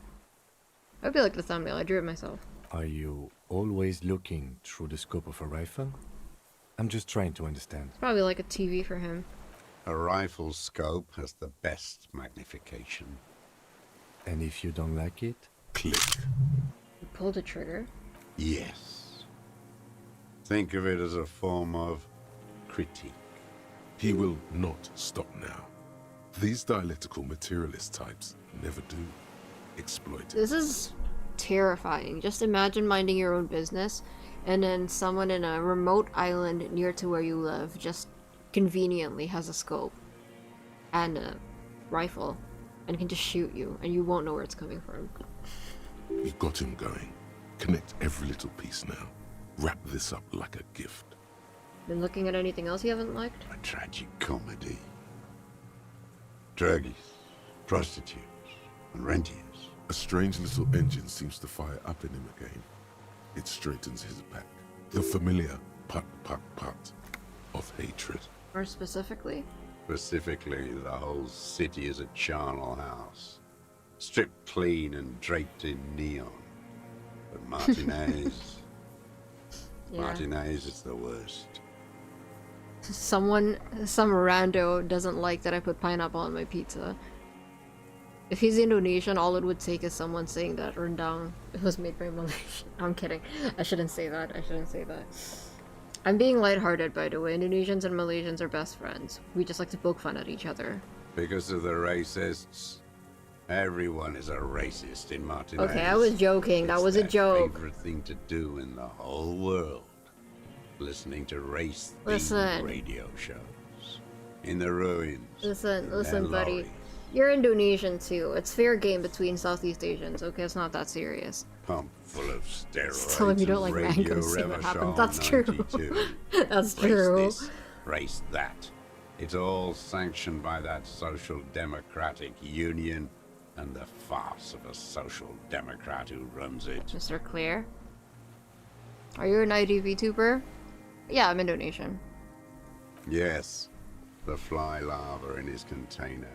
I hope you like the thumbnail, I drew it myself. Are you always looking through the scope of a rifle? I'm just trying to understand. It's probably like a TV for him. A rifle scope has the best magnification. And if you don't like it? Click. You pulled the trigger. Yes. Think of it as a form of critique. He will not stop now. These dialectical materialist types never do. Exploit it. This is terrifying. Just imagine minding your own business, and then someone in a remote island near to where you live just conveniently has a scope and a rifle and can just shoot you, and you won't know where it's coming from. You've got him going. Connect every little piece now. Wrap this up like a gift. Been looking at anything else you haven't liked? A tragic comedy. Druggies, prostitutes, and rentiers. A strange little engine seems to fire up in him again. It straightens his back. The familiar put of hatred. More specifically? Specifically, the whole city is a charnel house. Stripped clean and draped in neon. But Martinez... Yeah. Martinez is the worst. Some rando doesn't like that I put pineapple on my pizza. If he's Indonesian, all it would take is someone saying that rendang was made by Malaysian. I'm kidding. I shouldn't say that. I'm being lighthearted, by the way. Indonesians and Malaysians are best friends. We just like to poke fun at each other. Because of the racists. Everyone is a racist in Martinez. Okay, I was joking. That was a joke. Favorite thing to do in the whole world. Listening to race-themed Listen. radio shows. In the ruins. Listen, buddy. You're Indonesian too. It's fair game between Southeast Asians. Okay, it's not that serious. Pump full of steroids. Tell him you don't like mango. See what happens. That's true. That's true. Race this, race that. It's all sanctioned by that Social Democratic Union and the farce of a Social Democrat who runs it. Mr. Clear? Are you an IDV tuber? Yeah, I'm Indonesian. Yes, the fly larva in his container.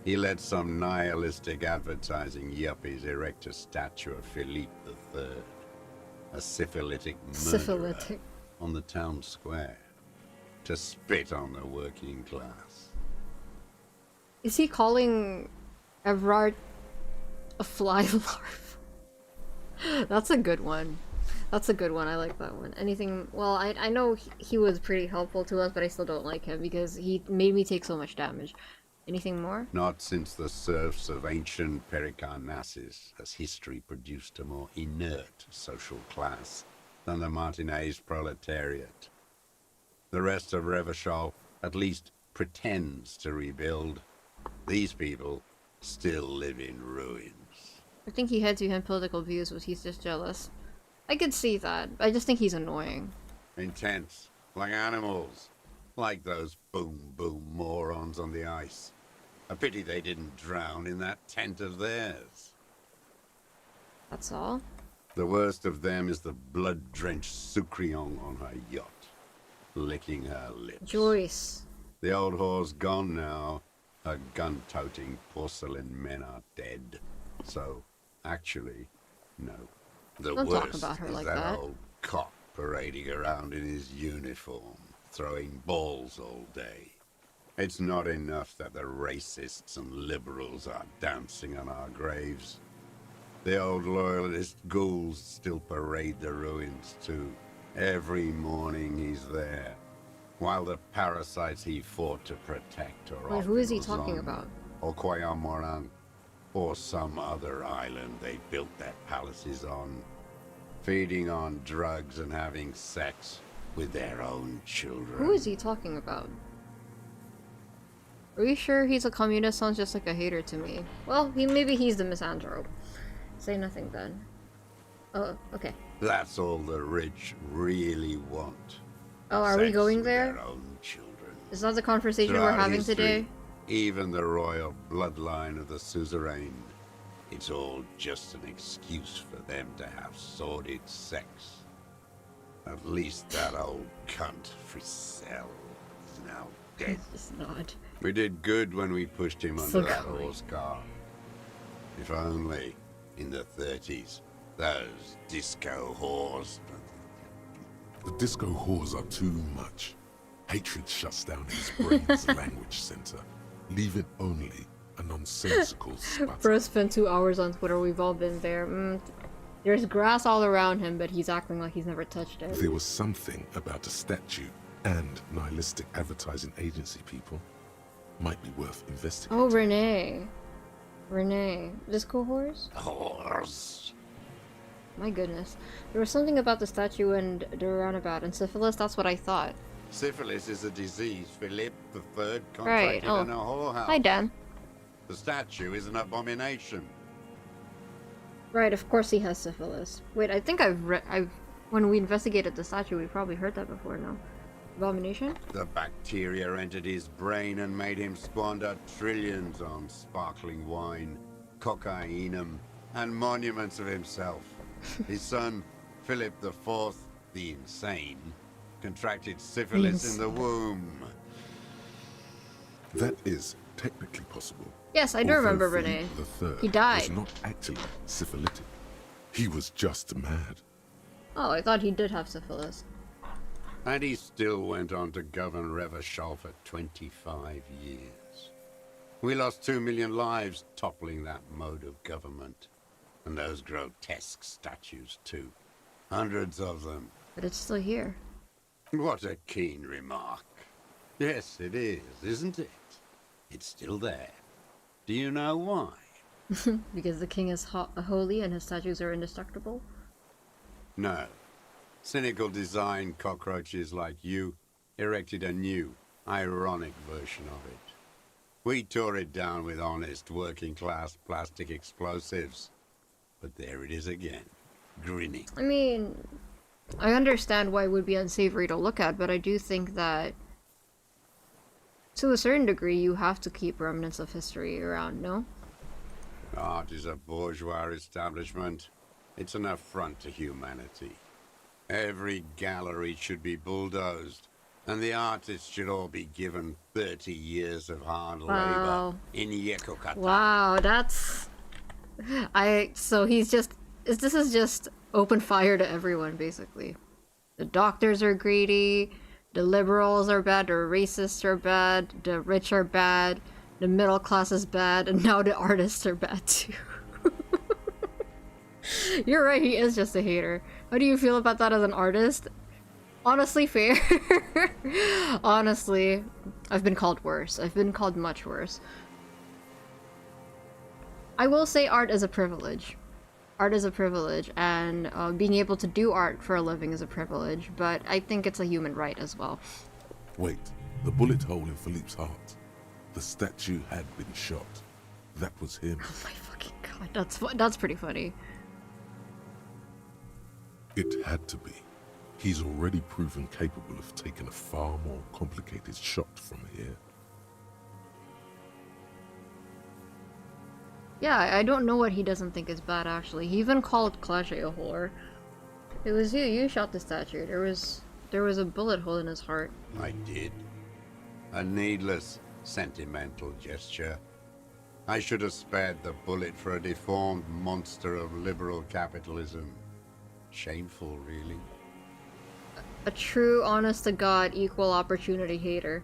He let some nihilistic advertising yuppies erect a statue of Philippe III, a syphilitic murderer, on the town square, to spit on the working class. Is he calling Everard a fly larva? That's a good one. That's a good one. I like that one. Anything... Well, I know he was pretty helpful to us, but I still don't like him because he made me take so much damage. Anything more? Not since the serfs of ancient Pericarnassus has history produced a more inert social class than the Martinez proletariat. The rest of Revachol at least pretends to rebuild. These people still live in ruins. I think he had to political views, but he's just jealous. I could see that. I just think he's annoying. Intense, like animals. Like those boom-boom morons on the ice. A pity they didn't drown in that tent of theirs. That's all? The worst of them is the blood-drenched Sucrion on her yacht, licking her lips. Joyce. The old whore's gone now. Her gun-toting porcelain men are dead. So, actually, no. The Don't worst talk about her is like that that. old cock parading around in his uniform, throwing balls all day. It's not enough that the racists and liberals are dancing on our graves. The old loyalist ghouls still parade the ruins too. Every morning he's there, while the parasites he fought to protect are Wait, off who is he in talking Luzon, about? or Coyamorang, or some other island they built their palaces on, feeding on drugs and having sex with their own children. Who is he talking about? Are you sure he's a communist? Sounds just like a hater to me. Well, maybe he's the misanthrope. Say nothing then. Oh, okay. That's all the rich really want. Oh, are we Sex going with there? their own children. Is that the conversation we're Throughout having history, today? Even the royal bloodline of the suzerain. It's all just an excuse for them to have sordid sex. At least that old cunt, Frisell, is now dead. It's not. We did good when we pushed him under So that kind. horse car. If only, in the 30s, those disco whores. The disco whores are too much. Hatred shuts down his brain's language center, leaving only a nonsensical sputter. Bro spent 2 hours on Twitter. We've all been there. There's grass all around him, but he's acting like he's never touched it. There was something about a statue and nihilistic advertising agency people. Might be worth investigating. Oh, Renee. Disco whores? Whores. My goodness. There was something about the statue and the roundabout and syphilis. That's what I thought. Syphilis is a disease Philippe III Right. contracted Oh. in a whorehouse. Hi, Dan. The statue is an abomination. Right, of course he has syphilis. Wait, I think when we investigated the statue, we probably heard that before, no? Abomination? The bacteria entered his brain and made him squander trillions on sparkling wine, cocainum, and monuments of himself. His son, Philip IV, the insane, contracted syphilis in the womb. That is technically possible. Yes, I do Although remember Philippe Renee. III He died. was not actually syphilitic. He was just mad. Oh, I thought he did have syphilis. And he still went on to govern Revachol for 25 years. We lost 2 million lives toppling that mode of government. And those grotesque statues, too. Hundreds of them. But it's still here. What a keen remark. Yes, it is, isn't it? It's still there. Do you know why? Because the king is holy and his statues are indestructible? No. Cynical design cockroaches like you erected a new, ironic version of it. We tore it down with honest, working-class plastic explosives. But there it is again, grinning. I mean, I understand why it would be unsavory to look at, but I do think that to a certain degree you have to keep remnants of history around, no? Art is a bourgeois establishment. It's an affront to humanity. Every gallery should be bulldozed, and the artists should all be given 30 years of hard labor in Yekokata. Wow, that's... So he's just... This is just open fire to everyone, basically. The doctors are greedy, the liberals are bad, the racists are bad, the rich are bad, the middle class is bad, and now the artists are bad too. You're right, he is just a hater. How do you feel about that as an artist? Honestly, fair. Honestly, I've been called worse. I've been called much worse. I will say art is a privilege. Art is a privilege, and being able to do art for a living is a privilege, but I think it's a human right as well. Wait, the bullet hole in Philippe's heart. The statue had been shot. That was him. Oh my fucking god, that's pretty funny. It had to be. He's already proven capable of taking a far more complicated shot from here. Yeah, I don't know what he doesn't think is bad, actually. He even called Clash a whore. It was you shot the statue. There was a bullet hole in his heart. I did. A needless, sentimental gesture. I should have spared the bullet for a deformed monster of liberal capitalism. Shameful, really. A true, honest-to-God, equal opportunity hater.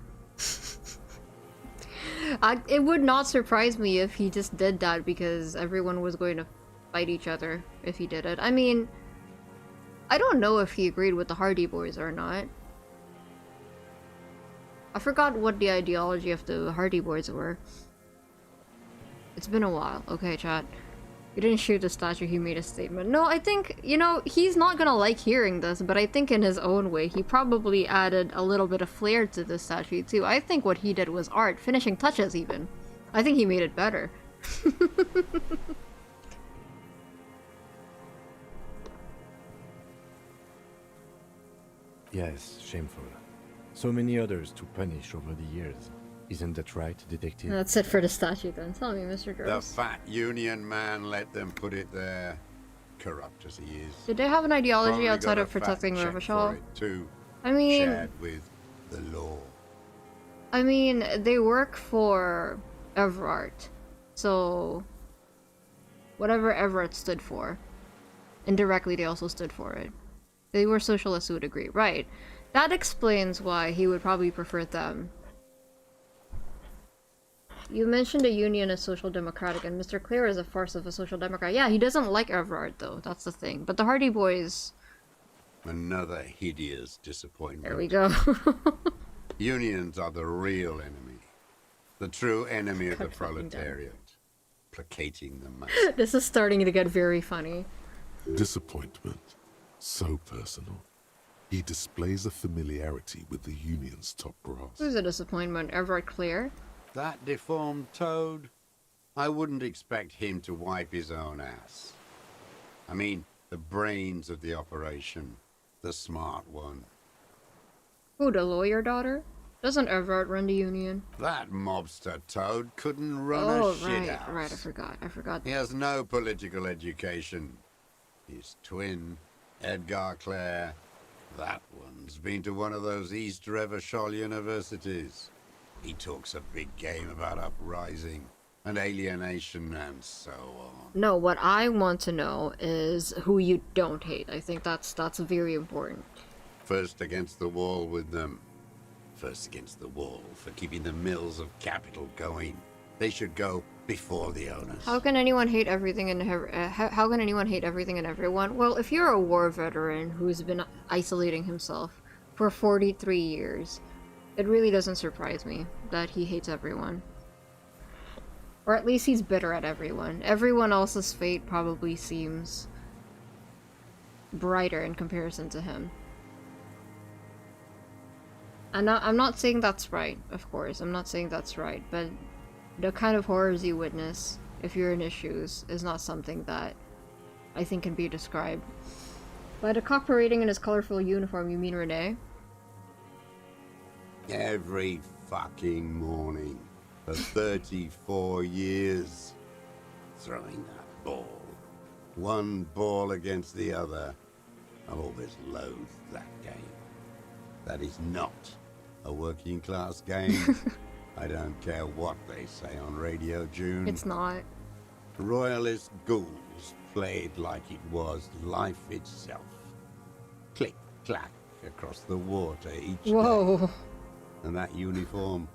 It would not surprise me if he just did that because everyone was going to fight each other if he did it. I mean, I don't know if he agreed with the Hardy Boys or not. I forgot what the ideology of the Hardy Boys were. It's been a while. Okay, chat. He didn't shoot the statue, he made a statement. No, I think, you know, he's not gonna like hearing this, but I think in his own way, he probably added a little bit of flair to the statue too. I think what he did was art, finishing touches even. I think he made it better. Yes, shameful. So many others to punish over the years. Isn't that right, Detective? That's it for the statue then. Tell me, Mr. Gross. The fat union man let them put it there. Corrupt as he is. Did they have an ideology Probably outside got a of protecting fat check Revachol? for it too, I mean... shared with the law. I mean, they work for Everard. So... whatever Everard stood for. Indirectly, they also stood for it. They were socialists who would agree. Right. That explains why he would probably prefer them. You mentioned the Union as social democratic, and Mr. Clear is a farce of a social democrat. Yeah, he doesn't like Everard, though. That's the thing. But the Hardy Boys... Another hideous disappointment. There we go. Unions are the real enemy. The true enemy of the proletariat. Placating the masses. This is starting to get very funny. Disappointment. So personal. He displays a familiarity with the Union's top brass. Who's a disappointment? Everard Clear? That deformed toad? I wouldn't expect him to wipe his own ass. I mean, the brains of the operation. The smart one. Who, the lawyer daughter? Doesn't Everard run the Union? That mobster toad couldn't run a shit house. Right, I forgot. He has no political education. His twin, Edgar Clare, that one's been to one of those East Revachol universities. He talks a big game about uprising and alienation and so on. No, what I want to know is who you don't hate. I think that's very important. First against the wall with them. First against the wall for keeping the mills of capital going. They should go before the owners. How can anyone hate everything and how can anyone hate everything and everyone? Well, if you're a war veteran who's been isolating himself for 43 years, it really doesn't surprise me that he hates everyone. Or at least he's bitter at everyone. Everyone else's fate probably seems brighter in comparison to him. And I'm not saying that's right, of course. I'm not saying that's right, but the kind of horrors you witness if you're in his shoes is not something that I think can be described. By the cock parading in his colorful uniform, you mean Renee? Every fucking morning for 34 years. Throwing that ball. One ball against the other. I've always loathed that game. That is not a working class game. I don't care what they say on Radio June. It's not. Royalist ghouls played like it was life itself. Click, clack across the water each day. And that uniform,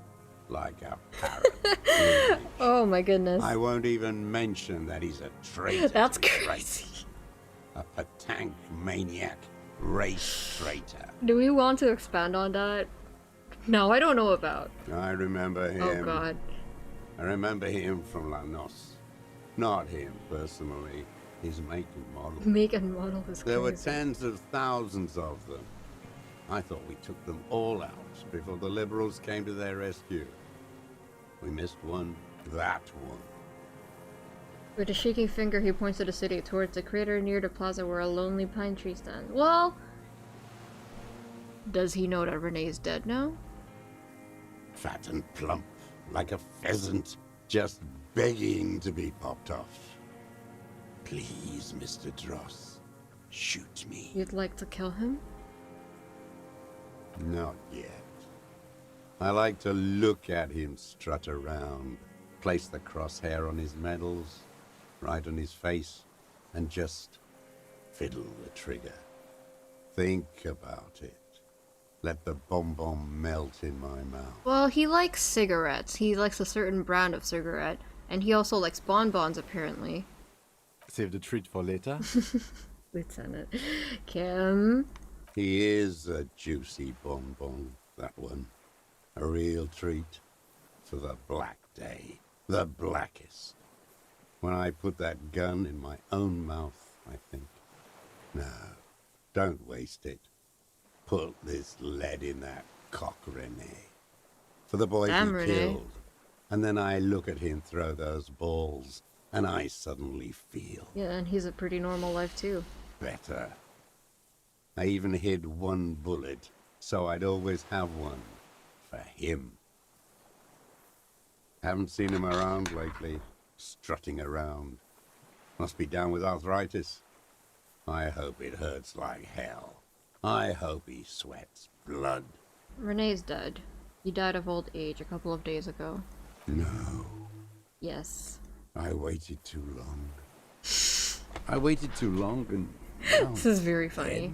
like a parrot. Oh my goodness. I won't even mention that he's a traitor. That's crazy. A Patank maniac, race traitor. Do we want to expand on that? No, I don't know about. I remember him. Oh god. I remember him from La Noce. Not him personally, his make and model. Make and model is crazy. There were tens of thousands of them. I thought we took them all out before the Liberals came to their rescue. We missed one, that one. With a shaking finger, he points to the city, towards the crater near the plaza where a lonely pine tree stands. Well, does he know that Renee's dead now? Fat and plump, like a pheasant, just begging to be popped off. Please, Mr. Dross, shoot me. You'd like to kill him? Not yet. I like to look at him strut around, place the crosshair on his medals, right on his face, and just fiddle the trigger. Think about it. Let the bomb melt in my mouth. Well, he likes cigarettes. He likes a certain brand of cigarette. And he also likes bonbons, apparently. Save the treat for later. Lieutenant Kim. He is a juicy bonbon, that one. A real treat for the black day. The blackest. When I put that gun in my own mouth, I think. No, don't waste it. Put this lead in that cock, Renee. For the boy Damn, he Renee. killed. And then I look at him throw those balls, and I suddenly feel... Yeah, and he's a pretty normal life, too. better. I even hid one bullet, so I'd always have one. For him. Haven't seen him around lately. Strutting around. Must be down with arthritis. I hope it hurts like hell. I hope he sweats blood. Renee's dead. He died of old age a couple of days ago. No. Yes. I waited too long. I waited too long and... now This is very funny.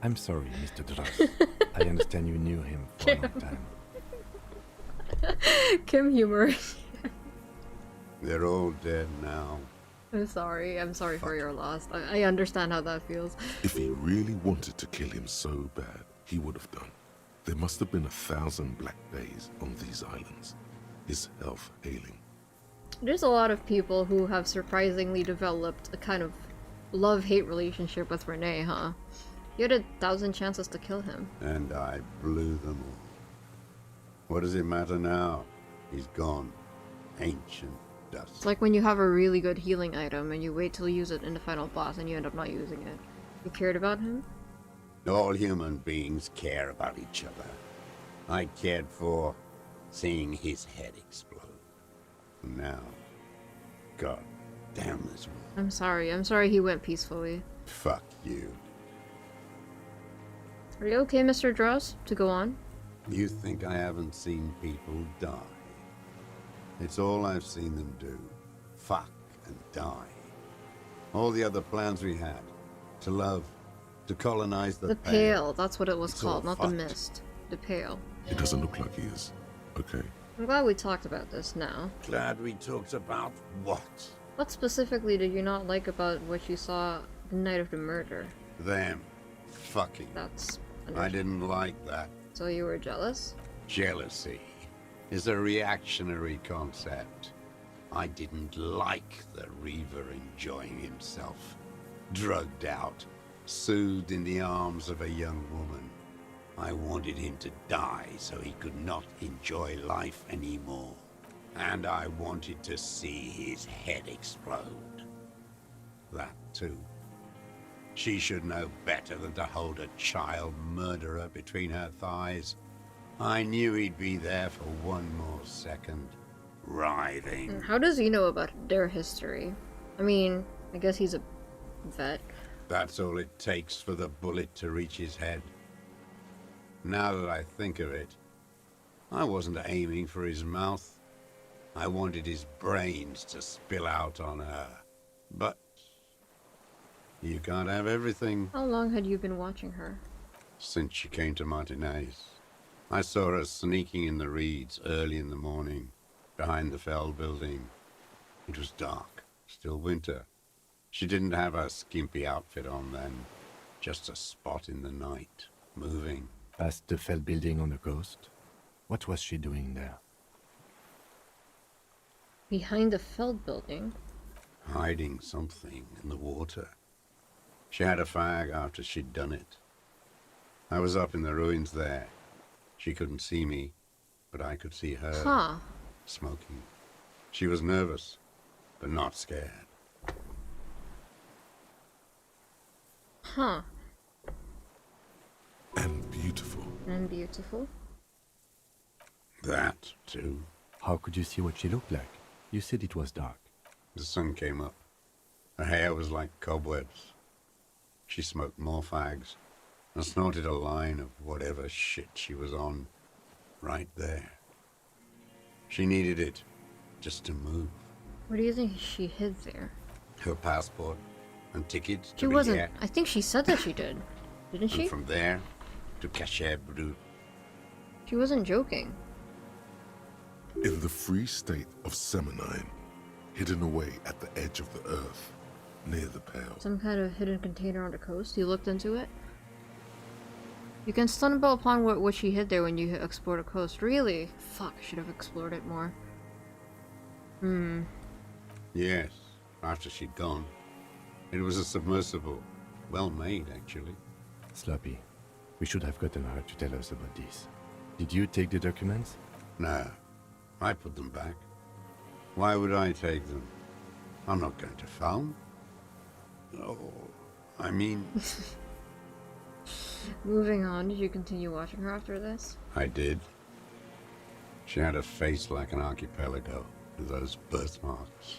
I'm sorry, Mr. Dross. I understand you knew him for a long time. Kim humor. They're all dead now. I'm sorry. I'm sorry for your loss. I understand how that feels. If he really wanted to kill him so bad, he would have done. There must have been 1,000 black days on these islands. His health ailing. There's a lot of people who have surprisingly developed a kind of love-hate relationship with Renee, huh? You had 1,000 chances to kill him. And I blew them all. What does it matter now? He's gone. Ancient dust. It's like when you have a really good healing item and you wait till you use it in the final boss and you end up not using it. You cared about him? All human beings care about each other. I cared for seeing his head explode. And now, God damn this world. I'm sorry. I'm sorry he went peacefully. Fuck you. Are you okay, Mr. Dross? To go on? You think I haven't seen people die? It's all I've seen them do. Fuck and die. All the other plans we had. To love. To colonize the Pale. That's what it was It's all called, not the fucked. Mist. The Pale. It doesn't look like he is. Okay. I'm glad we talked about this now. Glad we talked about what? What specifically did you not like about what you saw the night of the murder? Them. Fucking. That's... I didn't like that. So you were jealous? Jealousy. is a reactionary concept. I didn't like the Reaver enjoying himself, drugged out, soothed in the arms of a young woman. I wanted him to die so he could not enjoy life anymore. And I wanted to see his head explode. That too. She should know better than to hold a child murderer between her thighs. I knew he'd be there for one more second, writhing. How does he know about their history? I mean, I guess he's a vet. That's all it takes for the bullet to reach his head. Now that I think of it, I wasn't aiming for his mouth. I wanted his brains to spill out on her. But you can't have everything. How long had you been watching her? Since she came to Martinez. I saw her sneaking in the reeds early in the morning, behind the Fell building. It was dark, still winter. She didn't have her skimpy outfit on then, just a spot in the night, moving. Past the Fell building on the coast? What was she doing there? Behind the Feld building? Hiding something in the water. She had a fag after she'd done it. I was up in the ruins there. She couldn't see me, but I could see her. Huh. Smoking. She was nervous, but not scared. Huh. And beautiful. And beautiful. That, too. How could you see what she looked like? You said it was dark. The sun came up. Her hair was like cobwebs. She smoked more fags and snorted a line of whatever shit she was on right there. She needed it just to move. What do you think she hid there? Her passport and tickets to She wasn't. Riviere. I think she said that she did. Didn't she? And from there to Cachet Brut. She wasn't joking. In the free state of Seminine, hidden away at the edge of the earth, near the Pale. Some kind of hidden container on the coast. You looked into it? You can stumble upon what she hid there when you explore the coast. Really? Fuck, I should have explored it more. Yes, after she'd gone. It was a submersible. Well made, actually. Sloppy. We should have gotten her to tell us about this. Did you take the documents? No, I put them back. Why would I take them? I'm not going to phone. Oh, I mean... Moving on, did you continue watching her after this? I did. She had a face like an archipelago, with those birthmarks.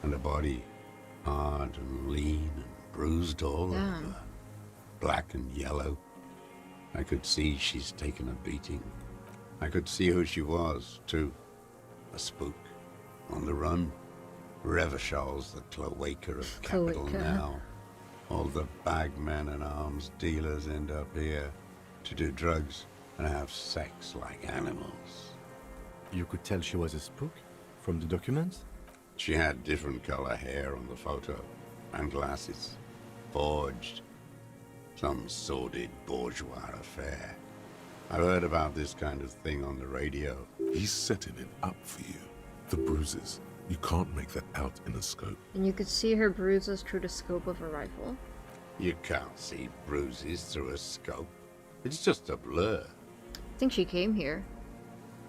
And a body hard and lean and bruised all over. Black and yellow. I could see she's taken a beating. I could see who she was, too. A spook. On the run. Revachal's the cloaca of capital now. All the bagmen and arms dealers end up here to do drugs and have sex like animals. You could tell she was a spook from the documents? She had different color hair on the photo and glasses. Forged. Some sordid bourgeois affair. I've heard about this kind of thing on the radio. He's setting it up for you. The bruises. You can't make that out in a scope. And you could see her bruises through the scope of a rifle. You can't see bruises through a scope. It's just a blur. I think she came here.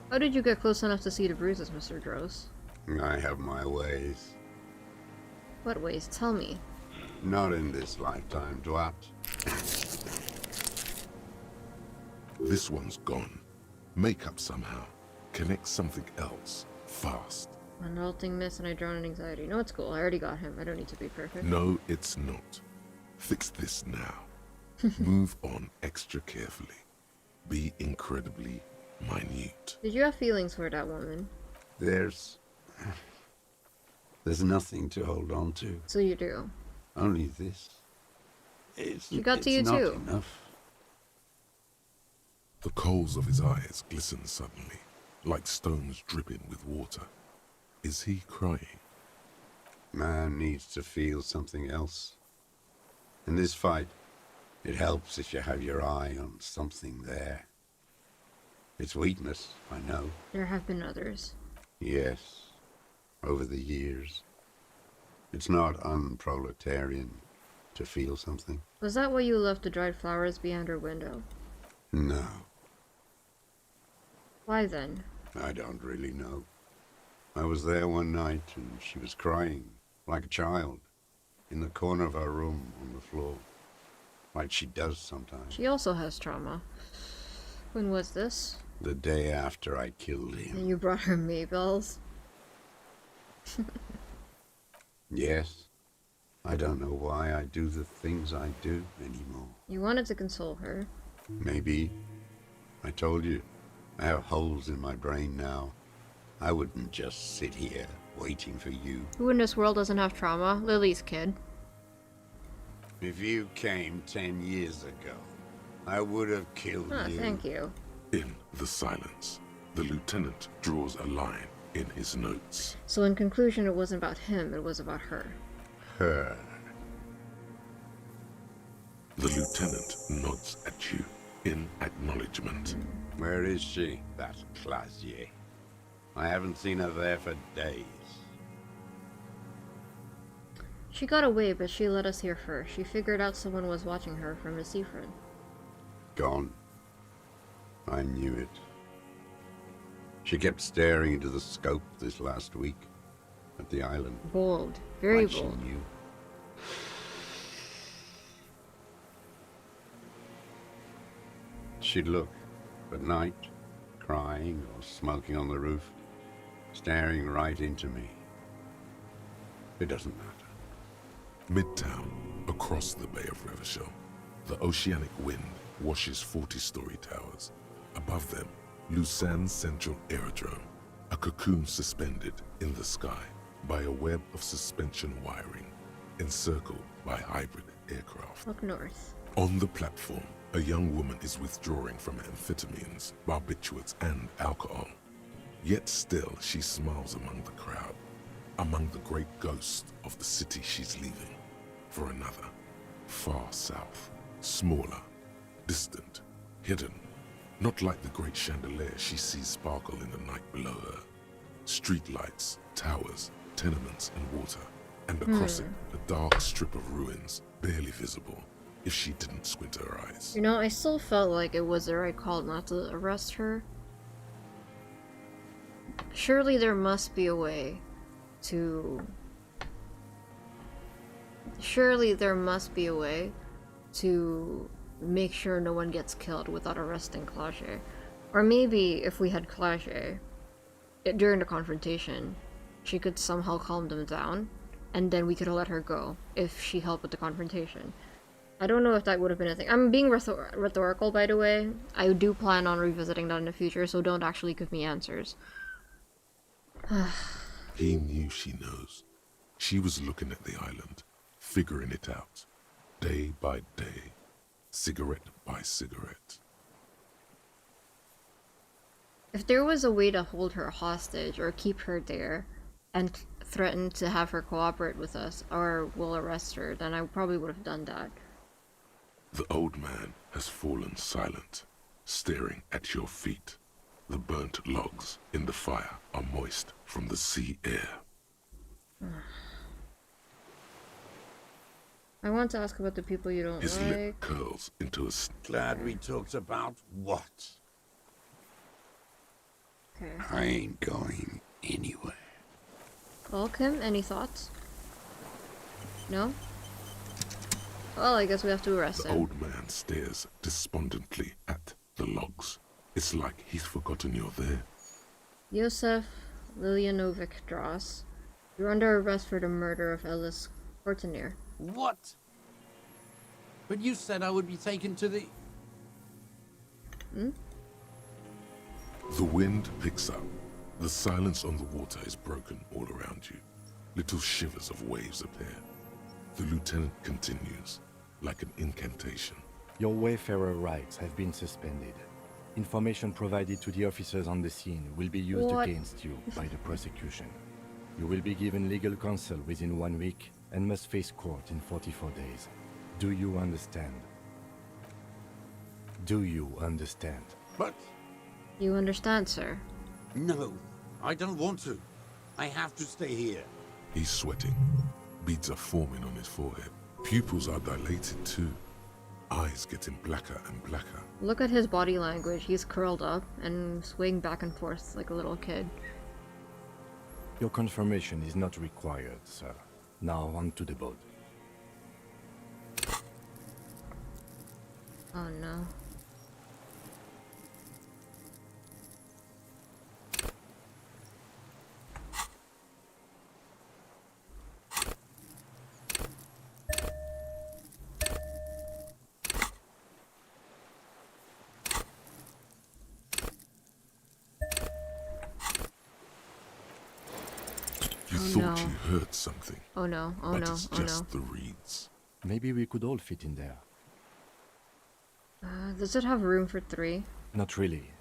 How did you get close enough to see the bruises, Mr. Droz? I have my ways. What ways? Tell me. Not in this lifetime, Dwat. This one's gone. Make up somehow. Connect something else. Fast. Unrelenting miss and I drown in anxiety. No, it's cool. I already got him. I don't need to be perfect. No, it's not. Fix this now. Move on extra carefully. Be incredibly minute. Did you have feelings for that woman? There's nothing to hold on to. So you do. Only this. She got to you not too. Enough. The coals of his eyes glisten suddenly, like stones dripping with water. Is he crying? Man needs to feel something else. In this fight, it helps if you have your eye on something there. It's weakness, I know. There have been others. Yes, over the years. It's not unproletarian to feel something. Was that why you left the dried flowers behind her window? No. Why then? I don't really know. I was there one night and she was crying, like a child, in the corner of our room on the floor, like she does sometimes. She also has trauma. When was this? The day after I killed him. And you brought her Maybells? Yes. I don't know why I do the things I do anymore. You wanted to console her. Maybe. I told you, I have holes in my brain now. I wouldn't just sit here waiting for you. Who in this world doesn't have trauma? Lily's kid. If you came 10 years ago, I would have killed you. Thank you. In the silence, the lieutenant draws a line in his notes. So in conclusion, it wasn't about him, it was about her. Her. The lieutenant nods at you in acknowledgement. Where is she, that Clasier? I haven't seen her there for days. She got away, but she let us here first. She figured out someone was watching her from a seafront. Gone. I knew it. She kept staring into the scope this last week at the island. Bold. Very like bold. She knew. She'd look at night, crying or smoking on the roof, staring right into me. It doesn't matter. Midtown, across the Bay of Revachol, the oceanic wind washes 40-story towers. Above them, Lucerne Central Aerodrome, a cocoon suspended in the sky by a web of suspension wiring, encircled by hybrid aircraft. Look north. On the platform, a young woman is withdrawing from amphetamines, barbiturates, and alcohol. Yet still, she smiles among the crowd, among the great ghosts of the city she's leaving, for another, far south, smaller, distant, hidden, not like the great chandelier she sees sparkle in the night below her. Streetlights, towers, tenements, and water, and across it, a dark strip of ruins, barely visible, if she didn't squint her eyes. You know, I still felt like it was the right call not to arrest her. Surely there must be a way to... Surely there must be a way to make sure no one gets killed without arresting Clasier. Or maybe if we had Clasier, during the confrontation, she could somehow calm them down, and then we could have let her go if she helped with the confrontation. I don't know if that would have been a thing. I'm being rhetorical, by the way. I do plan on revisiting that in the future, so don't actually give me answers. He knew she knows. She was looking at the island, figuring it out, day by day, cigarette by cigarette. If there was a way to hold her hostage or keep her there and threaten to have her cooperate with us or we'll arrest her, then I probably would have done that. The old man has fallen silent, staring at your feet. The burnt logs in the fire are moist from the sea air. I want to ask about the people you don't His like. lip curls into a... Glad we talked about what? Okay. I ain't going anywhere. Well, Kim, any thoughts? No? Well, I guess we have to arrest The him. old man stares despondently at the logs. It's like he's forgotten you're there. Yosef Liljanovic Dross, you're under arrest for the murder of Ellis Courtenier. What? But you said I would be taken to the... The wind picks up. The silence on the water is broken all around you. Little shivers of waves appear. The lieutenant continues, like an incantation. Your wayfarer rights have been suspended. Information provided to the officers on the scene will be used against you by the prosecution. You will be given legal counsel within 1 week and must face court in 44 days. Do you understand? Do you understand? But You understand, sir? No, I don't want to. I have to stay here. He's sweating. Beads are forming on his forehead. Pupils are dilated too. Eyes getting blacker and blacker. Look at his body language. He's curled up and swaying back and forth like a little kid. Your confirmation is not required, sir. Now on to the boat. Oh no. You thought you heard something. Oh no, oh but no, it's oh just no. the reeds. Maybe we could all fit in there. Does it have room for 3? Not really.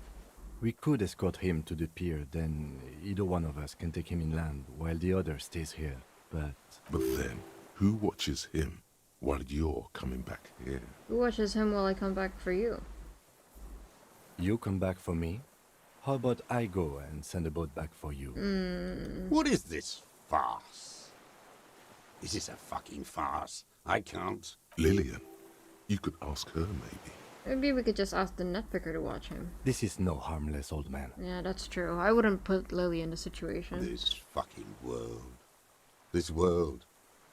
We could escort him to the pier, then either one of us can take him inland while the other stays here, but... But then, who watches him while you're coming back here? Who watches him while I come back for you? You come back for me? How about I go and send a boat back for you? What is this farce? Is this a fucking farce? I can't. Lillian, you could ask her maybe. Maybe we could just ask the netpicker to watch him. This is no harmless old man. Yeah, that's true. I wouldn't put Lily in the situation. This fucking world. This world.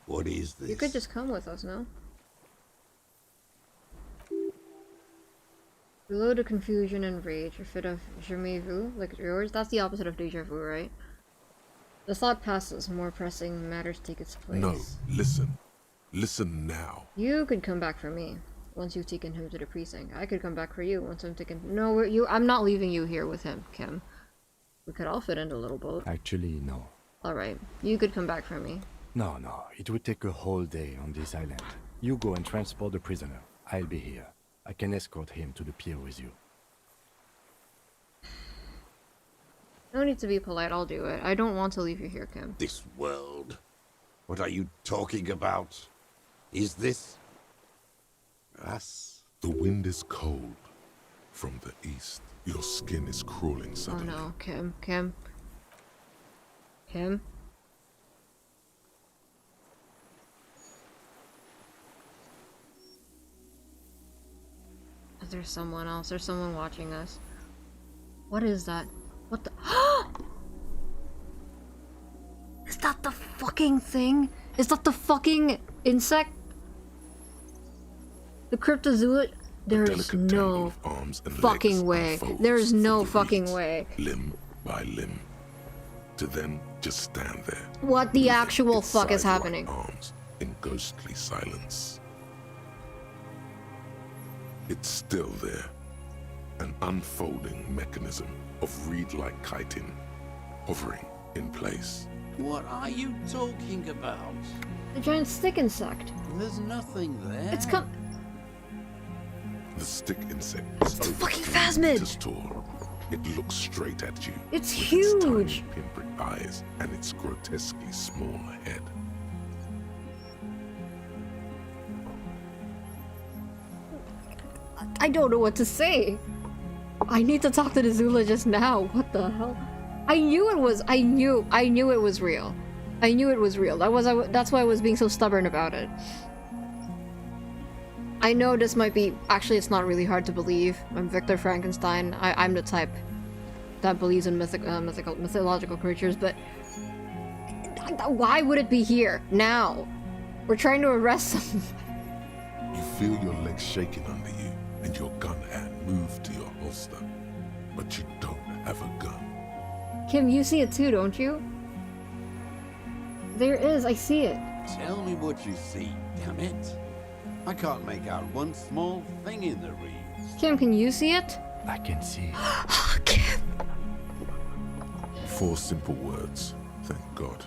What is this? You could just come with us, no? Below the confusion and rage, a fit of jamais vu, like yours. That's the opposite of deja vu, right? The thought passes, more pressing matters take its place. No, listen. Listen now. You could come back for me once you've taken him to the precinct. I could come back for you once I'm taken. No, I'm not leaving you here with him, Kim. We could all fit in a little boat. Actually, no. Alright, you could come back for me. No, it would take a whole day on this island. You go and transport the prisoner. I'll be here. I can escort him to the pier with you. No need to be polite, I'll do it. I don't want to leave you here, Kim. This world? What are you talking about? Is this... us? The wind is cold. From the east, your skin is crawling suddenly. Oh no, Kim. There's someone else. There's someone watching us. What is that? What the? Is that the fucking thing? Is that the fucking insect? The cryptozoologist? There is no fucking way. There is no fucking way. Limb by limb. To then just stand there. What the actual fuck is happening? Arms in ghostly silence. It's still there. An unfolding mechanism of reed-like chitin, hovering in place. What are you talking about? The giant stick insect. There's nothing there. It's come. The stick insect is over fucking phasmid. Tall. It looks straight at you. It's with huge. Its tiny pinprick eyes and its grotesquely small head. I don't know what to say. I need to talk to the zoologist now. What the hell? I knew it was real. I knew it was real. That's why I was being so stubborn about it. I know this might be... Actually, it's not really hard to believe. I'm Victor Frankenstein. I'm the type that believes in mythological creatures, but... Why would it be here? Now? We're trying to arrest someone. You feel your legs shaking under you, and your gun hand move to your holster. But you don't have a gun. Kim, you see it too, don't you? There is, I see it. Tell me what you see, damn it. I can't make out one small thing in the reeds. Kim, can you see it? I can see. Kim! 4 simple words, thank God.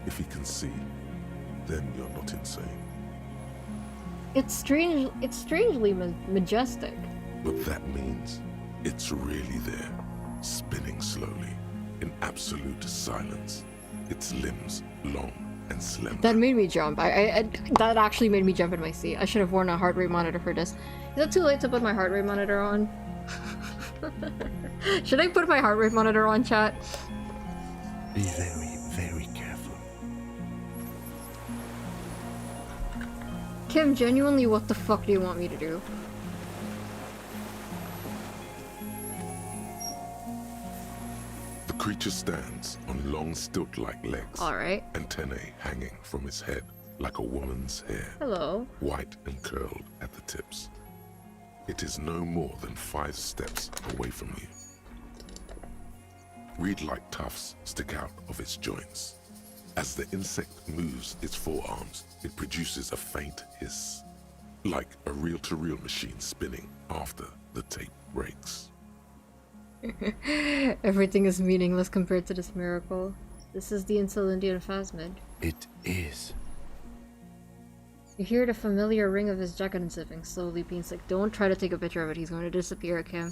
If he can see, then you're not insane. It's strangely majestic. But that means it's really there, spinning slowly, in absolute silence. Its limbs long and slender. That made me jump. That actually made me jump in my seat. I should have worn a heart rate monitor for this. Is it too late to put my heart rate monitor on? Should I put my heart rate monitor on, chat? Be very, very careful. Kim, genuinely, what the fuck do you want me to do? The creature stands on long stilt-like legs. Alright. Antennae hanging from its head like a woman's hair. Hello. White and curled at the tips. It is no more than 5 steps away from you. Reed-like tufts stick out of its joints. As the insect moves its forearms, it produces a faint hiss, like a reel-to-reel machine spinning after the tape breaks. Everything is meaningless compared to this miracle. This is the Indian phasmid. It is. You hear the familiar ring of his jacket unzipping, slowly being like, don't try to take a picture of it, he's going to disappear, Kim.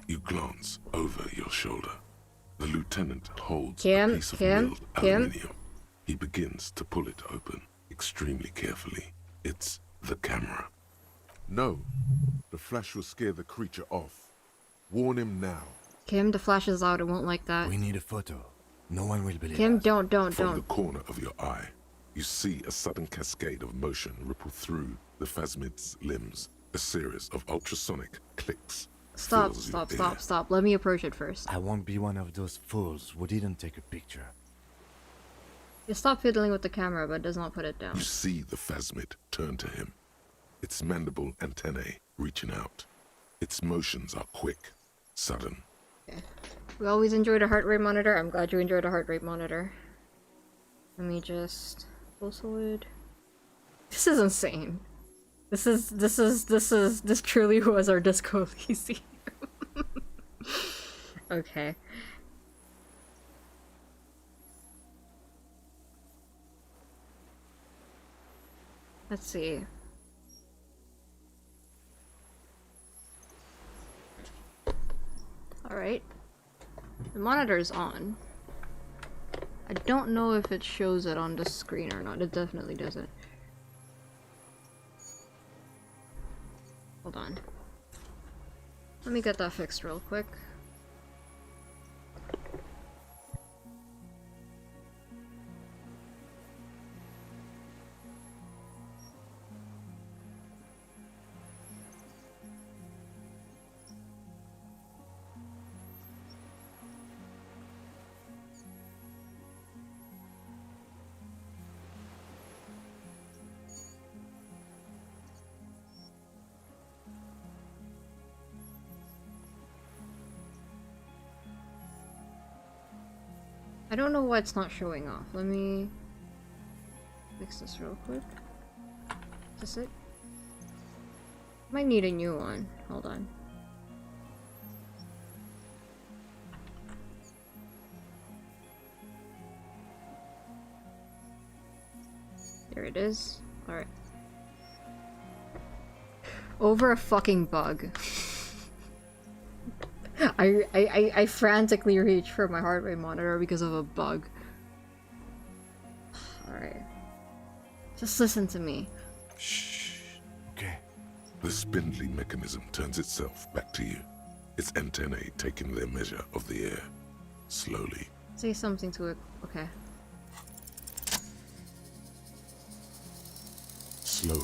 You glance over your shoulder. The lieutenant holds Kim, a piece of Kim, milled Kim. aluminium. He begins to pull it open, extremely carefully. It's the camera. No, the flash will scare the creature off. Warn him now. Kim, the flash is out, it won't like that. We need a photo. No one will believe Kim, us. don't. From the corner of your eye, you see a sudden cascade of motion ripple through the phasmid's limbs. A series of ultrasonic clicks. Stop, fills your stop, ear. stop. Let me approach it first. I won't be one of those fools who didn't take a picture. You stop fiddling with the camera, but does not put it down. You see the phasmid turn to him. Its mandible antennae reaching out. Its motions are quick, sudden. Okay. We always enjoyed a heart rate monitor. I'm glad you enjoyed a heart rate monitor. Let me just full solid. This is insane. This truly was our Disco Elysium. Okay. Let's see. Alright. The monitor is on. I don't know if it shows it on the screen or not. It definitely doesn't. Hold on. Let me get that fixed real quick. I don't know why it's not showing off. Let me fix this real quick. Is this it? Might need a new one. Hold on. There it is. Alright. Over a fucking bug. I frantically reached for my heart rate monitor because of a bug. Alright. Just listen to me. Shh. Okay. The spindly mechanism turns itself back to you. Its antennae taking their measure of the air. Slowly. Say something to it. Okay. Slowly,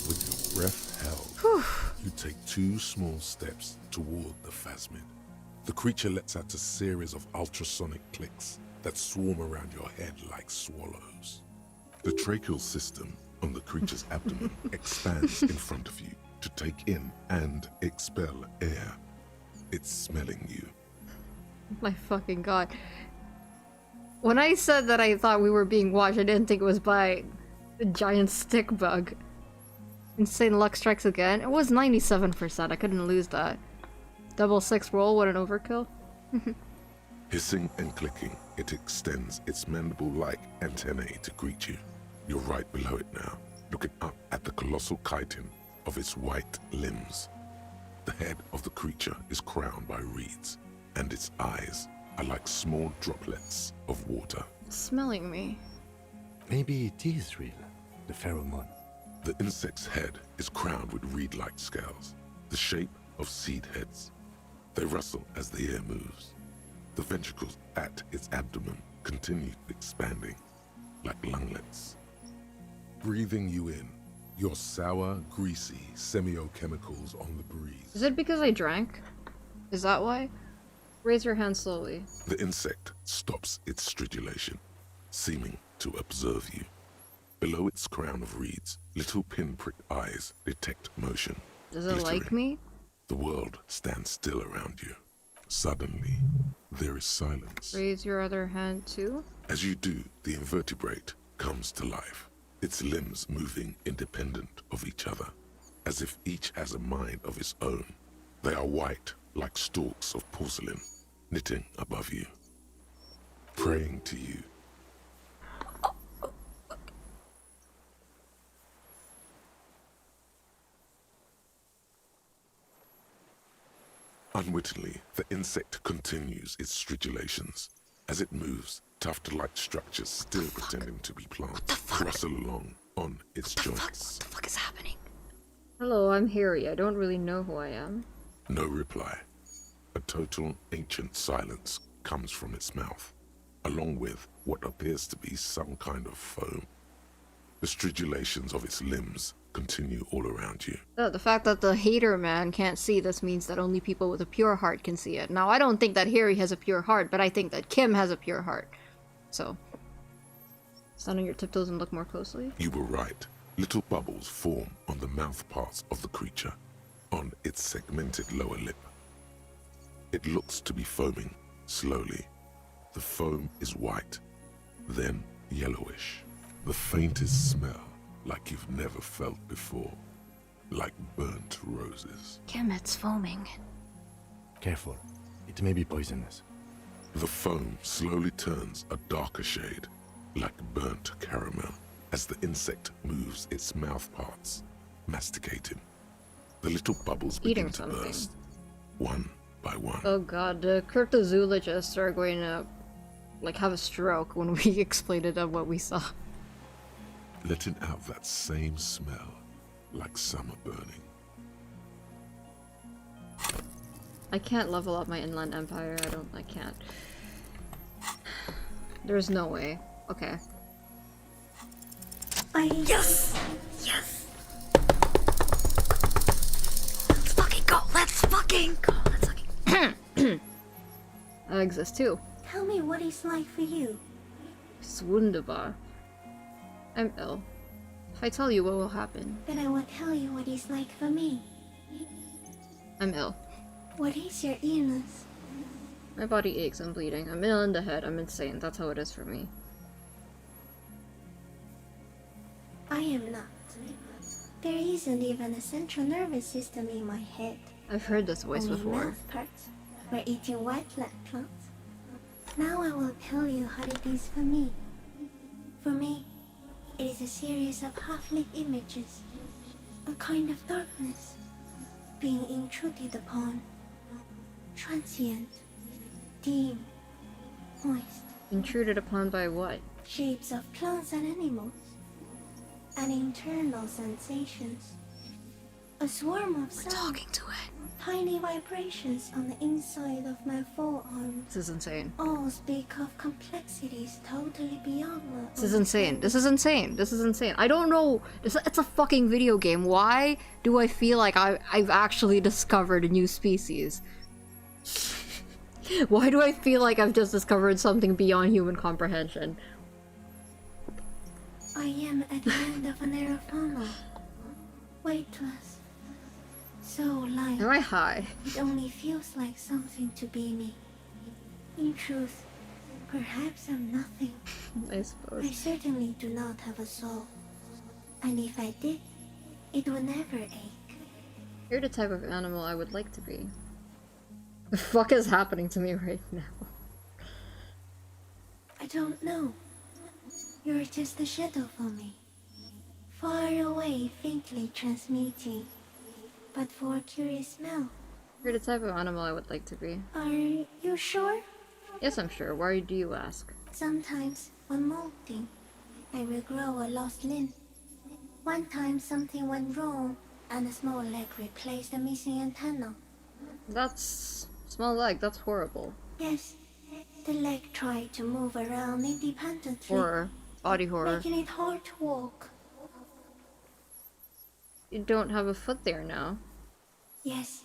with your breath held, you take 2 small steps toward the phasmid. The creature lets out a series of ultrasonic clicks that swarm around your head like swallows. The tracheal system on the creature's abdomen expands in front of you to take in and expel air. It's smelling you. My fucking god. When I said that I thought we were being watched, I didn't think it was by a giant stick bug. Insane luck strikes again. It was 97%. I couldn't lose that. Double 6 roll, what an overkill. Hissing and clicking, it extends its mandible-like antennae to greet you. You're right below it now, looking up at the colossal chitin of its white limbs. The head of the creature is crowned by reeds, and its eyes are like small droplets of water. Smelling me. Maybe it is real, the pheromone. The insect's head is crowned with reed-like scales, the shape of seed heads. They rustle as the air moves. The ventricles at its abdomen continue expanding, like lunglets. Breathing you in, your sour, greasy semiochemicals on the breeze. Is it because I drank? Is that why? Raise your hand slowly. The insect stops its stridulation, seeming to observe you. Below its crown of reeds, little pinprick eyes detect motion. Does it like me? The world stands still around you. Suddenly, there is silence. Raise your other hand too. As you do, the invertebrate comes to life, its limbs moving independent of each other, as if each has a mind of its own. They are white, like stalks of porcelain, knitting above you, praying to you. Unwittingly, the insect continues its stridulations. As it moves, tuft-like structures still pretending to be plants rustle along on its joints. What the fuck is happening? Hello, I'm Harry. I don't really know who I am. No reply. A total ancient silence comes from its mouth, along with what appears to be some kind of foam. The stridulations of its limbs continue all around you. The fact that the hater man can't see this means that only people with a pure heart can see it. Now, I don't think that Harry has a pure heart, but I think that Kim has a pure heart. So, stand on your tiptoes and look more closely. You were right. Little bubbles form on the mouth parts of the creature, on its segmented lower lip. It looks to be foaming, slowly. The foam is white, then yellowish. The faintest smell, like you've never felt before. Like burnt roses. Kim, it's foaming. Careful. It may be poisonous. The foam slowly turns a darker shade, like burnt caramel, as the insect moves its mouth parts, masticating. The little bubbles begin to burst, one by one. Oh god, the cryptozoologists are going to, like, have a stroke when we explain it on what we saw. Letting out that same smell, like summer burning. I can't level up my inland empire. I can't. There's no way. Okay. Yes! Yes! Let's fucking go! Let's fucking go! Let's fucking... I exist too. Tell me what it's like for you. It's wunderbar. I'm ill. If I tell you, what will happen? Then I will tell you what it's like for me. I'm ill. What is your illness? My body aches, I'm bleeding. I'm ill in the head, I'm insane. That's how it is for me. I am not. There isn't even a central nervous system in my head. I've heard this voice Only before. Mouth parts. We're eating white plants. Now I will tell you how it is for me. For me, it is a series of half-lit images, a kind of darkness, being intruded upon, transient, dim, moist. Intruded upon by what? Shapes of plants and animals, and internal sensations. A swarm of sounds. We're talking to it. Tiny vibrations on the inside of my forearms. This is insane. All speak of complexities totally beyond my This is insane. This is insane. This is insane. I don't know. It's a fucking video game. Why do I feel like I've actually discovered a new species? Why do I feel like I've just discovered something beyond human comprehension? I am at the end of an era funnel. Weightless. So light. Am I high? It only feels like something to be me. In truth, perhaps I'm nothing. I suppose. I certainly do not have a soul. And if I did, it would never ache. You're the type of animal I would like to be. The fuck is happening to me right now? I don't know. You're just a shadow for me. Far away, faintly transmitting. But for a curious smell. You're the type of animal I would like to be. Are you sure? Yes, I'm sure. Why do you ask? Sometimes, when molting, I will grow a lost limb. One time something went wrong, and a small leg replaced a missing antenna. That's Small leg, that's horrible. Yes, the leg tried to move around independently. Horror. Body horror. Making it hard to walk. You don't have a foot there now. Yes.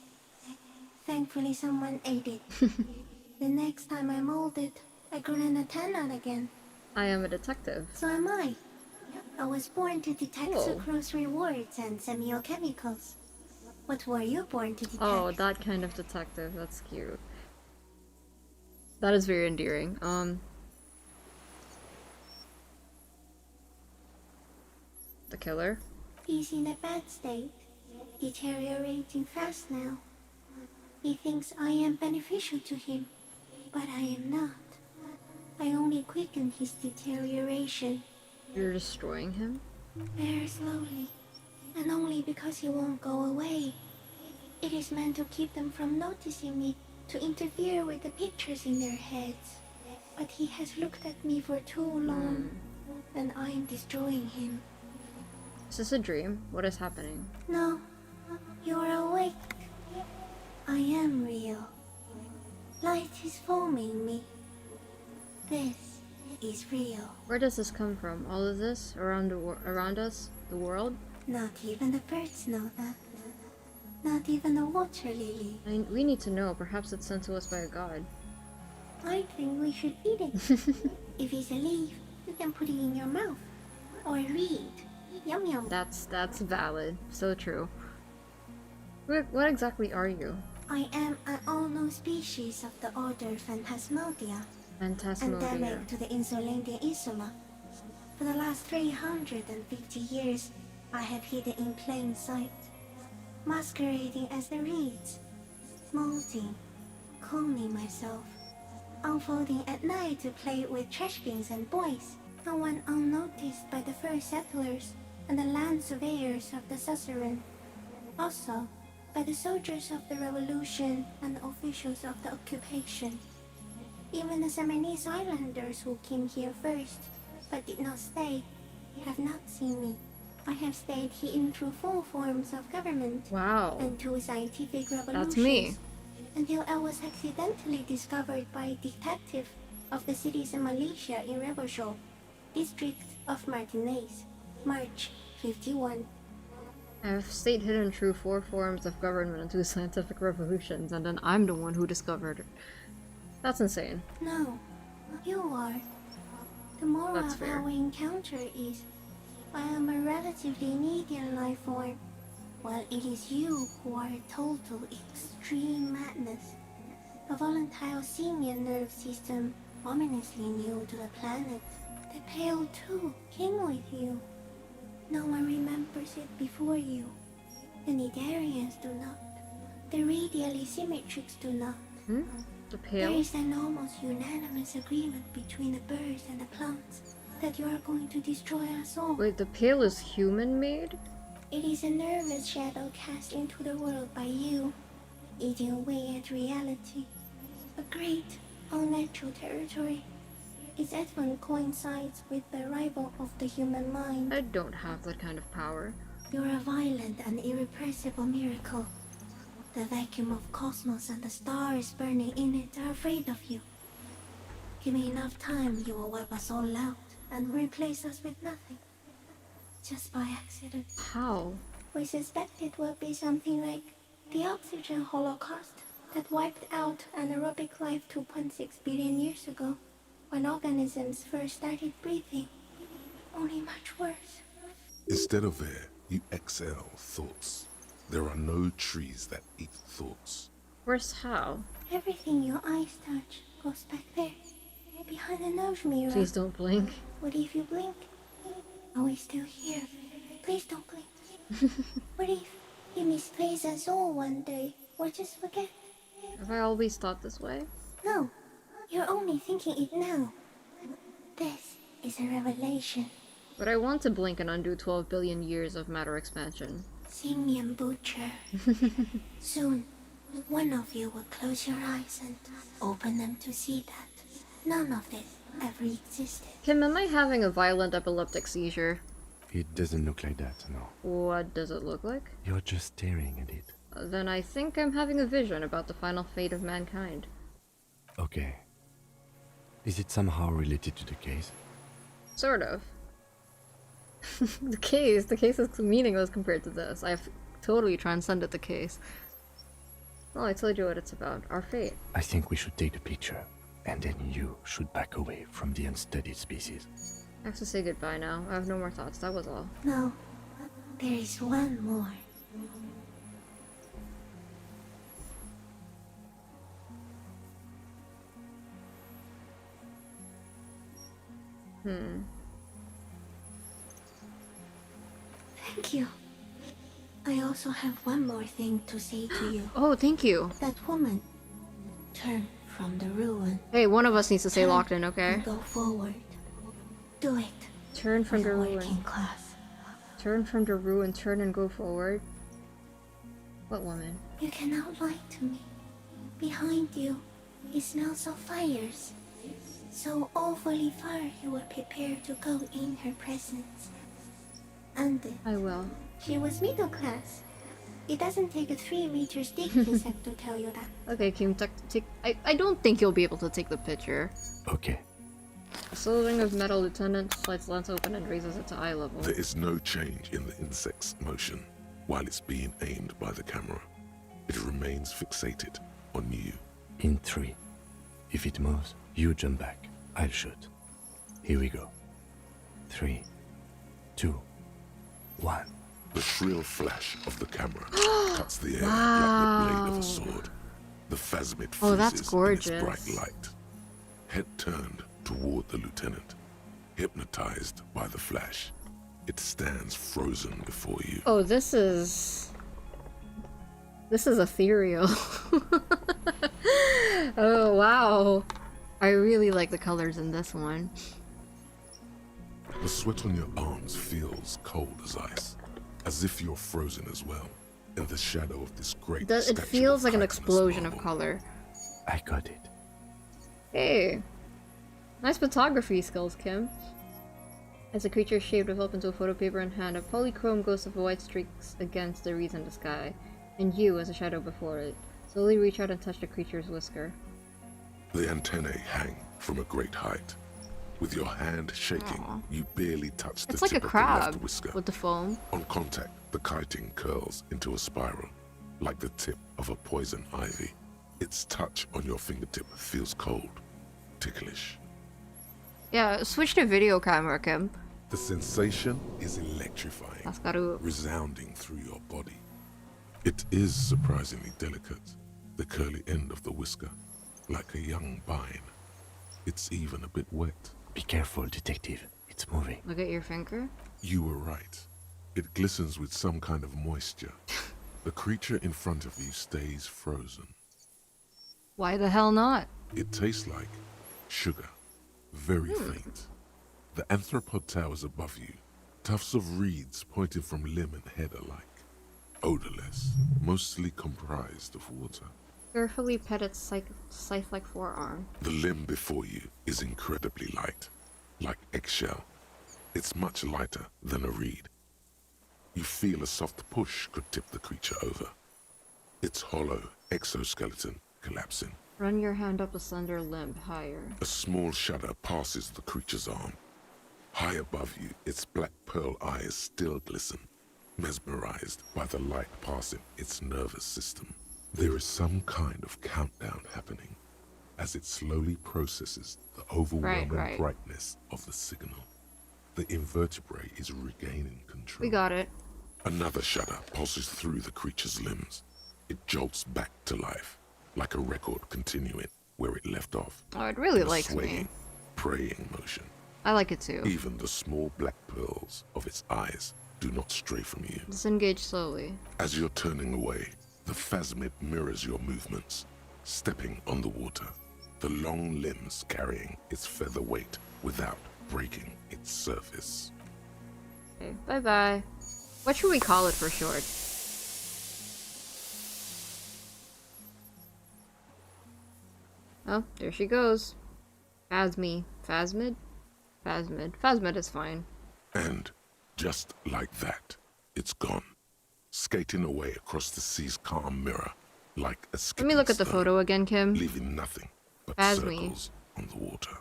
Thankfully someone ate it. The next time I mold it, I grew an antenna again. I am a detective. So am I. I was born to detect Whoa. sucrose rewards and semiochemicals. What were you born to detect? Oh, that kind of detective. That's cute. That is very endearing. The killer? He's in a bad state. Deteriorating fast now. He thinks I am beneficial to him, but I am not. I only quicken his deterioration. You're destroying him? Very slowly, and only because he won't go away. It is meant to keep them from noticing me, to interfere with the pictures in their heads. But he has looked at me for too long, and I am destroying him. Is this a dream? What is happening? No, you're awake. I am real. Light is foaming me. This is real. Where does this come from? All of this around around us, the world? Not even the birds know that. Not even the water lily. We need to know. Perhaps it's sent to us by a god. I think we should eat it. If it's a leaf, you can put it in your mouth. Or read. Yum yum. That's valid. So true. What exactly are you? I am an unknown species of the order Phantasmodia. Phantasmodia. Endemic to the Insulandian Insula. For the last 350 years, I have hidden in plain sight, masquerading as the reeds, molting, cloning myself, unfolding at night to play with trash bins and boys, and went unnoticed by the first settlers and the land surveyors of the suzerain. Also, by the soldiers of the revolution and the officials of the occupation. Even the Semernese islanders who came here first, but did not stay, have not seen me. I have stayed hidden through 4 forms of government. Wow. And 2 scientific revolutions. That's me. Until I was accidentally discovered by a detective of the citizen militia in Revelshore, district of Martinez, March 51. I have stayed hidden through 4 forms of government and 2 scientific revolutions, and then I'm the one who discovered it. That's insane. No, you are. The moral That's of fair. our encounter is, I am a relatively medium life form, while it is you who are a total extreme madness. A volatile simian nerve system ominously new to the planet. The Pale too came with you. No one remembers it before you. The Nidarians do not. The radially symmetrics do not. The There Pale? is an almost unanimous agreement between the birds and the plants that you are going to destroy us all. Wait, the Pale is human-made? It is a nervous shadow cast into the world by you, eating away at reality. A great, unnatural territory. Its advent coincides with the arrival of the human mind. I don't have that kind of power. You're a violent and irrepressible miracle. The vacuum of cosmos and the stars burning in it are afraid of you. Give me enough time, you will wipe us all out and replace us with nothing. Just by accident. How? We suspect it will be something like the oxygen holocaust that wiped out anaerobic life 2.6 billion years ago, when organisms first started breathing. Only much worse. Instead of air, you exhale thoughts. There are no trees that eat thoughts. Where's how? Everything your eyes touch goes back there, behind the nose mirror. Please don't blink. What if you blink? Are we still here? Please don't blink. What if you misplace us all one day, or just forget? Have I always thought this way? No, you're only thinking it now. This is a revelation. But I want to blink and undo 12 billion years of matter expansion. Simian butcher. Soon, one of you will close your eyes and open them to see that none of this ever existed. Kim, am I having a violent epileptic seizure? It doesn't look like that, no. What does it look like? You're just staring at it. then I think I'm having a vision about the final fate of mankind. Okay. Is it somehow related to the case? Sort of. The case is meaningless compared to this. I've totally transcended the case. Well, I told you what it's about. Our fate. I think we should take the picture, and then you should back away from the unstudied species. I have to say goodbye now. I have no more thoughts. That was all. No, there is one more. Thank you. I also have one more thing to say to you. Oh, thank you. That woman. Turn from the ruin. Hey, one of us needs to stay locked in, okay? And go forward. Do it. Turn from the ruin. Working class. Turn from the ruin, turn and go forward. What woman? You cannot lie to me. Behind you, it smells of fires. So awfully far you were prepared to go in her presence. And I will. She was middle class. It doesn't take a 3-meter stick to tell you that. Okay, Kim, I don't think you'll be able to take the picture. Okay. The silhouette of metal lieutenant slides lens open and raises it to eye level. There is no change in the insect's motion while it's being aimed by the camera. It remains fixated on you. In 3. If it moves, you jump back. I'll shoot. Here we go. 3, 2, 1. The shrill flash of the camera cuts the air like the blade of a sword. The phasmid freezes in its bright light. Head turned toward the lieutenant, hypnotized by the flash. It stands frozen before you. Oh, this is ethereal. Oh, wow. I really like the colors in this one. The sweat on your arms feels cold as ice, as if you're frozen as well, in the shadow of this great statue. It feels like an explosion of color. I got it. Hey. Nice photography skills, Kim. As the creature's shape develops into a photo paper in hand, a polychrome ghost of white streaks against the reeds in the sky, and you, as a shadow before it, slowly reach out and touch the creature's whisker. The antennae hang from a great height. With your hand shaking, you barely touch the It's like tip a of the crab left whisker. with the foam. On contact, the kiting curls into a spiral, like the tip of a poison ivy. Its touch on your fingertip feels cold, ticklish. Yeah, switch to video camera, Kim. The sensation is electrifying, resounding through your body. It is surprisingly delicate, the curly end of the whisker, like a young vine. It's even a bit wet. Be careful, detective. It's moving. Look at your finger. You were right. It glistens with some kind of moisture. The creature in front of you stays frozen. Why the hell not? It tastes like sugar, very faint. The anthropod towers above you, tufts of reeds pointing from limb and head alike. Odorless, mostly comprised of water. Carefully pet its scythe-like forearm. The limb before you is incredibly light, like eggshell. It's much lighter than a reed. You feel a soft push could tip the creature over. Its hollow exoskeleton collapsing. Run your hand up a slender limb higher. A small shudder passes the creature's arm. High above you, its black pearl eyes still glisten, mesmerized by the light passing its nervous system. There is some kind of countdown happening as it slowly processes the overwhelming brightness of the signal. The invertebrate is regaining control. We got it. Another shudder pulses through the creature's limbs. It jolts back to life, like a record continuing where it left off. Oh, it really likes me. Praying motion. I like it too. Even the small black pearls of its eyes do not stray from you. Disengage slowly. As you're turning away, the phasmid mirrors your movements, stepping on the water, the long limbs carrying its feather weight without breaking its surface. Okay, bye-bye. What should we call it for short? Oh, there she goes. Phasmid? Phasmid is fine. And just like that, it's gone. skating away across the sea's calm mirror like a skipping Let me look at the stone, photo again, Kim. leaving nothing but Phasmid. circles on the water.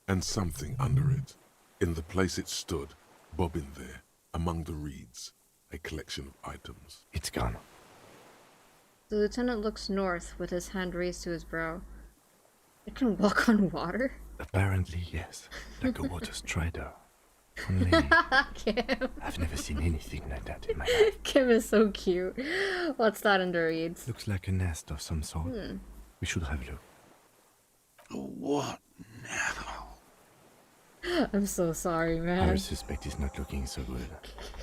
And something under it, in the place it stood, bobbing there, among the reeds, a collection of items. It's gone. The lieutenant looks north with his hand raised to his brow. It can walk on water? Apparently, yes. Like a water strider. Only, Kim. I've never seen anything like that in my life. Kim is so cute. What's that in the reeds? Looks like a nest of some sort. We should have a look. What now? I'm so sorry, man. Our suspect is not looking so good.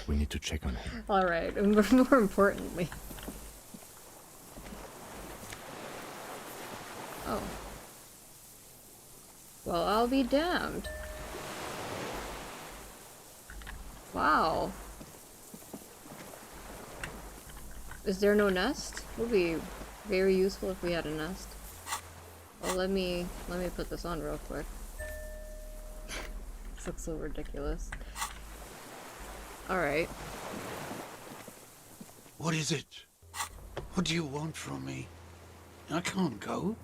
We need to check on him. Alright, and more importantly... Oh. Well, I'll be damned. Wow. Is there no nest? It would be very useful if we had a nest. Well, let me put this on real quick. This looks so ridiculous. Alright. What is it? What do you want from me? I can't go.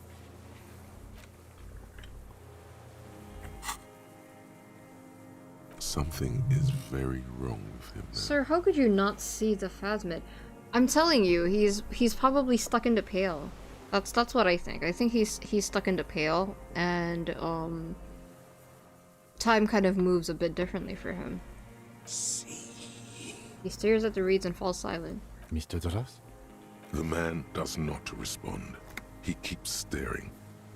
Something is very wrong with him now. Sir, how could you not see the phasmid? I'm telling you, he's probably stuck into Pale. That's what I think. I think he's stuck into Pale, and time kind of moves a bit differently for him. He stares at the reeds and falls silent. Mr. Doras? The man does not respond. He keeps staring,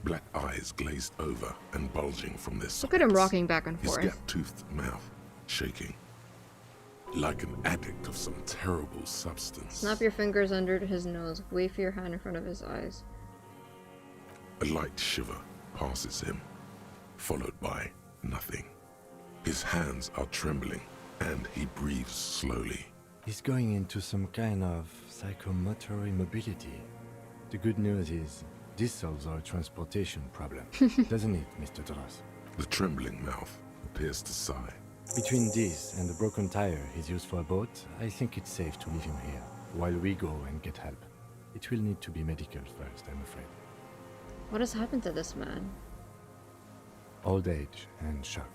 black eyes glazed over and bulging from their sockets. Look at him rocking back and His forth. gap-toothed mouth shaking, like an addict of some terrible substance. Snap your fingers under his nose. Wave your hand in front of his eyes. A light shiver passes him, followed by nothing. His hands are trembling, and he breathes slowly. He's going into some kind of psychomotor immobility. The good news is, this solves our transportation problem, doesn't it, Mr. Doras? The trembling mouth appears to sigh. Between this and the broken tire he's used for a boat, I think it's safe to leave him here, while we go and get help. It will need to be medical first, I'm afraid. What has happened to this man? Old age and shock.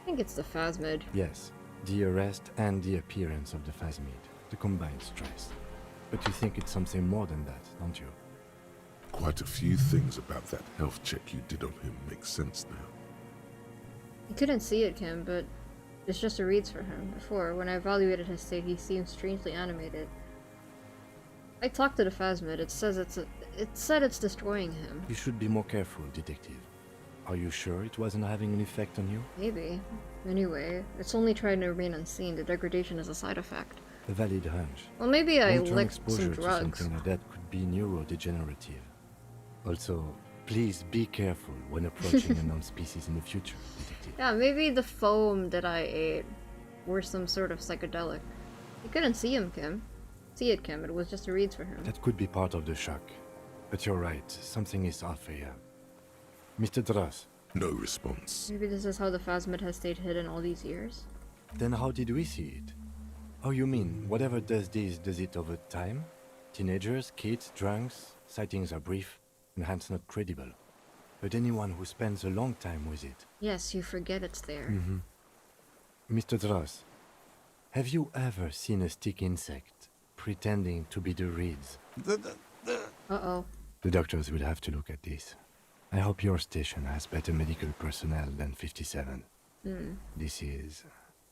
I think it's the phasmid. Yes, the arrest and the appearance of the phasmid, the combined stress. But you think it's something more than that, don't you? Quite a few things about that health check you did on him make sense now. You couldn't see it, Kim, but it's just a reads for him. Before, when I evaluated his state, he seemed strangely animated. I talked to the phasmid. It said it's destroying him. You should be more careful, detective. Are you sure it wasn't having an effect on you? Maybe. Anyway, it's only trying to remain unseen. The degradation is a side effect. A valid hunch. Well, maybe I Long-term licked some exposure to drugs. something like that could be neurodegenerative. Also, please be careful when approaching a known species in the future, detective. Yeah, maybe the foam that I ate were some sort of psychedelic. You couldn't see him, Kim. See it, Kim. It was just a reads for him. That could be part of the shock. But you're right, something is off here. Mr. Dras. No response. Maybe this is how the phasmid has stayed hidden all these years. Then how did we see it? Oh, you mean, whatever does this, does it over time? Teenagers, kids, drunks, sightings are brief, and hence not credible. But anyone who spends a long time with it... Yes, you forget it's there. Mr. Dras, have you ever seen a stick insect pretending to be the reeds? Uh-oh. The doctors will have to look at this. I hope your station has better medical personnel than 57. This is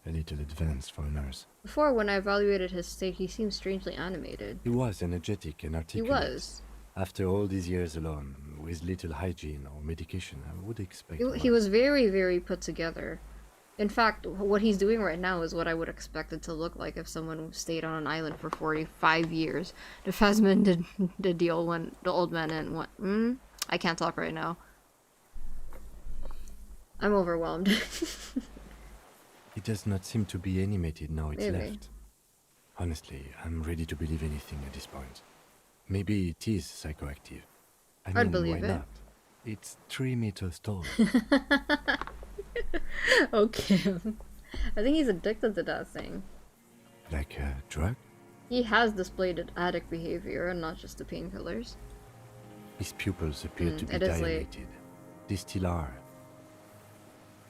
a little advanced for a nurse. Before, when I evaluated his state, he seemed strangely animated. He was energetic and He articulate. was. After all these years alone, with little hygiene or medication, I would expect... He was very, very put together. In fact, what he's doing right now is what I would expect it to look like if someone stayed on an island for 45 years. The phasmid did the old man and what? I can't talk right now. I'm overwhelmed. It does not seem to be animated now it's Maybe. left. Honestly, I'm ready to believe anything at this point. Maybe it is psychoactive. I mean, I'd believe why it. not? It's 3 meters tall. Okay. I think he's addicted to that thing. Like a drug? He has displayed addict behavior and not just the painkillers. His pupils appear to be it is late. dilated. They still are.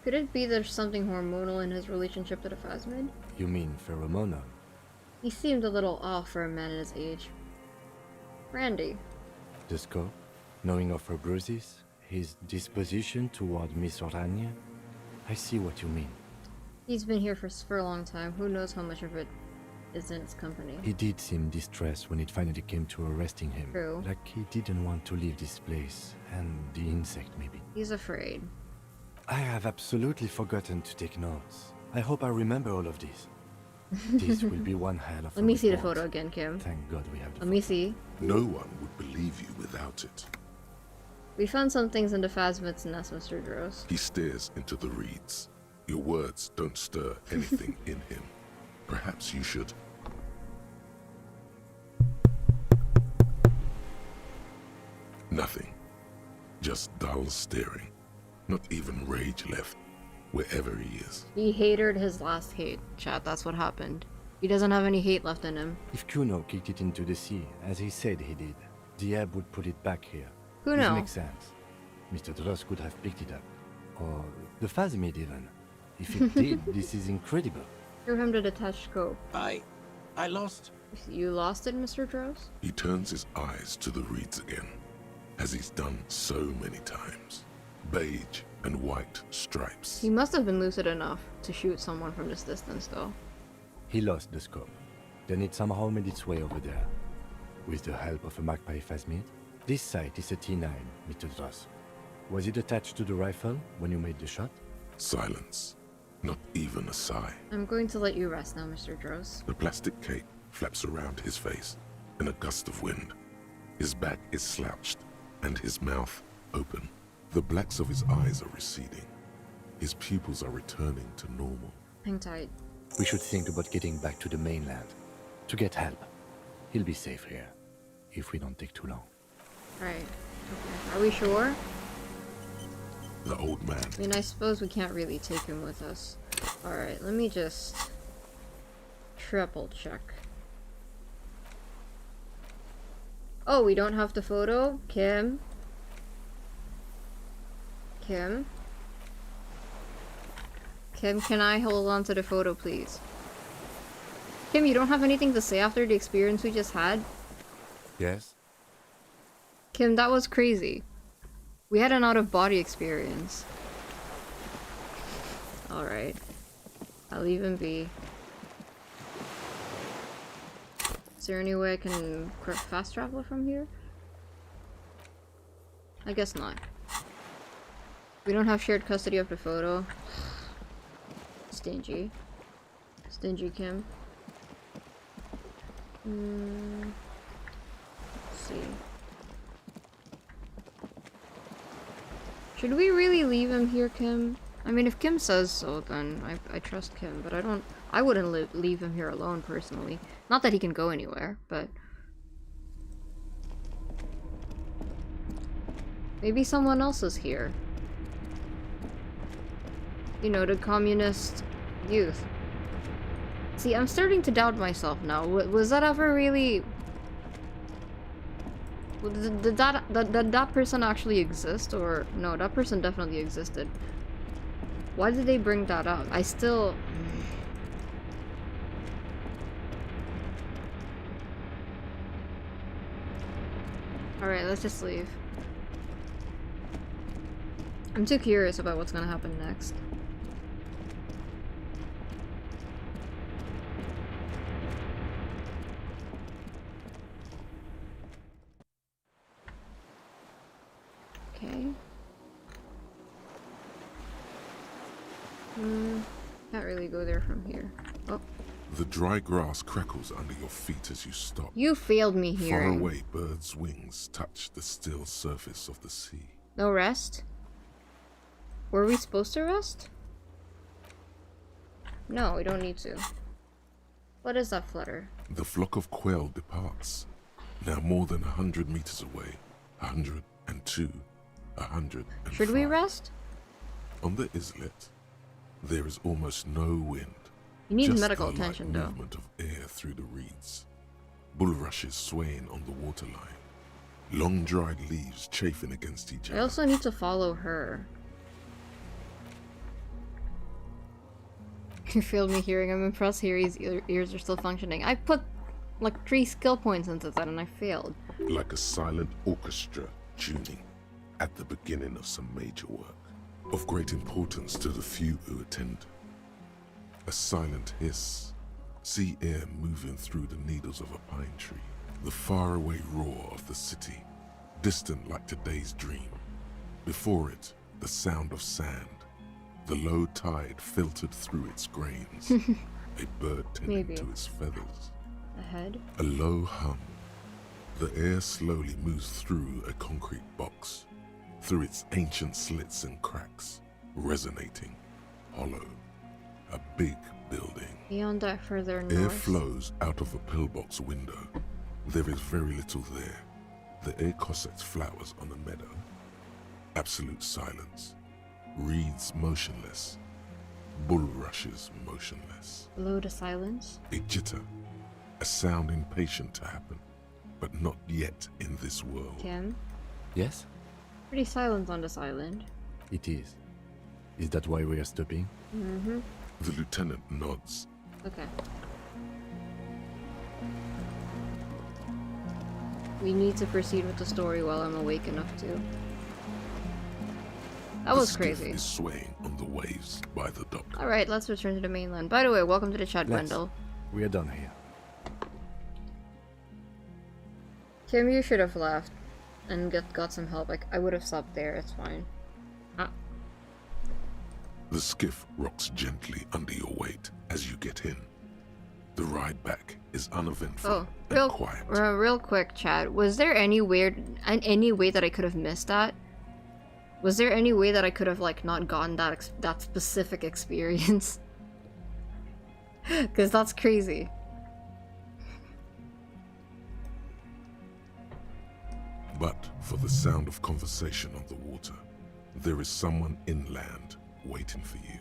Could it be there's something hormonal in his relationship to the phasmid? You mean pheromonal? He seemed a little off for a man his age. Randy. The scope, knowing of her bruises, his disposition toward Miss Orania. I see what you mean. He's been here for a long time. Who knows how much of it is in his company. He did seem distressed when it finally came to arresting him. True. Like he didn't want to leave this place. And the insect, maybe. He's afraid. I have absolutely forgotten to take notes. I hope I remember all of this. This will be one hell of a Let me see the report. photo again, Kim. Thank God we have the Let me see. No one would believe you without it. We found some things in the phasmid's nest, Mr. Dross. He stares into the reeds. Your words don't stir anything in him. Perhaps you should. Nothing. Just dull staring. Not even rage left, wherever he is. He hated his last hate, chat. That's what happened. He doesn't have any hate left in him. If Kuno kicked it into the sea, as he said he did, the ebb would put it back here. Kuno. This makes sense. Mr. Dross could have picked it up. Or the phasmid even. If it did, this is incredible. Throw him the detached scope. I lost. You lost it, Mr. Dross? He turns his eyes to the reeds again, as he's done so many times. Beige and white stripes. He must have been lucid enough to shoot someone from this distance, though. He lost the scope. Then it somehow made its way over there. With the help of a magpie phasmid. This sight is a T9, Mr. Dross. Was it attached to the rifle when you made the shot? Silence. Not even a sigh. I'm going to let you rest now, Mr. Dross. The plastic cape flaps around his face in a gust of wind. His back is slouched and his mouth open. The blacks of his eyes are receding. His pupils are returning to normal. Hang tight. We should think about getting back to the mainland. To get help. He'll be safe here. If we don't take too long. Right. Okay. Are we sure? The old man. I mean, I suppose we can't really take him with us. Alright, let me just triple check. Oh, we don't have the photo? Kim? Kim? Kim, can I hold on to the photo, please? Kim, you don't have anything to say after the experience we just had? Yes? Kim, that was crazy. We had an out-of-body experience. Alright. I'll leave him be. Is there any way I can fast travel from here? I guess not. We don't have shared custody of the photo. Stingy. Stingy Kim. Let's see. Should we really leave him here, Kim? I mean, if Kim says so, then I trust Kim, but I wouldn't leave him here alone, personally. Not that he can go anywhere, but... maybe someone else is here. You know, the communist youth. See, I'm starting to doubt myself now. Was that ever really... Did that person actually exist? Or... no, that person definitely existed. Why did they bring that up? I still... Alright, let's just leave. I'm too curious about what's gonna happen next. Okay. Can't really go there from here. Oh. The dry grass crackles under your feet as you stop. You failed me here. Far away, birds' wings touch the still surface of the sea. No rest? Were we supposed to rest? No, we don't need to. What is that flutter? The flock of quail departs. Now more than 100 meters away. 102. 105. Should we rest? On the islet, there is almost no wind. He needs Just medical the light attention, though. movement of air through the reeds. Bulrushes swaying on the waterline. Long dried leaves chafing against each I other. also need to follow her. You failed me hearing. I'm impressed Harry's ears are still functioning. I put like 3 skill points into that and I failed. Like a silent orchestra tuning at the beginning of some major work. Of great importance to the few who attend. A silent hiss. Sea air moving through the needles of a pine tree. The faraway roar of the city. Distant like today's dream. Before it, the sound of sand. The low tide filtered through its grains. A bird tending to its feathers. Ahead. A low hum. The air slowly moves through a concrete box. Through its ancient slits and cracks. Resonating. Hollow. A big building. Beyond that, further north. Air flows out of a pillbox window. There is very little there. The air cossets flowers on a meadow. Absolute silence. Reeds motionless. Bulrushes motionless. Below the silence. A jitter. A sound impatient to happen. But not yet in this world. Kim? Yes? Pretty silent on this island. It is. Is that why we are stopping? Mm-hmm. The lieutenant nods. Okay. We need to proceed with the story while I'm awake enough to. That was crazy. Is swaying on the waves by the dock. Alright, let's return to the mainland. By the way, welcome to the chat, Wendell. We are done here. Kim, you should have left and got some help. Like, I would have stopped there, it's fine. The skiff rocks gently under your weight as you get in. The ride back is uneventful and quiet. Real quick, chat. Was there any way that I could have missed that? Was there any way that I could have like not gotten that specific experience? Because that's crazy. But for the sound of conversation on the water, there is someone inland waiting for you.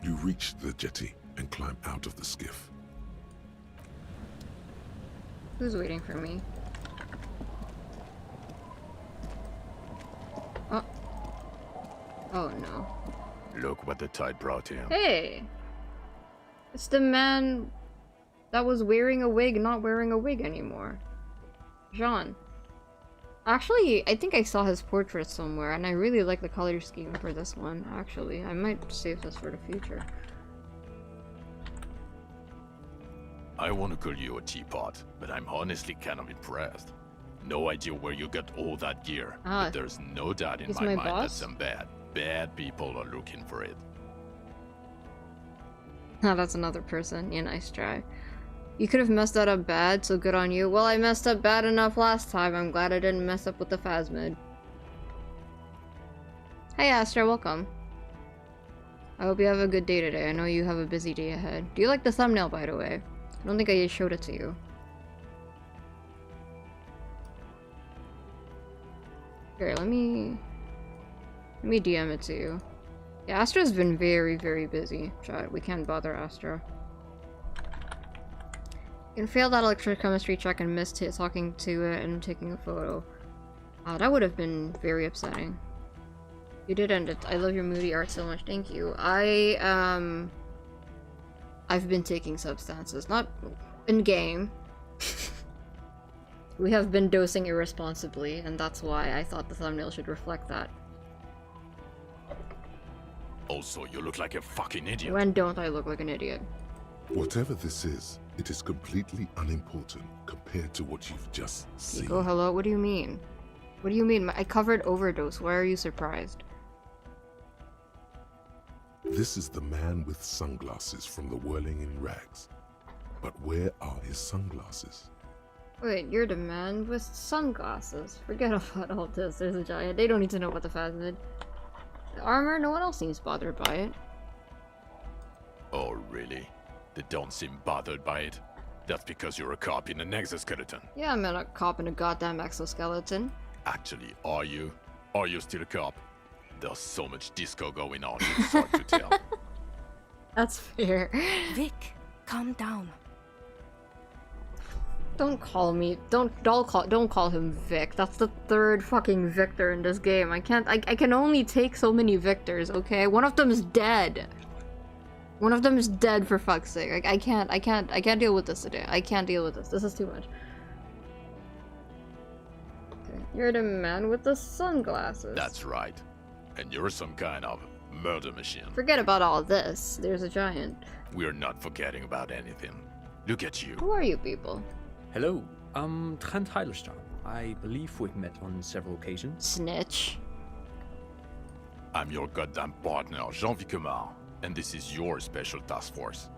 You reach the jetty and climb out of the skiff. Who's waiting for me? Oh. Oh no. Look what the tide brought him. Hey! It's the man that was wearing a wig, not wearing a wig anymore. Jean. Actually, I think I saw his portrait somewhere, and I really like the color scheme for this one, actually. I might save this for the future. I want to call you a teapot, but I'm honestly kind of impressed. No idea where you got all that gear, but there's no doubt in my mind that some bad people are looking for it. Oh, that's another person. Yeah, nice try. You could have messed that up bad, so good on you. Well, I messed up bad enough last time. I'm glad I didn't mess up with the phasmid. Hey Astra, welcome. I hope you have a good day today. I know you have a busy day ahead. Do you like the thumbnail, by the way? I don't think I showed it to you. Here, let me DM it to you. Yeah, Astra's been very, very busy. Chat, we can't bother Astra. You can fail that electrochemistry check and miss talking to it and taking a photo. That would have been very upsetting. You did end it. I love your moody art so much. Thank you. I've been taking substances, not in game. We have been dosing irresponsibly, and that's why I thought the thumbnail should reflect that. Also, you look like a fucking idiot. When don't I look like an idiot? Whatever this is, it is completely unimportant compared to what you've just seen. Oh, hello? What do you mean? What do you mean? I covered overdose. Why are you surprised? This is the man with sunglasses from the Whirling in Rags. But where are his sunglasses? Wait, you're the man with sunglasses. Forget about all this. There's a giant. They don't need to know about the phasmid. The armor, no one else seems bothered by it. Oh, really? They don't seem bothered by it? That's because you're a cop in an exoskeleton. Yeah, I'm not a cop in a goddamn exoskeleton. Actually, are you? Are you still a cop? There's so much disco going on, it's hard to tell. That's fair. Vic, calm down. Don't call him Vic. That's the third fucking Victor in this game. I can only take so many Victors, okay? One of them is dead. One of them is dead, for fuck's sake. I can't deal with this today. I can't deal with this. This is too much. Okay. You're the man with the sunglasses. That's right. And you're some kind of murder machine. Forget about all this. There's a giant. We're not forgetting about anything. Look at you. Who are you people? Hello, I'm Trent Heilerstein. I believe we've met on several occasions. Snitch. I'm your goddamn partner, Jean-Vic Comar, and this is your special task force.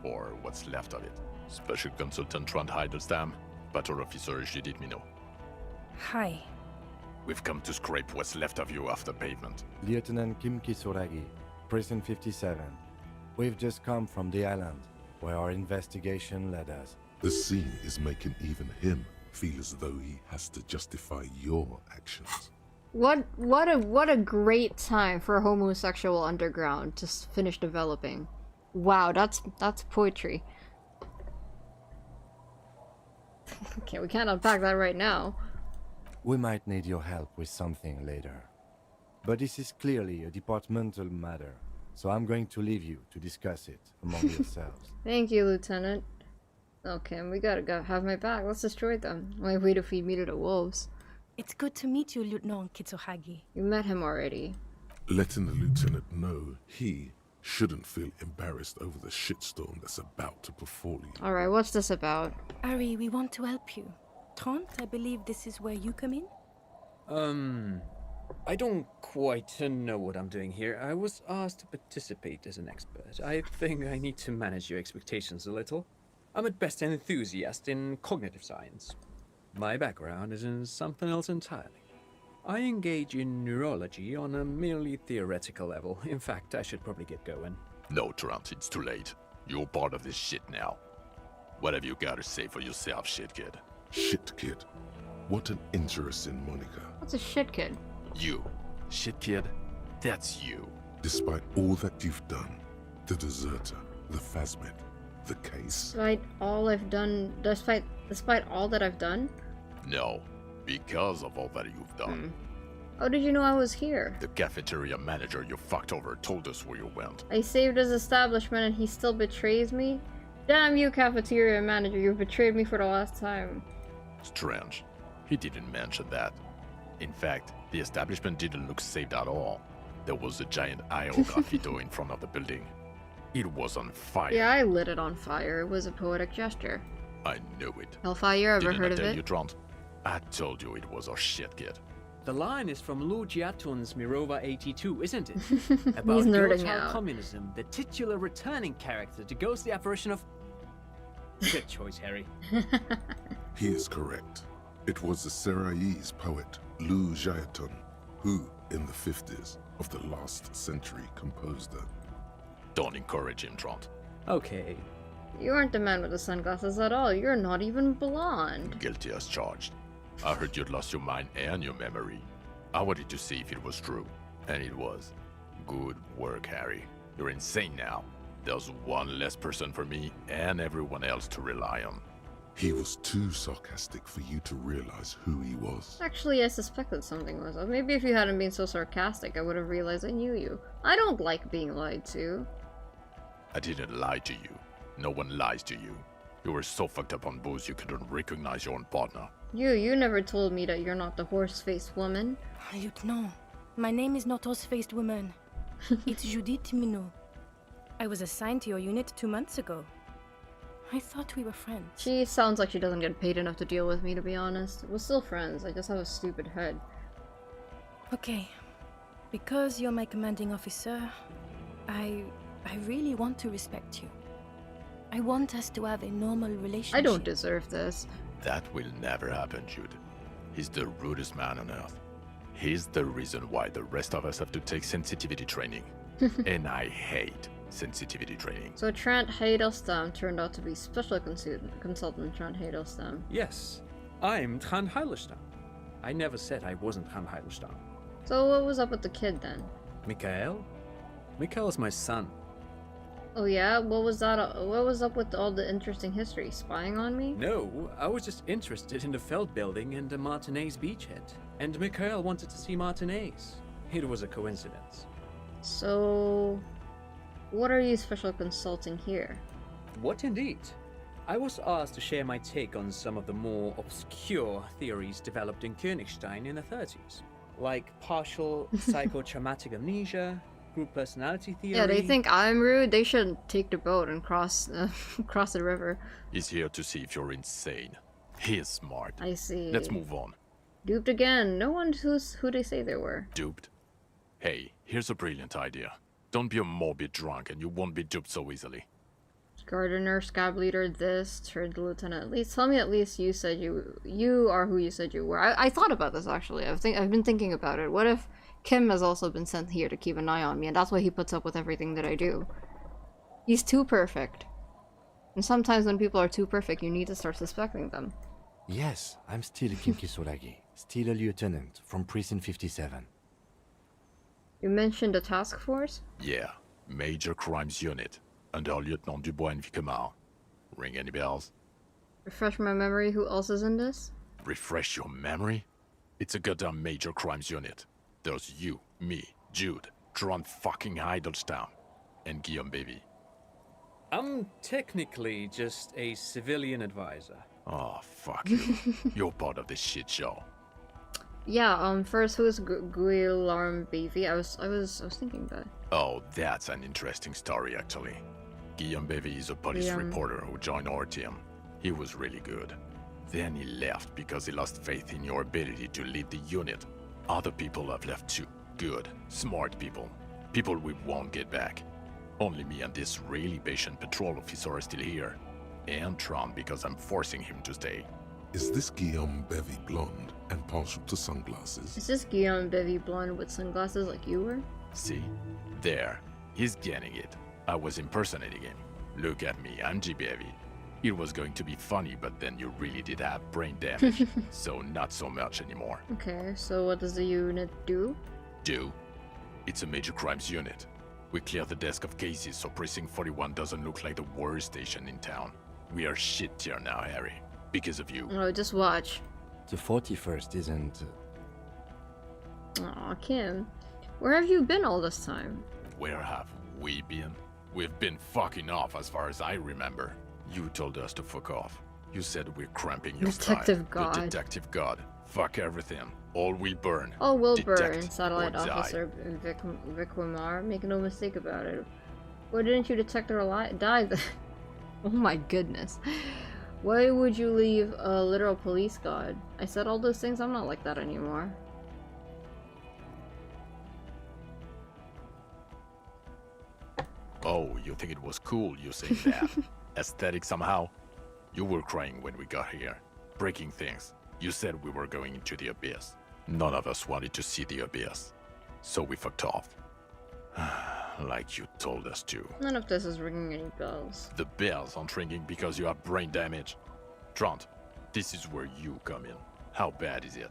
Or what's left of it. Special Consultant Trent Heilerstein, Patrol Officer Judith Minot. Hi. We've come to scrape what's left of you off the pavement. Lieutenant Kim Kisuragi, Prison 57. We've just come from the island, where our investigation led us. The scene is making even him feel as though he has to justify your actions. What a great time for a homosexual underground to finish developing. Wow, that's poetry. Okay, we can't unpack that right now. We might need your help with something later. But this is clearly a departmental matter, so I'm going to leave you to discuss it among yourselves. Thank you, Lieutenant. Okay, we gotta have my back. Let's destroy them. My way to feed me to the wolves. It's good to meet you, Lieutenant Kitsuhagi. You met him already. Letting the lieutenant know he shouldn't feel embarrassed over the shitstorm that's about to befall you. Alright, what's this about? Ari, we want to help you. Trent, I believe this is where you come in? I don't quite know what I'm doing here. I was asked to participate as an expert. I think I need to manage your expectations a little. I'm at best an enthusiast in cognitive science. My background is in something else entirely. I engage in neurology on a merely theoretical level. In fact, I should probably get going. No, Trent, it's too late. You're part of this shit now. What have you got to say for yourself, shit kid? Shit kid? What an interesting moniker. What's a shit kid? You. Shit kid? That's you. Despite all that you've done, the deserter, the phasmid, the case. Despite all I've done, despite all that I've done? No, because of all that you've done. How did you know I was here? The cafeteria manager you fucked over told us where you went. I saved his establishment and he still betrays me? Damn you, cafeteria manager, you've betrayed me for the last time. Strange. He didn't mention that. In fact, the establishment didn't look saved at all. There was a giant IO graffito in front of the building. It was on fire. Yeah, I lit it on fire. It was a poetic gesture. I knew it. Hellfire, ever Didn't heard I of tell it? you, Trant? I told you it was our shit kid. The line is from Lord Jiatun's Mirova 82, isn't it? He's About nerding Girl-Child out. Communism, the titular returning character to ghost the apparition of... Good choice, Harry. He is correct. It was the Seraïs poet Lu Jiatun who, in the 50s of the last century, composed her. Don't encourage him, Trant. Okay. You aren't the man with the sunglasses at all. You're not even blonde. Guilty as charged. I heard you'd lost your mind and your memory. I wanted to see if it was true. And it was. Good work, Harry. You're insane now. There's one less person for me and everyone else to rely on. He was too sarcastic for you to realize who he was. Actually, I suspected something was up. Maybe if you hadn't been so sarcastic, I would have realized I knew you. I don't like being lied to. I didn't lie to you. No one lies to you. You were so fucked up on booze you couldn't recognize your own partner. You never told me that you're not the horse-faced woman. Lieutenant, my name is not horse-faced woman. It's Judith Minot. I was assigned to your unit 2 months ago. I thought we were friends. She sounds like she doesn't get paid enough to deal with me, to be honest. We're still friends, I just have a stupid head. Okay. Because you're my commanding officer, I really want to respect you. I want us to have a normal relationship. I don't deserve this. That will never happen, Jude. He's the rudest man on earth. He's the reason why the rest of us have to take sensitivity training. And I hate sensitivity training. So Trent Heidelstein turned out to be special consultant Trent Heidelstein. Yes, I'm Trent Heilerstein. I never said I wasn't Trent Heilerstein. So what was up with the kid then? Mikhail? Mikhail's my son. Oh yeah? What was that? What was up with all the interesting history? Spying on me? No, I was just interested in the Feld building and the Martinez beachhead. And Mikhail wanted to see Martinez. It was a coincidence. So, what are you special consulting here? What indeed? I was asked to share my take on some of the more obscure theories developed in Königstein in the 30s. Like partial psychotraumatic amnesia, group personality theory... Yeah, they think I'm rude, they should take the boat and cross cross the river. He's here to see if you're insane. He is smart. I see. Let's move on. Duped again. No one who they say they were. Duped? Hey, here's a brilliant idea. Don't be a morbid drunk and you won't be duped so easily. Gardener, scab leader, this, third lieutenant. At least tell me at least you said you are who you said you were. I thought about this actually. I've been thinking about it. What if Kim has also been sent here to keep an eye on me and that's why he puts up with everything that I do? He's too perfect. And sometimes when people are too perfect, you need to start suspecting them. Yes, I'm still Kim Kisuragi. Still a lieutenant from Precinct 57. You mentioned the task force? Yeah, Major Crimes Unit, under Lieutenant Dubois and Vicomar. Ring any bells? Refresh my memory, who else is in this? Refresh your memory? It's a goddamn Major Crimes Unit. There's you, me, Jude, Tron fucking Heidelstown, and Guillaume Baby. I'm technically just a civilian advisor. Oh, fuck you. You're part of this shit show. Yeah, first who's Guillaume Baby? I was thinking that. Oh, that's an interesting story actually. Guillaume Baby is a police reporter who joined our team. He was really good. Then he left because he lost faith in your ability to lead the unit. Other people have left too. Good, smart people. People we won't get back. Only me and this really patient patrol officer are still here. And Tron because I'm forcing him to stay. Is this Guillaume Bevy blonde and partial to sunglasses? Is this Guillaume Bevy blonde with sunglasses like you were? See? There. He's getting it. I was impersonating him. Look at me, I'm G. Bevy. It was going to be funny, but then you really did have brain damage. So not so much anymore. Okay, so what does the unit do? Do? It's a major crimes unit. We clear the desk of cases so Precinct 41 doesn't look like the worst station in town. We are shit tier now, Harry. Because of you. Oh, just watch. The 41st isn't... Aw, Kim. Where have you been all this time? Where have we been? We've been fucking off as far as I remember. You told us to fuck off. You said we're cramping your Detective time. God. The Detective God. Fuck everything. All will burn. All will Detect burn, Satellite or die. Officer Vicomar. Make no mistake about it. Why didn't you detect or die then? Oh my goodness. Why would you leave a literal police god? I said all those things, I'm not like that anymore. Oh, you think it was cool you saying that? Aesthetic somehow? You were crying when we got here. Breaking things. You said we were going into the abyss. None of us wanted to see the abyss. So we fucked off. Like you told us to. None of this is ringing any bells. The bells aren't ringing because you have brain damage. Trant, this is where you come in. How bad is it?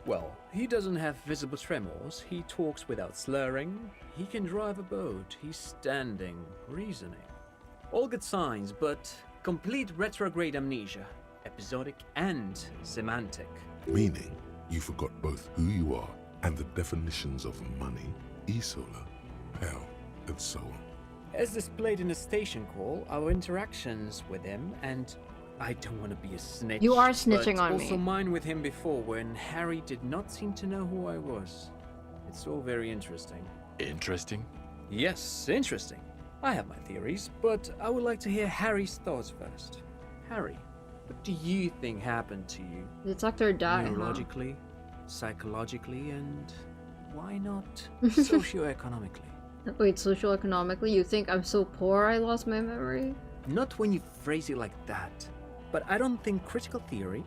Well, he doesn't have visible tremors, he talks without slurring, he can drive a boat, he's standing, reasoning. All good signs, but complete retrograde amnesia, episodic and semantic. Meaning, you forgot both who you are and the definitions of money, e-solar, pal, and so on. As displayed in the station call, our interactions with him, and I don't want to be a snitch. You are snitching but on me. also mine with him before, when Harry did not seem to know who I was. It's all very interesting. Interesting? Yes, interesting. I have my theories, but I would like to hear Harry's thoughts first. Harry, what do you think happened to you? Detector died, neurologically, psychologically, and why not socioeconomically? Wait, socioeconomically? You think I'm so poor I lost my memory? Not when you phrase it like that. But I don't think critical theory...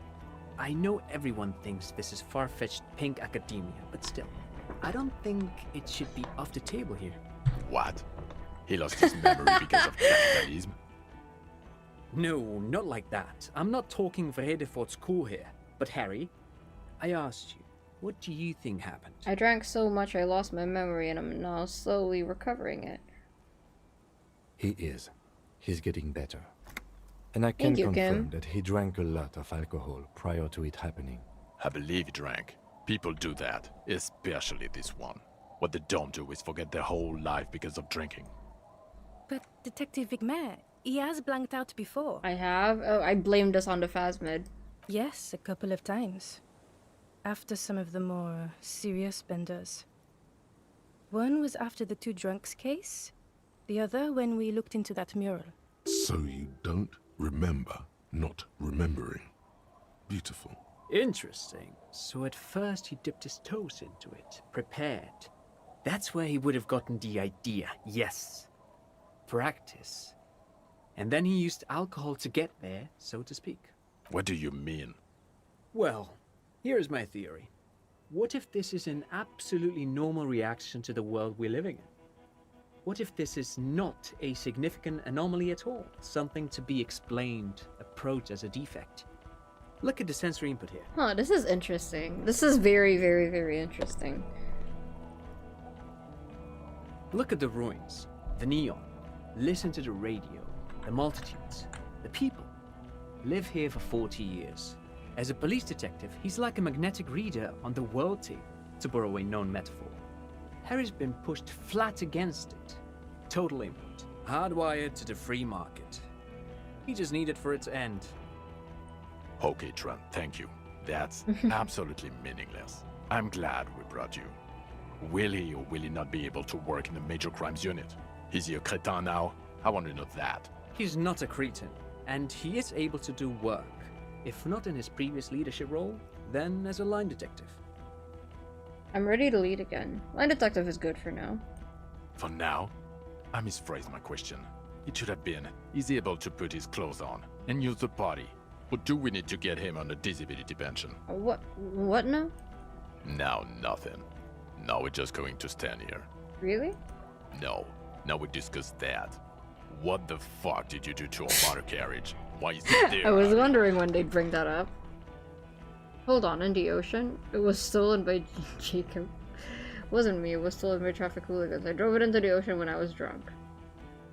I know everyone thinks this is far-fetched pink academia, but still, I don't think it should be off the table here. What? He lost his memory because of capitalism? No, not like that. I'm not talking for Hedefort's cool here. But Harry, I asked you, what do you think happened? I drank so much I lost my memory and I'm now slowly recovering it. He is. He's getting better. And I can confirm that he drank a lot of alcohol prior to it happening. I believe he drank. People do that, especially this one. What they don't do is forget their whole life because of drinking. But Detective Vigmer, he has blanked out before. I have? Oh, I blamed us on the phasmid. Yes, a couple of times. After some of the more serious benders. One was after the 2 drunks case, the other when we looked into that mural. So you don't remember not remembering. Beautiful. Interesting. So at first he dipped his toes into it, prepared. That's where he would have gotten the idea, yes. Practice. And then he used alcohol to get there, so to speak. What do you mean? Well, here's my theory. What if this is an absolutely normal reaction to the world we're living in? What if this is not a significant anomaly at all? Something to be explained, approached as a defect? Look at the sensory input here. Huh, this is interesting. This is very, very, very interesting. Look at the ruins, the neon. Listen to the radio, the multitudes, the people. Live here for 40 years. As a police detective, he's like a magnetic reader on the world tape, to borrow a known metaphor. Harry's been pushed flat against it. Total input. Hardwired to the free market. He just needed for it to end. Okay, Trent, thank you. That's absolutely meaningless. I'm glad we brought you. Will he or will he not be able to work in the major crimes unit? Is he a cretin now? I want to know that. He's not a cretin, and he is able to do work. If not in his previous leadership role, then as a line detective. I'm ready to lead again. Line detective is good for now. For now? I misphrased my question. It should have been, is he able to put his clothes on and use the body? Or do we need to get him on a disability pension? What now? Now nothing. Now we're just going to stand here. Really? No. Now we discuss that. What the fuck did you do to our motor carriage? Why is it there? I was wondering when they'd bring that up. Hold on, in the ocean? It was stolen by Jacob. Wasn't me, it was stolen by traffic hooligans. I drove it into the ocean when I was drunk.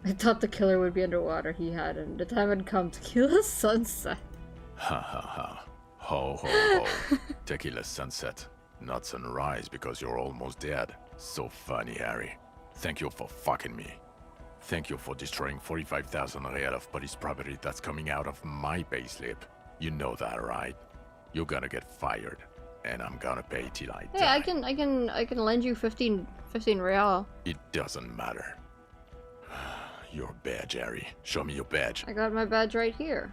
I thought the killer would be underwater, he hadn't. The time had come to kill a sunset. Ha ha ha. Ho ho ho. Tequila sunset. Not sunrise because you're almost dead. So funny, Harry. Thank you for fucking me. Thank you for destroying 45,000 real of police property that's coming out of my payslip. You know that, right? You're gonna get fired, and I'm gonna pay till I die. Hey, I can lend you 15 real. It doesn't matter. Your badge, Harry. Show me your badge. I got my badge right here.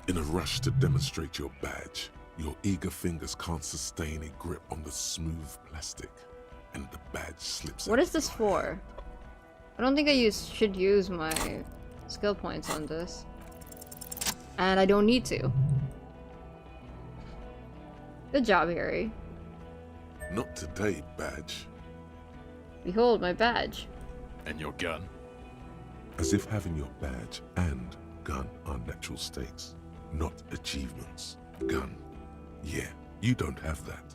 In a rush to demonstrate your badge, your eager fingers can't sustain a grip on the smooth plastic, and the badge slips out. What is this for? I don't think I should use my skill points on this. And I don't need to. Good job, Harry. Not today, badge. Behold my badge. And your gun? As if having your badge and gun are natural states, not achievements. Gun. Yeah, you don't have that.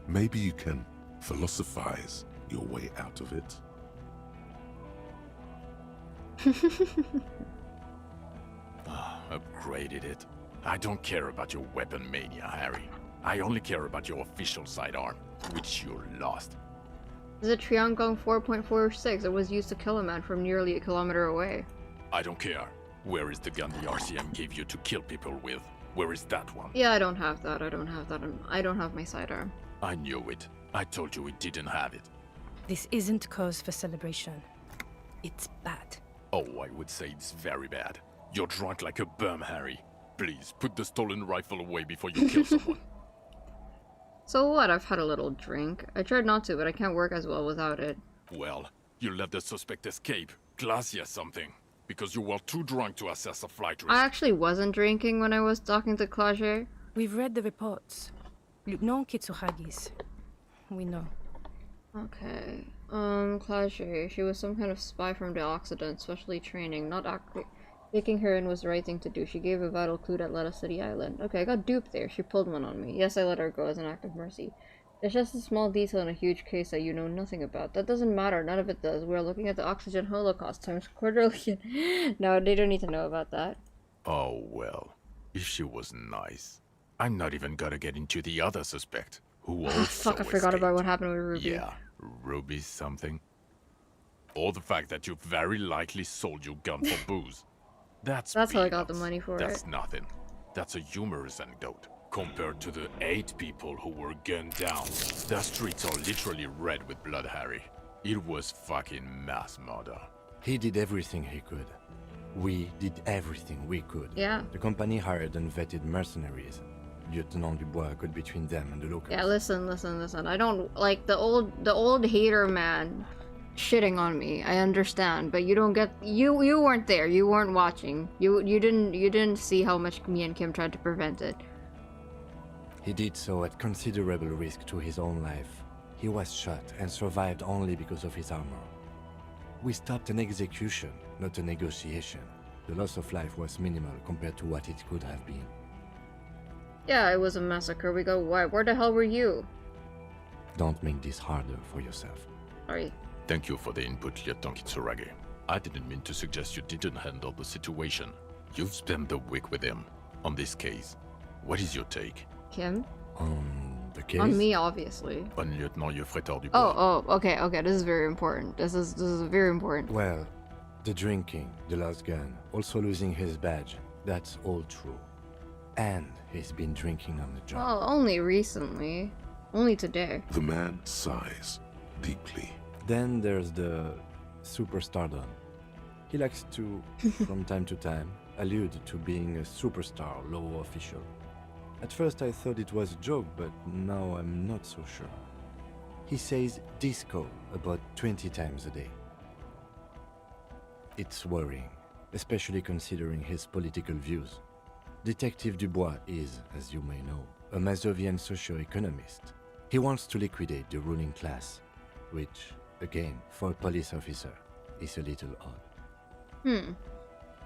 Maybe you can philosophize your way out of it. Upgraded it. I don't care about your weapon mania, Harry. I only care about your official sidearm, which you lost. This is a Triangong 4.46 that was used to kill a man from nearly a kilometer away. I don't care. Where is the gun the RCM gave you to kill people with? Where is that one? Yeah, I don't have that. I don't have that. I don't have my sidearm. I knew it. I told you we didn't have it. This isn't cause for celebration. It's bad. Oh, I would say it's very bad. You're drunk like a bum, Harry. Please, put the stolen rifle away before you kill someone. So what? I've had a little drink. I tried not to, but I can't work as well without it. Well, you let the suspect escape. Glacia something. Because you were too drunk to assess a flight risk. I actually wasn't drinking when I was talking to Claude. We've read the reports. Lieutenant Kitsuhagis. We know. Okay. Claude. She was some kind of spy from the Occident, specially training, not taking her in was the right thing to do. She gave a vital clue that led us to the island. Okay, I got duped there. She pulled one on me. Yes, I let her go as an act of mercy. It's just a small detail in a huge case that you know nothing about. That doesn't matter. None of it does. We're looking at the oxygen holocaust times quadrillion. No, they don't need to know about that. Oh, well. If she was nice. I'm not even gonna get into the other suspect, who also fuck, I forgot about what happened with Ruby. Yeah, Ruby something. Or the fact that you very likely sold your gun for booze. That's how I got the money for it. That's nothing. That's a humorous anecdote. Compared to the 8 people who were gunned down, the streets are literally red with blood, Harry. It was fucking mass murder. He did everything he could. We did everything we could. Yeah. The company hired and vetted mercenaries. Lieutenant Dubois got between them and the locals. Yeah, listen. I don't like the old hater man shitting on me. I understand, but you don't get you weren't there. You weren't watching. You didn't see how much me and Kim tried to prevent it. He did so at considerable risk to his own life. He was shot and survived only because of his armor. We stopped an execution, not a negotiation. The loss of life was minimal compared to what it could have been. Yeah, it was a massacre. We go, why? Where the hell were you? Don't make this harder for yourself. Sorry. Thank you for the input, Lieutenant Kitsuragi. I didn't mean to suggest you didn't handle the situation. You've spent the week with him on this case. What is your take? Kim? On the case? On me, obviously. On Lieutenant Dubois. Okay, this is very important. This is very important. Well, the drinking, the lost gun, also losing his badge, that's all true. And he's been drinking on the job. Well, only recently. Only today. The man sighs deeply. Then there's the superstardom. He likes to, from time to time, allude to being a superstar law official. At first I thought it was a joke, but now I'm not so sure. He says disco about 20 times a day. It's worrying, especially considering his political views. Detective Dubois is, as you may know, a Mazovian socio-economist. He wants to liquidate the ruling class, which, again, for a police officer, is a little odd.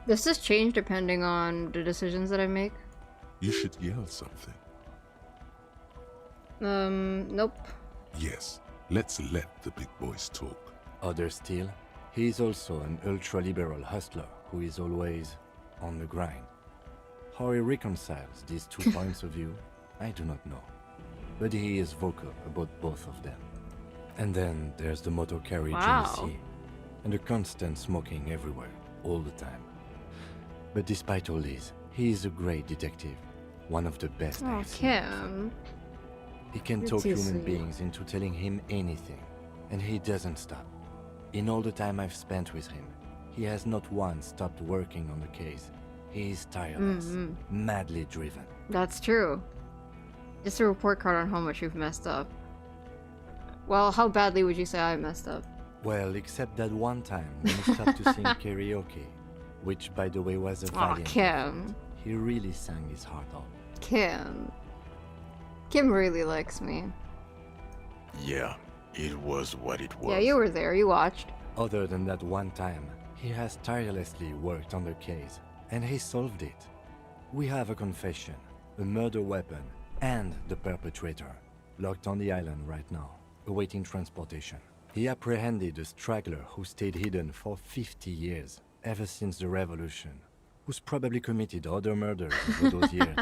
Does this change depending on the decisions that I make? You should yell something. Nope. Yes, let's let the big boys talk. Others still, he is also an ultra-liberal hustler who is always on the grind. How he reconciles these two points of view, I do not know. But he is vocal about both of them. And then there's the motor carriage in the sea, and the constant smoking everywhere, all the time. But despite all this, he is a great detective, one of the best I've seen. Kim. He can talk human beings into telling him anything, and he doesn't stop. In all the time I've spent with him, he has not once stopped working on the case. He is tireless, madly driven. That's true. Just a report card on how much you've messed up. Well, how badly would you say I messed up? Well, except that one time when he stopped to sing karaoke, which, by the way, was a valiant Kim. effort. He really sang his heart out. Kim. Kim really likes me. Yeah, it was what it was. Yeah, you were there. You watched. Other than that one time, he has tirelessly worked on the case, and he solved it. We have a confession, a murder weapon, and the perpetrator, locked on the island right now, awaiting transportation. He apprehended a straggler who stayed hidden for 50 years, ever since the revolution, who's probably committed other murders over those years.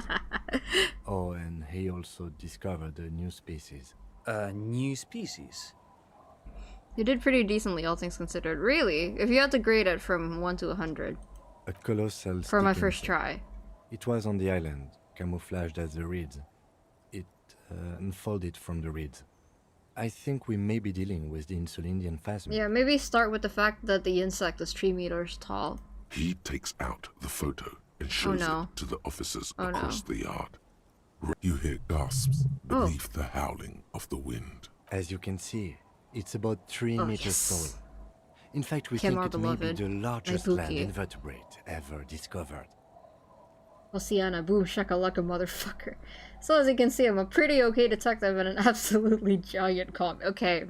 Oh, and he also discovered a new species. A new species? You did pretty decently, all things considered. Really? If you had to grade it from 1 to 100. A colossal For my stick first insect. try. It was on the island, camouflaged as the reeds. It unfolded from the reeds. I think we may be dealing with the Insulindian phasmid. Yeah, maybe start with the fact that the insect is 3 meters tall. He takes out the photo and shows no. it to the officers Oh, across no. the yard. You hear gasps beneath the howling of the wind. As you can see, it's about 3 meters yes. tall. In fact, we Kim, think our it may be beloved. the largest My land Pookie. invertebrate ever discovered. Oceana, boom, shakalaka, motherfucker. So as you can see, I'm a pretty okay detective and an absolutely giant comic. Okay.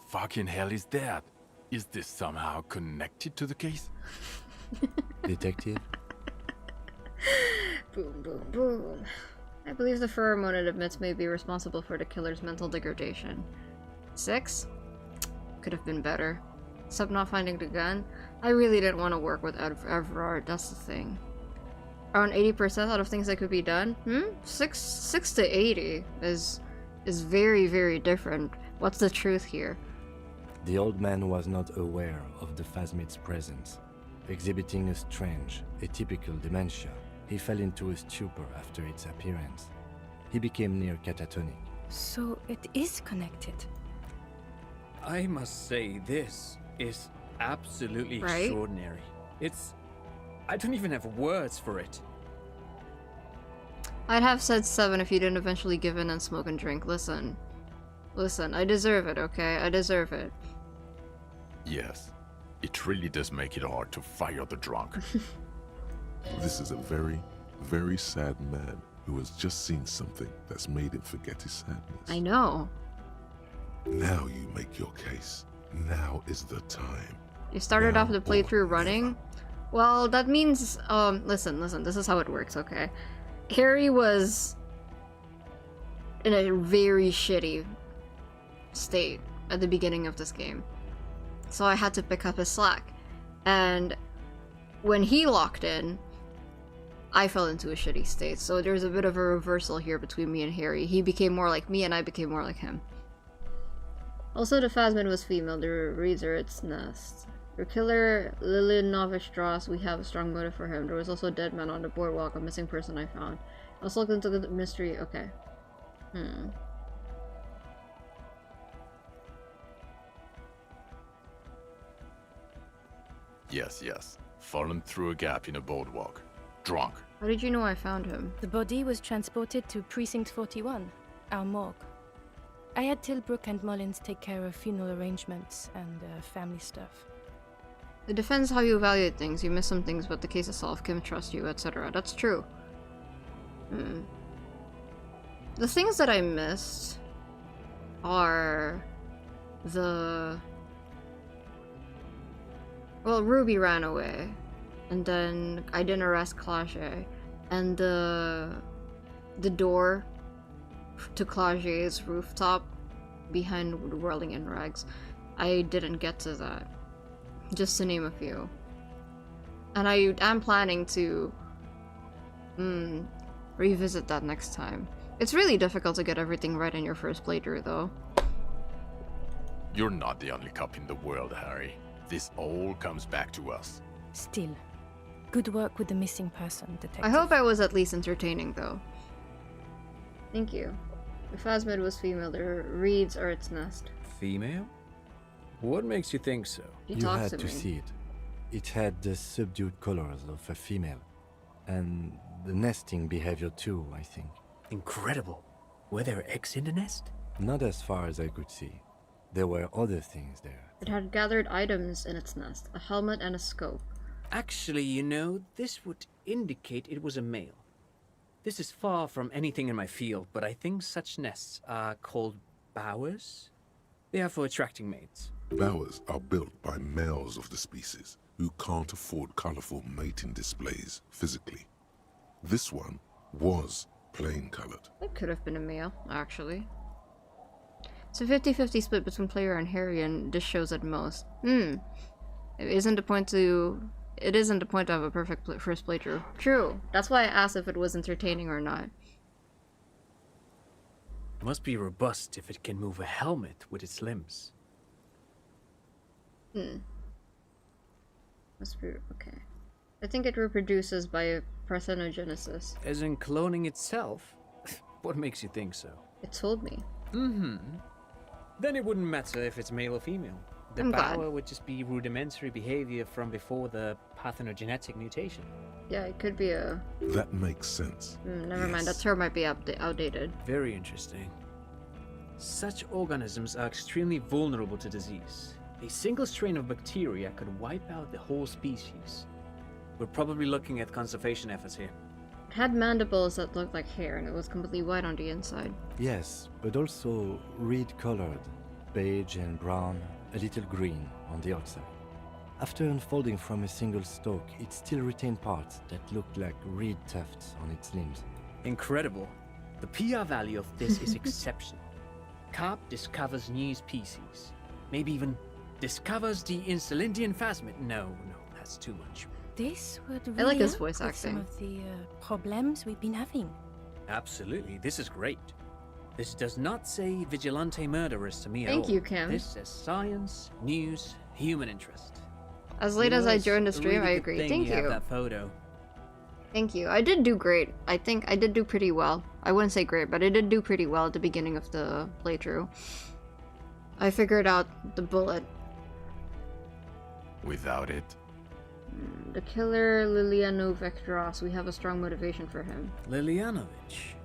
Fucking hell is that? Is this somehow connected to the case? Detective? Boom, boom, boom. I believe the pheromone it emits may be responsible for the killer's mental degradation. 6? Could have been better. Except not finding the gun. I really didn't want to work with Everard, that's the thing. Around 80% out of things that could be done? 6 to 80 is very, very different. What's the truth here? The old man was not aware of the phasmid's presence. Exhibiting a strange, atypical dementia, he fell into a stupor after its appearance. He became near catatonic. So it is connected. I must say, this is absolutely extraordinary. I don't even have words for it. I'd have said 7 if you didn't eventually give in and smoke and drink. Listen, I deserve it, okay? I deserve it. Yes, it really does make it hard to fire the drunk. This is a very, very sad man who has just seen something that's made him forget his sadness. I know. Now you make your case. Now is the time. You started off the playthrough running? Well, that means, listen, this is how it works, okay? Harry was in a very shitty state at the beginning of this game. So I had to pick up his slack. And when he locked in, I fell into a shitty state. So there's a bit of a reversal here between me and Harry. He became more like me and I became more like him. Also, the phasmid was female. The reeds are its nest. Your killer, Lillian Novice-Strauss, we have a strong motive for him. There was also a dead man on the boardwalk, a missing person I found. I also looked into the mystery. Okay. Yes. Fallen through a gap in a boardwalk. Drunk. How did you know I found him? The body was transported to Precinct 41, our morgue. I had Tilbrook and Mullins take care of funeral arrangements and family stuff. It depends how you evaluate things. You miss some things, but the case is solved. Kim trusts you, etc. That's true. The things that I missed are the... Well, Ruby ran away, and then I didn't arrest Clage, and the door to Clage's rooftop behind Whirling in Rags, I didn't get to that. Just to name a few. And I am planning to revisit that next time. It's really difficult to get everything right in your first playthrough, though. You're not the only cop in the world, Harry. This all comes back to us. Still, good work with the missing person, detective. I hope I was at least entertaining, though. Thank you. The phasmid was female. The reeds are its nest. Female? What makes you think so? You had to see it. It had the subdued colors of a female. And the nesting behavior too, I think. Incredible. Were there eggs in the nest? Not as far as I could see. There were other things there. It had gathered items in its nest. A helmet and a scope. Actually, you know, this would indicate it was a male. This is far from anything in my field, but I think such nests are called bowers. They are for attracting mates. Bowers are built by males of the species who can't afford colorful mating displays physically. This one was plain colored. It could have been a male, actually. It's a 50-50 split between player and Harry, and this shows at most. It isn't the point to have a perfect first playthrough. True. That's why I asked if it was entertaining or not. It must be robust if it can move a helmet with its limbs. Must be okay. I think it reproduces by parthenogenesis. As in cloning itself? What makes you think so? It told me. Then it wouldn't matter if it's male or female. The bower would just be rudimentary behavior from before the parthenogenetic mutation. Yeah, it could be a... That makes sense. Never mind, that term might be outdated. Very interesting. Such organisms are extremely vulnerable to disease. A single strain of bacteria could wipe out the whole species. We're probably looking at conservation efforts here. It had mandibles that looked like hair, and it was completely white on the inside. Yes, but also reed-colored, beige and brown, a little green on the outside. After unfolding from a single stalk, it still retained parts that looked like reed tufts on its limbs. Incredible. The PR value of this is exceptional. Carp discovers new species. Maybe even discovers the Insulindian phasmid. No, that's too much. This would really I like his help voice with acting. some of the problems we've been having. Absolutely, this is great. This does not say vigilante murderers to me at all. Thank you, Kim. This says science, news, human interest. As late as I joined the It's a stream, really I good agree. thing Thank you have you. that photo. Thank you. I did do great. I think I did do pretty well. I wouldn't say great, but I did do pretty well at the beginning of the playthrough. I figured out the bullet. Without it? The killer, Lilianovich. We have a strong motivation for him. Lilianovich.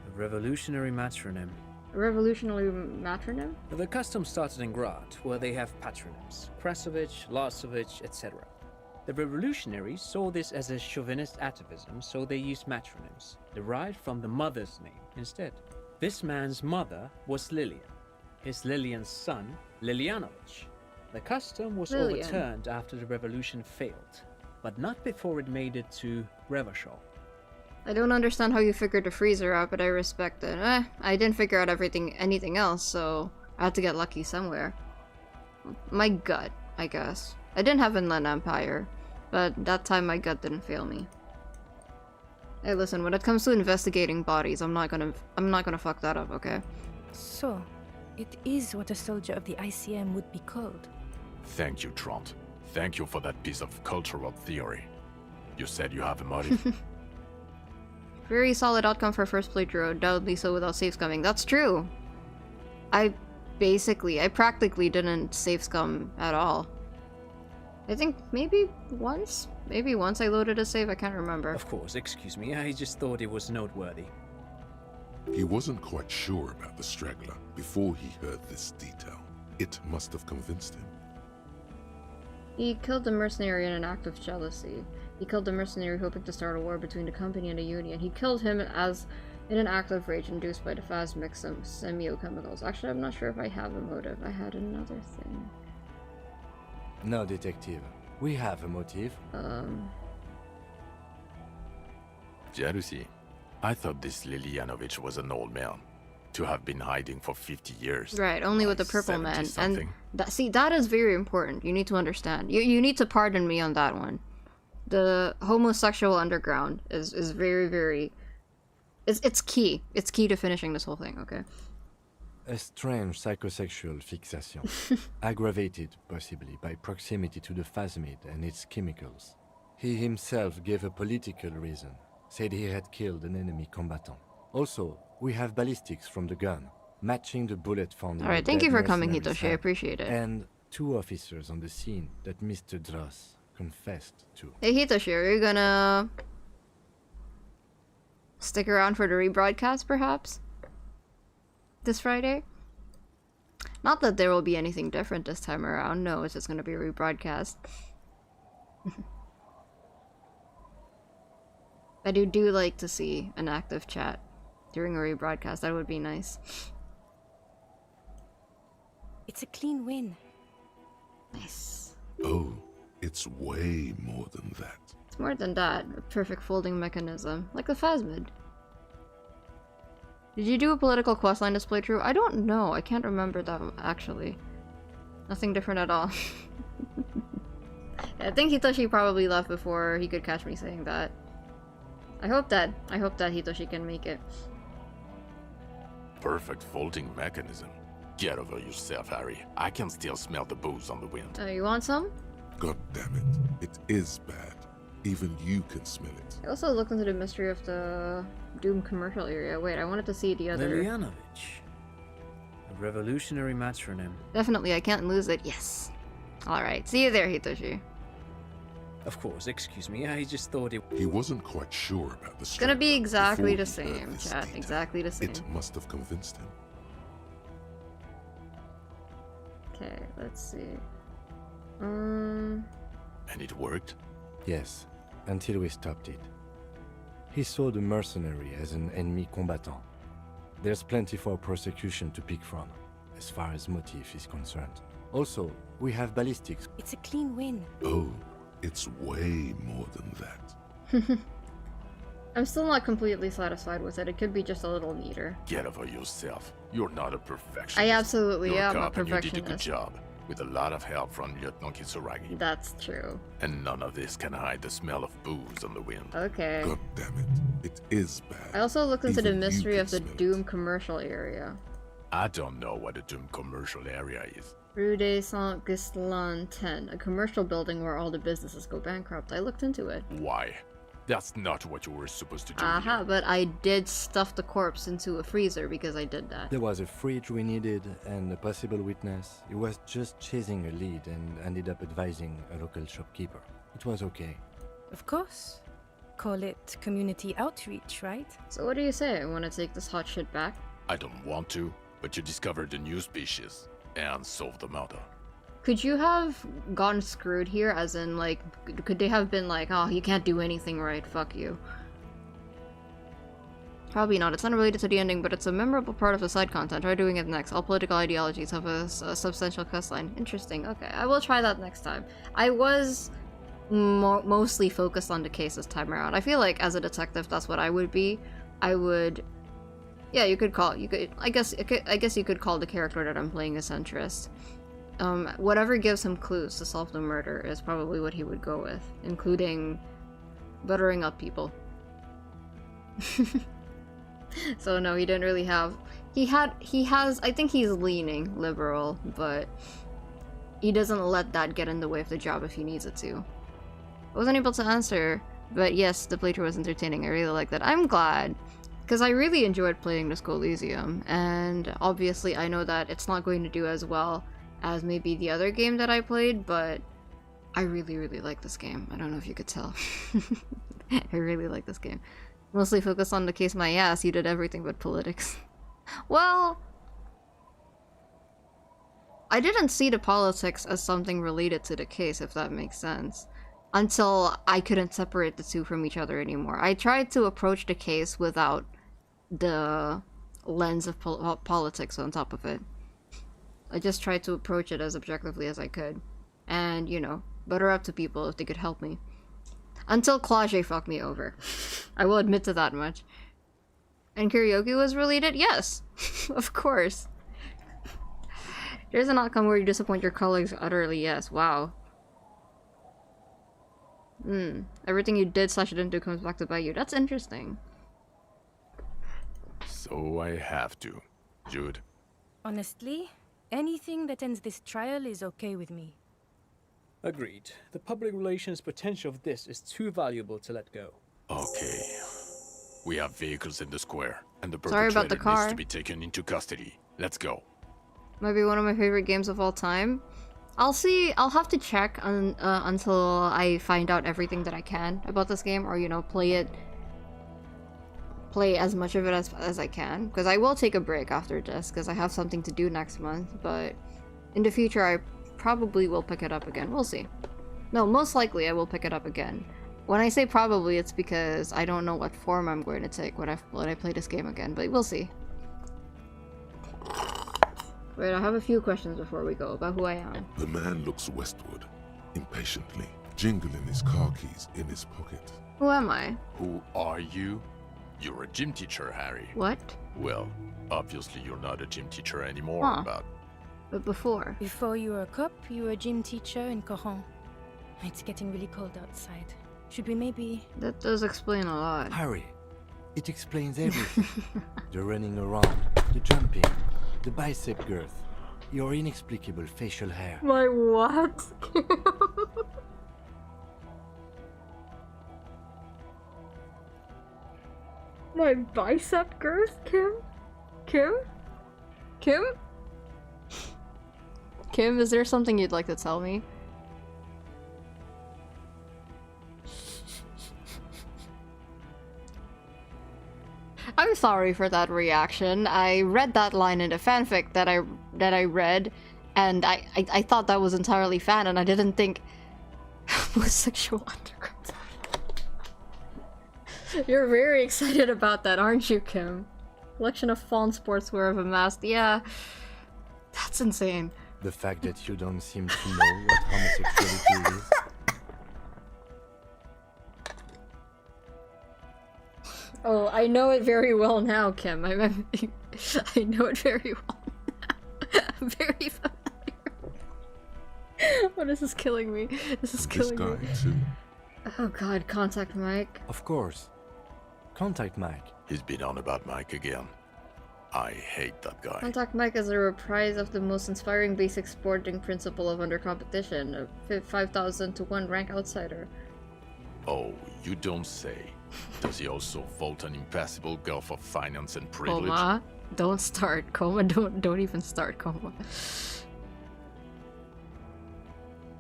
A revolutionary matronym. A revolutionary matronym? The custom started in Grad, where they have patronyms. Krasovich, Lasovich, etc. The revolutionaries saw this as a chauvinist atavism, so they used matronyms, derived from the mother's name instead. This man's mother was Lilian. His Lilian's son, Lilianovich. The custom was overturned after the revolution failed, but not before it made it to Revachol. I don't understand how you figured the freezer out, but I respect it. I didn't figure out anything else, so I had to get lucky somewhere. My gut, I guess. I didn't have Inland Empire, but that time my gut didn't fail me. Hey, listen, when it comes to investigating bodies, I'm not gonna fuck that up, okay? So, it is what a soldier of the ICM would be called. Thank you, Trant. Thank you for that piece of cultural theory. You said you have a motive? Very solid outcome for first playthrough, undoubtedly so without save scumming. That's true! I practically didn't save scum at all. I think maybe once I loaded a save, I can't remember. Of course, excuse me, I just thought it was noteworthy. He wasn't quite sure about the straggler before he heard this detail. It must have convinced him. He killed the mercenary in an act of jealousy. He killed the mercenary hoping to start a war between the company and the Union. He killed him as in an act of rage induced by the phasmid semiochemicals. Actually, I'm not sure if I have a motive. I had another thing. No, detective. We have a motive. Jealousy. I thought this Lilianovich was an old man. To have been hiding for 50 years. Right, only with the purple man. And that is very important. You need to understand. You need to pardon me on that one. The homosexual underground is very, very... It's key. It's key to finishing this whole thing, okay? A strange psychosexual fixation, aggravated possibly by proximity to the phasmid and its chemicals. He himself gave a political reason, said he had killed an enemy combatant. Also, we have ballistics from the gun, matching the bullet found in Alright, the thank you dead for coming, mercenary's Hitoshi. I hand, appreciate it. And 2 officers on the scene that Mr. Dross confessed to. Hey Hitoshi, are you gonna stick around for the rebroadcast, perhaps? This Friday? Not that there will be anything different this time around. No, it's just gonna be a rebroadcast. I do like to see an active chat during a rebroadcast. That would be nice. It's a clean win. Nice. Oh, it's way more than that. It's more than that. A perfect folding mechanism. Like the phasmid. Did you do a political questline this playthrough? I don't know. I can't remember that, actually. Nothing different at all. I think Hitoshi probably left before he could catch me saying that. I hope that Hitoshi can make it. Perfect folding mechanism. Get over yourself, Harry. I can still smell the booze on the wind. You want some? God damn it. It is bad. Even you can smell it. I also looked into the mystery of the Doom commercial area. Wait, I wanted to see the other... Lilianovich. A revolutionary matronym. Definitely, I can't lose it. Yes. Alright, see you there, Hitoshi. Of course, excuse me, I just thought it... He wasn't quite sure about the It's gonna be exactly the before he heard same, this chat. detail. Exactly the same. It must have convinced him. Okay, let's see. And it worked? Yes, until we stopped it. He saw the mercenary as an enemy combatant. There's plenty for prosecution to pick from, as far as motive is concerned. Also, we have ballistics. It's a clean win. Oh, it's way more than that. I'm still not completely satisfied with it. It could be just a little neater. Get over yourself. You're not a perfectionist. I absolutely You're am a a cop and perfectionist. you did a good job, with a lot of help from Lieutenant Kisaragi. That's true. And none of this can hide the smell of booze on the wind. Okay. God damn it. It is bad. I also looked into the Even you mystery can of the smell it. Doom commercial area. I don't know what a Doom commercial area is. Rue de Saint-Ghislain 10, a commercial building where all the businesses go bankrupt. I looked into it. Why? That's not what you were supposed to do. Aha, but I did stuff the corpse into a freezer because I did that. There was a fridge we needed and a possible witness. He was just chasing a lead and ended up advising a local shopkeeper. It was okay. Of course. Call it community outreach, right? So what do you say? I want to take this hot shit back? I don't want to, but you discovered a new species and solved the murder. Could you have gotten screwed here, as in, like, could they have been like, oh, you can't do anything right, fuck you? Probably not. It's unrelated to the ending, but it's a memorable part of the side content. Try doing it next. All political ideologies have a substantial quest line. Interesting. Okay, I will try that next time. I was mostly focused on the case this time around. I feel like as a detective, that's what I would be. I would... Yeah, you could call... I guess you could call the character that I'm playing a centrist. Whatever gives him clues to solve the murder is probably what he would go with, including buttering up people. So no, he didn't really have... He has... I think he's leaning liberal, but he doesn't let that get in the way of the job if he needs it to. I wasn't able to answer, but yes, the playthrough was entertaining. I really like that. I'm glad, because I really enjoyed playing this Coliseum, and obviously I know that it's not going to do as well as maybe the other game that I played, but I really, really like this game. I don't know if you could tell. I really like this game. Mostly focused on the case my ass, you did everything but politics. Well, I didn't see the politics as something related to the case, if that makes sense, until I couldn't separate the two from each other anymore. I tried to approach the case without the lens of politics on top of it. I just tried to approach it as objectively as I could. And, you know, butter up to people if they could help me. Until Claude fucked me over. I will admit to that much. And karaoke was related? Yes! Of course. There's an outcome where you disappoint your colleagues utterly, yes. Wow. Everything you did / didn't do comes back to bite you. That's interesting. So I have to. Jude? Honestly, anything that ends this trial is okay with me. Agreed. The public relations potential of this is too valuable to let go. Okay. We have vehicles in the square, and the Sorry about the perpetrator car. needs to be taken into custody. Let's go. Might be one of my favorite games of all time. I'll see. I'll have to check until I find out everything that I can about this game, or, you know, play as much of it as I can, because I will take a break after this because I have something to do next month, but in the future I probably will pick it up again. We'll see. No, most likely I will pick it up again. When I say probably, it's because I don't know what form I'm going to take when I play this game again, but we'll see. Wait, I have a few questions before we go about who I am. The man looks westward, impatiently, jingling his car keys in his pocket. Who am I? Who are you? You're a gym teacher, Harry. What? Well, obviously you're not a gym teacher anymore, Huh. but before? Before you were a cop, you were a gym teacher in Coron. It's getting really cold outside. Should we maybe... That does explain a lot. Harry, it explains everything. The running around, the jumping, the bicep girth, your inexplicable facial hair. My what? My bicep girth, Kim? Kim? Kim? Kim, is there something you'd like to tell me? I'm sorry for that reaction. I read that line in a fanfic that I read, and I thought that was entirely fan, and I didn't think it was sexual undercurrents. You're very excited about that, aren't you, Kim? Collection of fawn sportswear of a mask. Yeah, that's insane. The fact that you don't seem to know what homosexuality is. Oh, I know it very well now, Kim. I know it very well now. I'm very familiar. Oh, this is killing me. This is killing me. This guy, too. Oh god, Contact Mike. Of course. Contact Mike. He's been on about Mike again. I hate that guy. Contact Mike is a reprise of the most inspiring basic sporting principle of under competition. A 5,000 to 1 rank outsider. Oh, you don't say. Does he also vault an impassable gulf of finance and privilege? Coma, don't start. Coma, don't even start, Coma.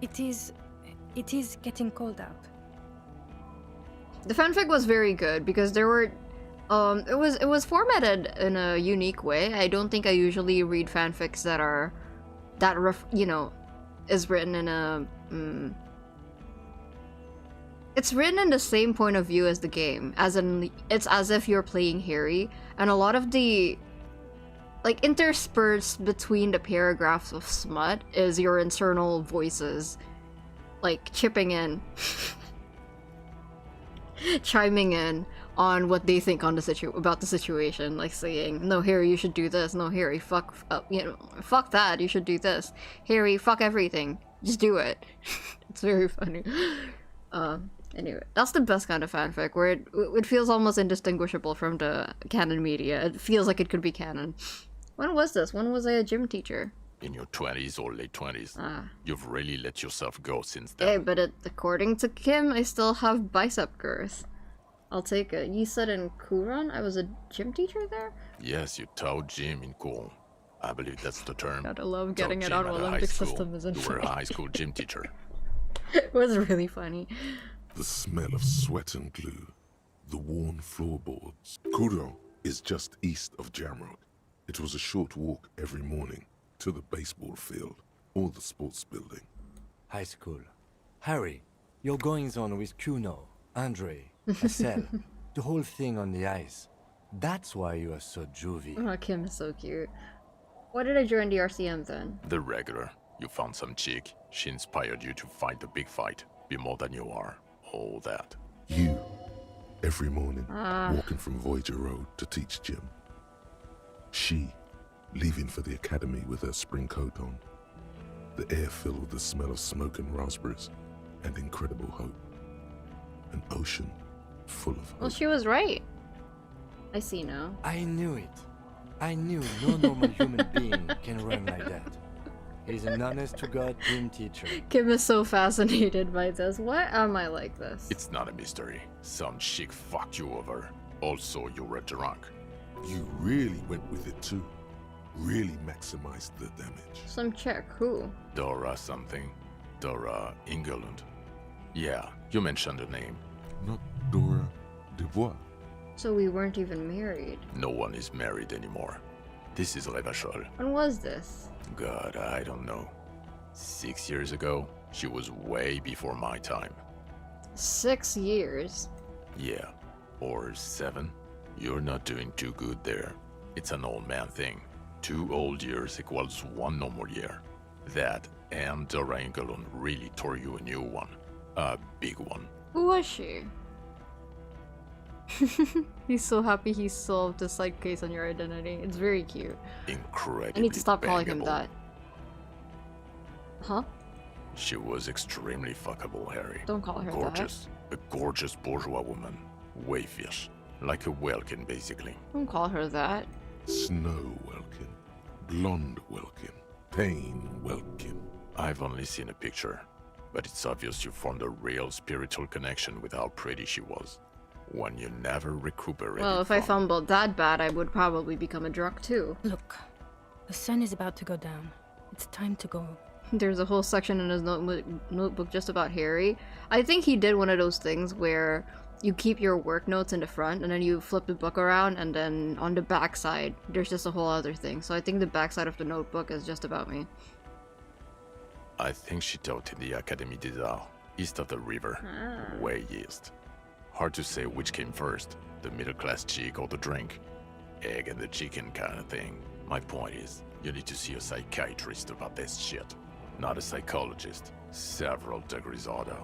It is getting cold out. The fanfic was very good because there were it was formatted in a unique way. I don't think I usually read fanfics that are is written in a it's written in the same point of view as the game, as in it's as if you're playing Harry, and a lot of the interspersed between the paragraphs of smut is your internal voices chipping in chiming in on what they think on about the situation, like saying, no, Harry, you should do this. No, Harry, fuck that, you should do this. Harry, fuck everything, just do it. It's very funny. Anyway, that's the best kind of fanfic, where it feels almost indistinguishable from the canon media. It feels like it could be canon. When was this? When was I a gym teacher? In your 20s or late 20s. You've really let yourself go since then. Hey, but according to Kim, I still have bicep girth. I'll take it. You said in Kuran I was a gym teacher there? Yes, you taught gym in Kuran. I believe that's the term. God, I love getting it on Olympic system, isn't it? You were a high school gym teacher. It was really funny. The smell of sweat and glue. The worn floorboards. Kuran is just east of Jamrod. It was a short walk every morning to the baseball field or the sports building. High school. Harry, your goings-on with Kuno, Andre, Estelle, the whole thing on the ice. That's why you are so juvie. Oh, Kim is so cute. Why did I join the RCM then? The regular. You found some chick. She inspired you to fight the big fight. Be more than you are. All that. You, every morning, walking from Voyager Road to teach gym. She, leaving for the academy with her spring coat on. The air filled with the smell of smoke and raspberries and incredible hope. An ocean full of hope. Well, she was right. I see now. I knew it. I knew no normal human being can run like that. He's an honest-to-God gym teacher. Kim is so fascinated by this. Why am I like this? It's not a mystery. Some chick fucked you over. Also, you were drunk. You really went with it too. Really maximized the damage. Some chick, who? Dora something. Dora Engelund. Yeah, you mentioned the name. Not Dora Dubois. So we weren't even married. No one is married anymore. This is Revachol. When was this? God, I don't know. 6 years ago? She was way before my time. 6 years? Yeah. Or 7? You're not doing too good there. It's an old man thing. 2 old years equals 1 normal year. That and Dora Engelund really tore you a new one. A big one. Who was she? He's so happy he solved the side case on your identity. It's very cute. Incredibly I need to stop calling bangable. him that. Huh? She was extremely fuckable, Harry. Don't call her gorgeous. A gorgeous bourgeois woman. Wayfish. Like a Welkin, basically. Don't call her that. Snow Welkin. Blonde Welkin. Pain Welkin. I've only seen a picture, but it's obvious you formed a real spiritual connection with how pretty she was. One you never recuperated Well, if from. I fumbled that bad, I would probably become a drunk too. Look, the sun is about to go down. It's time to go. There's a whole section in his notebook just about Harry. I think he did one of those things where you keep your work notes in the front and then you flip the book around, and then on the back side there's just a whole other thing. So I think the back side of the notebook is just about me. I think she taught in the Académie des Arts, east of the river. Way east. Hard to say which came first, the middle-class chick or the drink. Egg and the chicken kind of thing. My point is, you need to see a psychiatrist about this shit. Not a psychologist. Several degrees harder.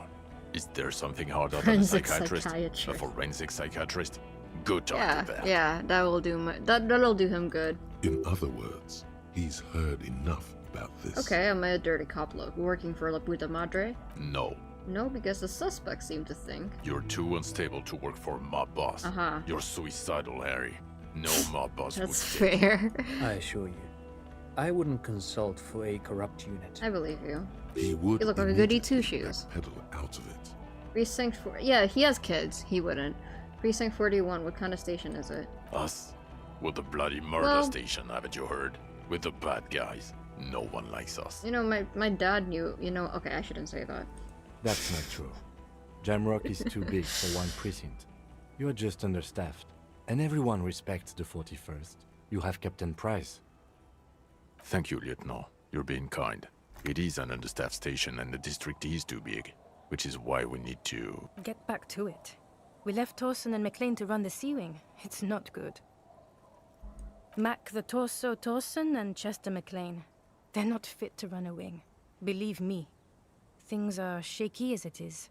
Is there something harder than a Forensic psychiatrist? psychiatrist. A forensic psychiatrist? Good time for that. Yeah, that will do that'll do him good. In other words, he's heard enough about this. Okay, am I a dirty cop working for La Puta Madre? No. No, because the suspects seem to think. You're too unstable to work for mob boss. You're suicidal, Harry. No mob boss would That's fair. I assure you, I wouldn't consult for a corrupt unit. I believe you. He would. You look like a goody two-shoes. Pedal out of it. Precinct 4. Yeah, he has kids. He wouldn't. Precinct 41. What kind of station is it? Us? With the bloody murder station, haven't you heard? With the bad guys. No one likes us. You know, my dad knew. You know, okay, I shouldn't say that. That's not true. Jamrock is too big for one precinct. You are just understaffed. And everyone respects the 41st. You have Captain Price. Thank you, Lieutenant. You're being kind. It is an understaffed station and the district is too big, which is why we need to... Get back to it. We left Torson and McLean to run the Sea Wing. It's not good. Mac the Torso Torson and Chester McLean. They're not fit to run a wing. Believe me. Things are shaky as it is.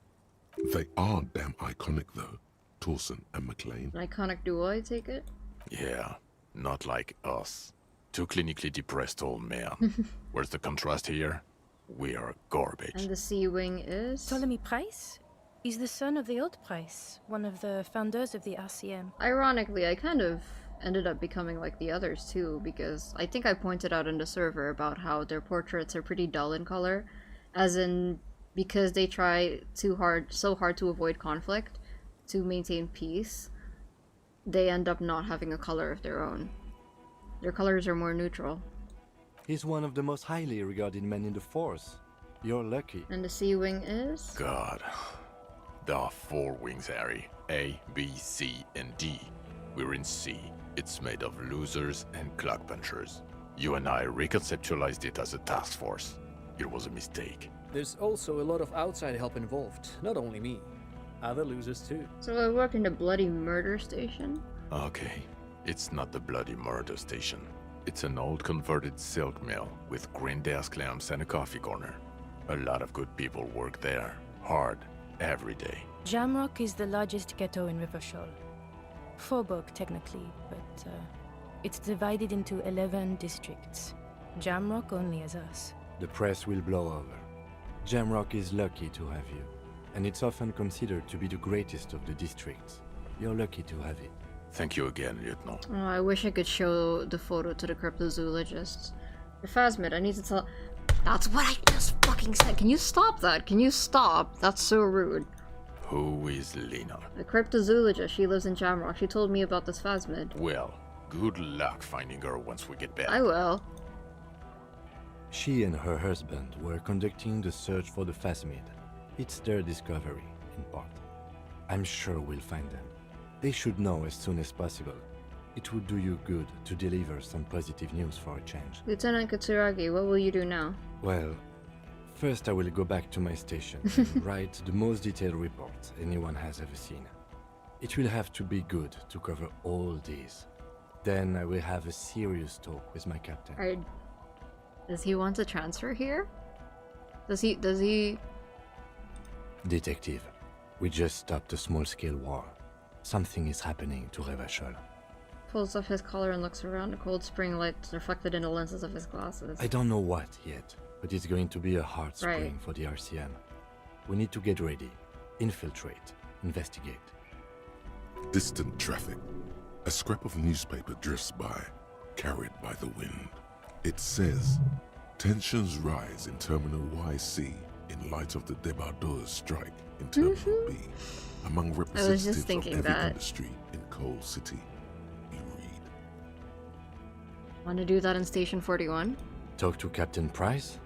They are damn iconic, though. Torson and McLean. An iconic duo, I take it? Yeah, not like us. Two clinically depressed old men. Where's the contrast here? We are garbage. And the Sea Wing is? Ptolemy Price? He's the son of the old Price, one of the founders of the RCM. Ironically, I kind of ended up becoming like the others too, because I think I pointed out in the server about how their portraits are pretty dull in color, as in because they try so hard to avoid conflict, to maintain peace, they end up not having a color of their own. Their colors are more neutral. He's one of the most highly regarded men in the Force. You're lucky. And the Sea Wing is? God. There are 4 wings, Harry. A, B, C, and D. We're in C. It's made of losers and clock punchers. You and I reconceptualized it as a task force. It was a mistake. There's also a lot of outside help involved, not only me. Other losers too. So I work in the bloody murder station? Okay. It's not the bloody murder station. It's an old converted silk mill with green desk lamps and a coffee corner. A lot of good people work there. Hard. Every day. Jamrock is the largest ghetto in Rivershaw. Faubourg, technically, but it's divided into 11 districts. Jamrock only has us. The press will blow over. Jamrock is lucky to have you, and it's often considered to be the greatest of the districts. You're lucky to have it. Thank you again, Lieutenant. Oh, I wish I could show the photo to the cryptozoologists. The phasmid, I need to tell... That's what I just fucking said. Can you stop that? Can you stop? That's so rude. Who is Lena? The cryptozoologist. She lives in Jamrock. She told me about this phasmid. Well, good luck finding her once we get back. I will. She and her husband were conducting the search for the phasmid. It's their discovery, in part. I'm sure we'll find them. They should know as soon as possible. It would do you good to deliver some positive news for a change. Lieutenant Katsuragi, what will you do now? Well, first I will go back to my station and write the most detailed report anyone has ever seen. It will have to be good to cover all these. Then I will have a serious talk with my captain. Does he want to transfer here? Does he... Detective, we just stopped a small-scale war. Something is happening to Revachol. Pulls off his collar and looks around. The cold spring light reflected in the lenses of his glasses. I don't know what yet, but it's going to be a hard spring for the RCM. We need to get ready, infiltrate, investigate. Distant traffic. A scrap of newspaper drifts by, carried by the wind. It says, tensions rise in Terminal YC in light of the Debardeurs strike in Terminal B. Among representatives of every industry in Coal City. You read. Want to do that in Station 41? Talk to Captain Price?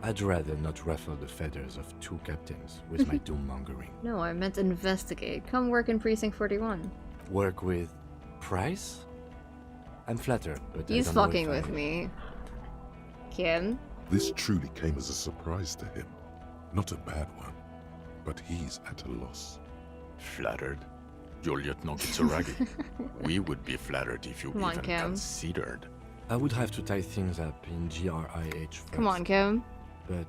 I'd rather not ruffle the feathers of 2 captains with my doom-mongering. No, I meant investigate. Come work in Precinct 41. Work with Price? I'm flattered, but he's fucking with me. Kim? This truly came as a surprise to him. Not a bad one, but he's at a loss. Flattered? You're Lieutenant Kitsuragi. We would be flattered if you even considered. I would have to tie things up in GRIH first. Come on, Kim. But,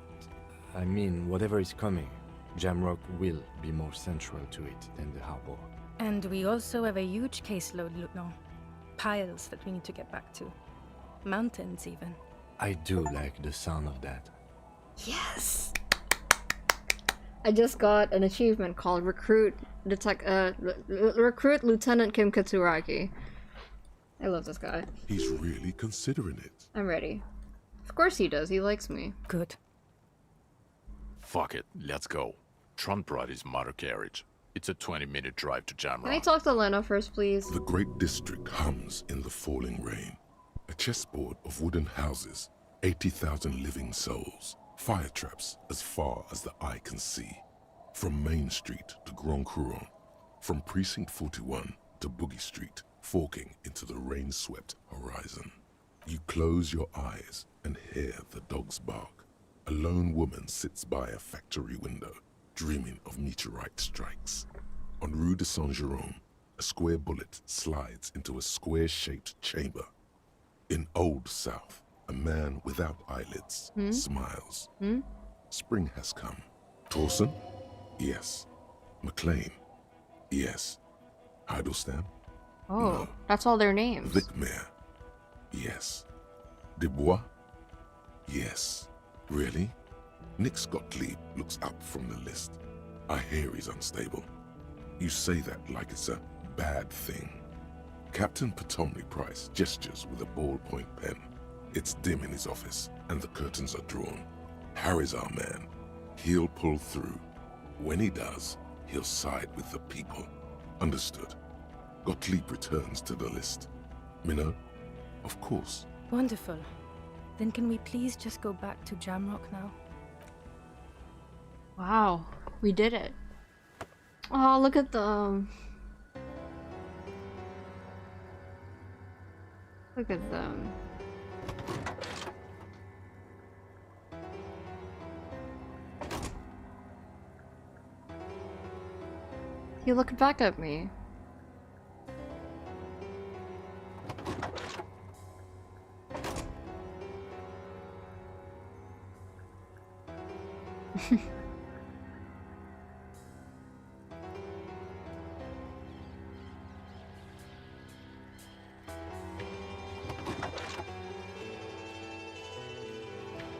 I mean, whatever is coming, Jamrock will be more central to it than the harbor. And we also have a huge caseload, Lieutenant. Piles that we need to get back to. Mountains, even. I do like the sound of that. Yes! I just got an achievement called Recruit Lieutenant Kim Katsuragi. I love this guy. He's really considering it. I'm ready. Of course he does, he likes me. Good. Fuck it, let's go. Trump brought his motor carriage. It's a 20-minute drive to Jamrock. Can I talk to Lena first, please? The great district hums in the falling rain. A chessboard of wooden houses, 80,000 living souls, fire traps as far as the eye can see. From Main Street to Grand Couronne, from Precinct 41 to Boogie Street, forking into the rain-swept horizon. You close your eyes and hear the dogs bark. A lone woman sits by a factory window, dreaming of meteorite strikes. On Rue de Saint-Jérôme, a square bullet slides into a square-shaped chamber. In Old South, a man without eyelids smiles. Spring has come. Torsen? Yes. McLean? Yes. Heidelstein? Oh, no. That's all their names. Vicmere? Yes. Dubois? Yes. Really? Nick Gottlieb looks up from the list. I hear he's unstable. You say that like it's a bad thing. Captain Ptolemy Price gestures with a ballpoint pen. It's dim in his office, and the curtains are drawn. Harry's our man. He'll pull through. When he does, he'll side with the people. Understood. Gottlieb returns to the list. Minnow? Of course. Wonderful. Then can we please just go back to Jamrock now? Wow, we did it. Oh, look at them. Look at them. You look back at me.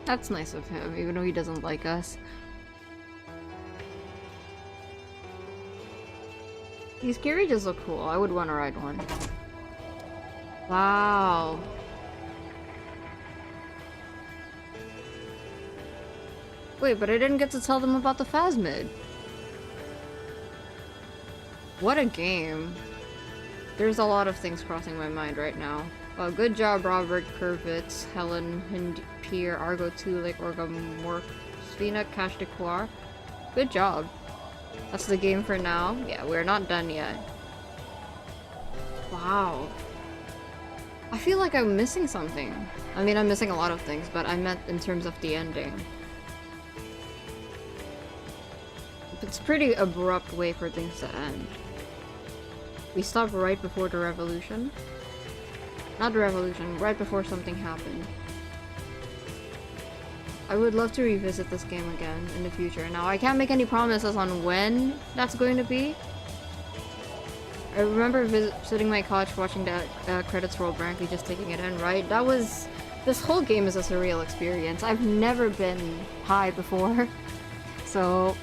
That's nice of him, even though he doesn't like us. These carriages look cool. I would want to ride one. Wow. Wait, but I didn't get to tell them about the phasmid. What a game. There's a lot of things crossing my mind right now. Good job, Robert Kurvitz, Helen Hindier, Argo Tulik, Orga Morfina, Cash de Coir. Good job. That's the game for now. Yeah, we're not done yet. Wow. I feel like I'm missing something. I mean, I'm missing a lot of things, but I meant in terms of the ending. It's a pretty abrupt way for things to end. We stopped right before the revolution. Not the revolution, right before something happened. I would love to revisit this game again in the future. Now, I can't make any promises on when that's going to be. I remember sitting my couch watching the credits roll blankly, just taking it in, right? That was... This whole game is a surreal experience. I've never been high before. So...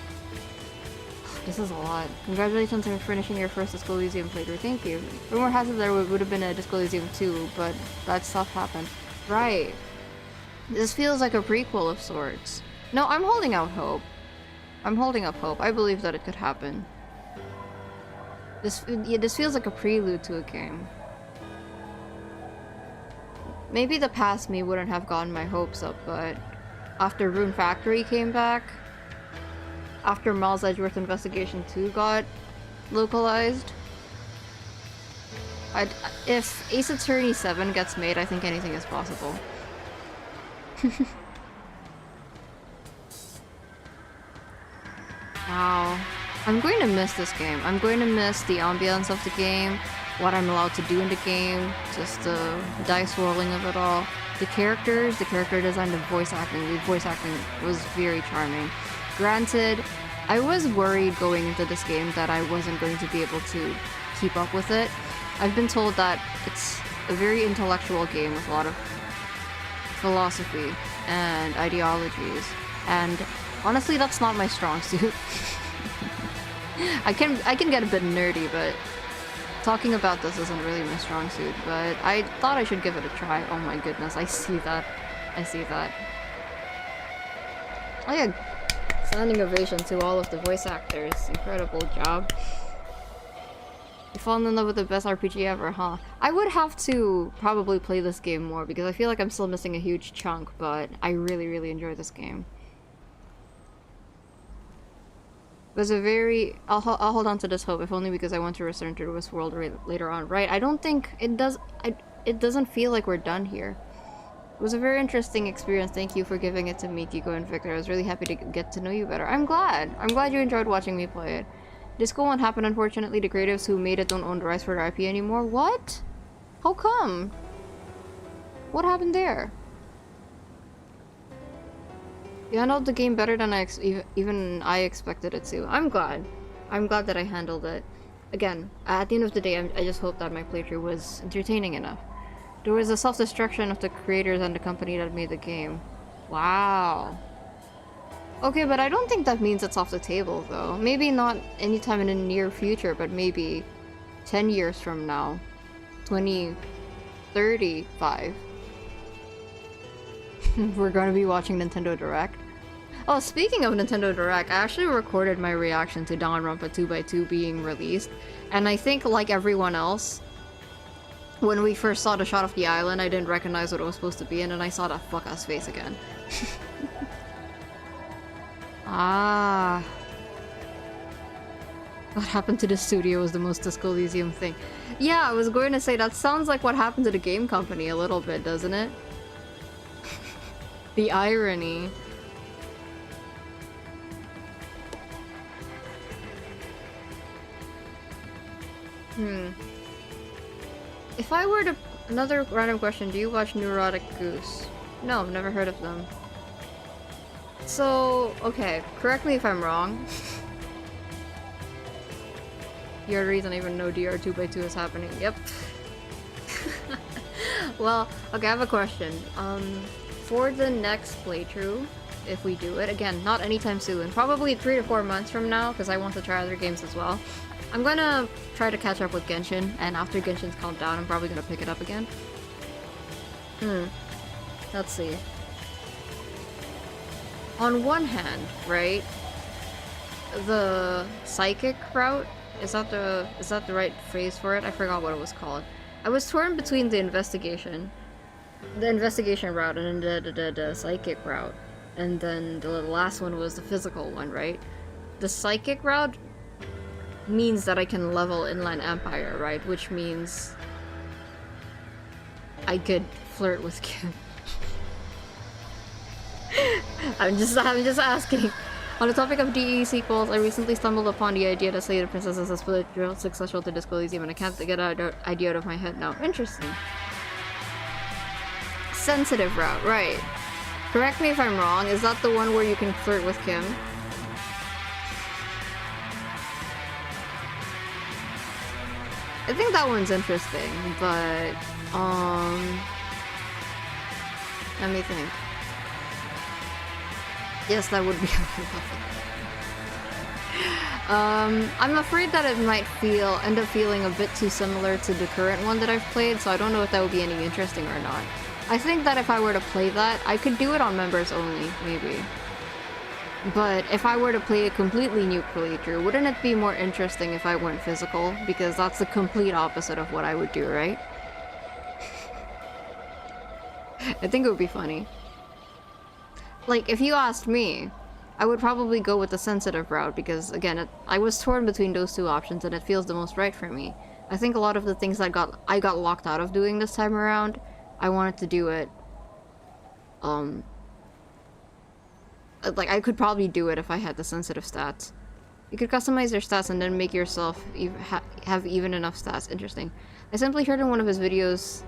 This is a lot. Congratulations on finishing your first Disco Elysium playthrough. Thank you. Rumor has it there would have been a Disco Elysium 2, but that stuff happened. Right. This feels like a prequel of sorts. No, I'm holding out hope. I'm holding up hope. I believe that it could happen. This feels like a prelude to a game. Maybe the past me wouldn't have gotten my hopes up, but after Rune Factory came back, after Miles Edgeworth Investigation 2 got localized, if Ace Attorney 7 gets made, I think anything is possible. Wow. I'm going to miss this game. I'm going to miss the ambience of the game, what I'm allowed to do in the game, just the dice rolling of it all. The characters, the character design, the voice acting was very charming. Granted, I was worried going into this game that I wasn't going to be able to keep up with it. I've been told that it's a very intellectual game with a lot of philosophy and ideologies, and honestly that's not my strong suit. I can get a bit nerdy, but talking about this isn't really my strong suit, but I thought I should give it a try. Oh my goodness, I see that. I see that. Oh yeah, standing ovation to all of the voice actors. Incredible job. You fallen in love with the best RPG ever, huh? I would have to probably play this game more because I feel like I'm still missing a huge chunk, but I really, really enjoy this game. It was a very... I'll hold on to this hope, if only because I want to return to this world later on. Right, I don't think it does... it doesn't feel like we're done here. It was a very interesting experience. Thank you for giving it to me, Kiko and Victor. I was really happy to get to know you better. I'm glad. I'm glad you enjoyed watching me play it. Disco won't happen, unfortunately. The creatives who made it don't own the rights for the IP anymore. What? How come? What happened there? You handled the game better than even I expected it to. I'm glad. I'm glad that I handled it. Again, at the end of the day, I just hope that my playthrough was entertaining enough. There was a self-destruction of the creators and the company that made the game. Wow. Okay, but I don't think that means it's off the table, though. Maybe not anytime in the near future, but maybe 10 years from now. 2035. We're gonna be watching Nintendo Direct. Oh, speaking of Nintendo Direct, I actually recorded my reaction to Danganronpa 2x2 being released. And I think, like everyone else, when we first saw the shot of the island, I didn't recognize what it was supposed to be, and then I saw that fuck-ass face again. Ah. What happened to the studio was the most Disco Elysium thing. Yeah, I was going to say, that sounds like what happened to the game company a little bit, doesn't it? The irony. If I were to... Another random question, do you watch Neurotic Goose? No, I've never heard of them. So, okay, correct me if I'm wrong. You're the reason I even know DR2x2 is happening. Yep. Well, okay, I have a question. For the next playthrough, if we do it, again, not anytime soon, probably 3 to 4 months from now, because I want to try other games as well. I'm gonna try to catch up with Genshin, and after Genshin's calmed down, I'm probably gonna pick it up again. Let's see. On one hand, right, the psychic route, is that the right phrase for it? I forgot what it was called. I was torn between the investigation route and the psychic route, and then the last one was the physical one, right? The psychic route means that I can level Inland Empire, right? Which means I could flirt with Kim. I'm just asking. On the topic of DE sequels, I recently stumbled upon the idea that Slay the Princess is a spiritual successor to Disco Elysium, and I can't get that idea out of my head now. Interesting. Sensitive route, right. Correct me if I'm wrong, is that the one where you can flirt with Kim? I think that one's interesting, but, let me think. Yes, that would be I'm afraid that it might end up feeling a bit too similar to the current one that I've played, so I don't know if that would be any interesting or not. I think that if I were to play that, I could do it on members only, maybe. But if I were to play a completely new playthrough, wouldn't it be more interesting if I went physical? Because that's the complete opposite of what I would do, right? I think it would be funny. Like, if you asked me, I would probably go with the sensitive route because, again, I was torn between those two options and it feels the most right for me. I think a lot of the things I got locked out of doing this time around, I wanted to do it, like, I could probably do it if I had the sensitive stats. You could customize your stats and then make yourself have even enough stats. Interesting. I simply heard in one of his videos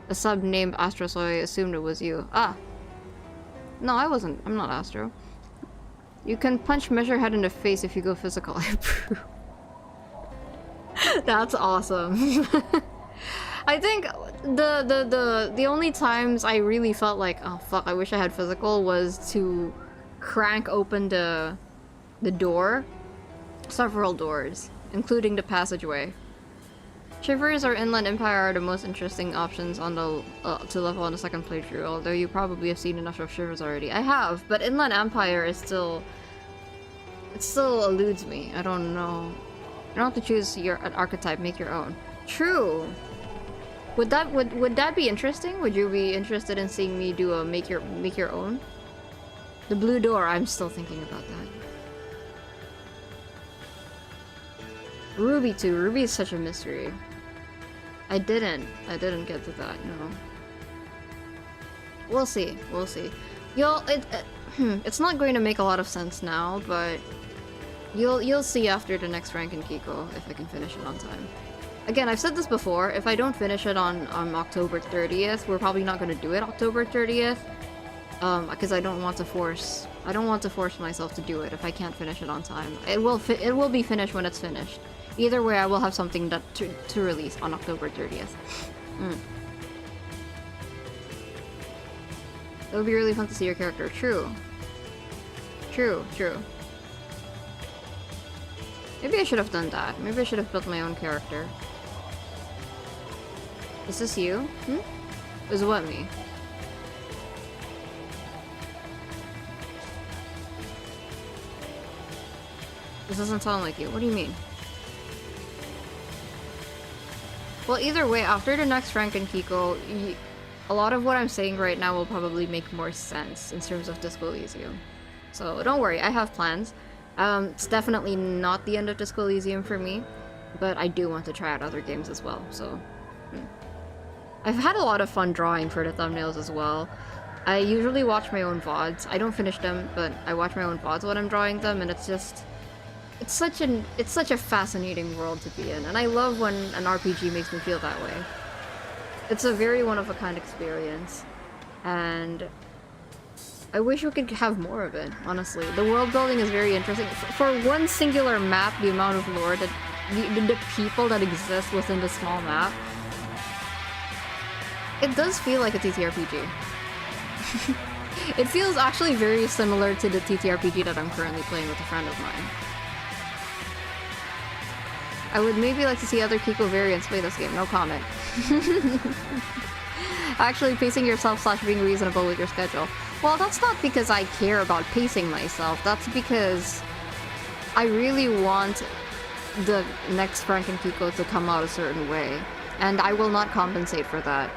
a sub named Astro, so I assumed it was you. Ah. No, I wasn't. I'm not Astro. You can punch Measurehead in the face if you go physical. I approve. That's awesome. I think the only times I really felt like, oh fuck, I wish I had physical was to crank open the door. Several doors, including the passageway. Shivers or Inland Empire are the most interesting options on the to level on the second playthrough, although you probably have seen enough of Shivers already. I have, but Inland Empire is still... It still eludes me. I don't know. You don't have to choose an archetype, make your own. True! Would that be interesting? Would you be interested in seeing me do a make your own? The blue door, I'm still thinking about that. Ruby too. Ruby is such a mystery. I didn't get to that, no. We'll see. It's not going to make a lot of sense now, but you'll see after the next rank in Kiko if I can finish it on time. Again, I've said this before, if I don't finish it on October 30th, we're probably not going to do it October 30th. Because I don't want to force myself to do it if I can't finish it on time. It will be finished when it's finished. Either way, I will have something to release on October 30th. It would be really fun to see your character. True. Maybe I should have done that. Maybe I should have built my own character. Is this you? Is what me? This doesn't sound like you. What do you mean? Well, either way, after the next rank in Kiko, a lot of what I'm saying right now will probably make more sense in terms of Disco Elysium. So don't worry, I have plans. It's definitely not the end of Disco Elysium for me, but I do want to try out other games as well, so... I've had a lot of fun drawing for the thumbnails as well. I usually watch my own VODs. I don't finish them, but I watch my own VODs when I'm drawing them, and it's just... It's such a fascinating world to be in, and I love when an RPG makes me feel that way. It's a very one-of-a-kind experience, and I wish we could have more of it, honestly. The world building is very interesting. For one singular map, the amount of lore, the people that exist within the small map, it does feel like a TTRPG. It feels actually very similar to the TTRPG that I'm currently playing with a friend of mine. I would maybe like to see other Kiko variants play this game, no comment. Actually pacing yourself / being reasonable with your schedule. Well, that's not because I care about pacing myself, that's because I really want the next Franken Kiko to come out a certain way, and I will not compensate for that.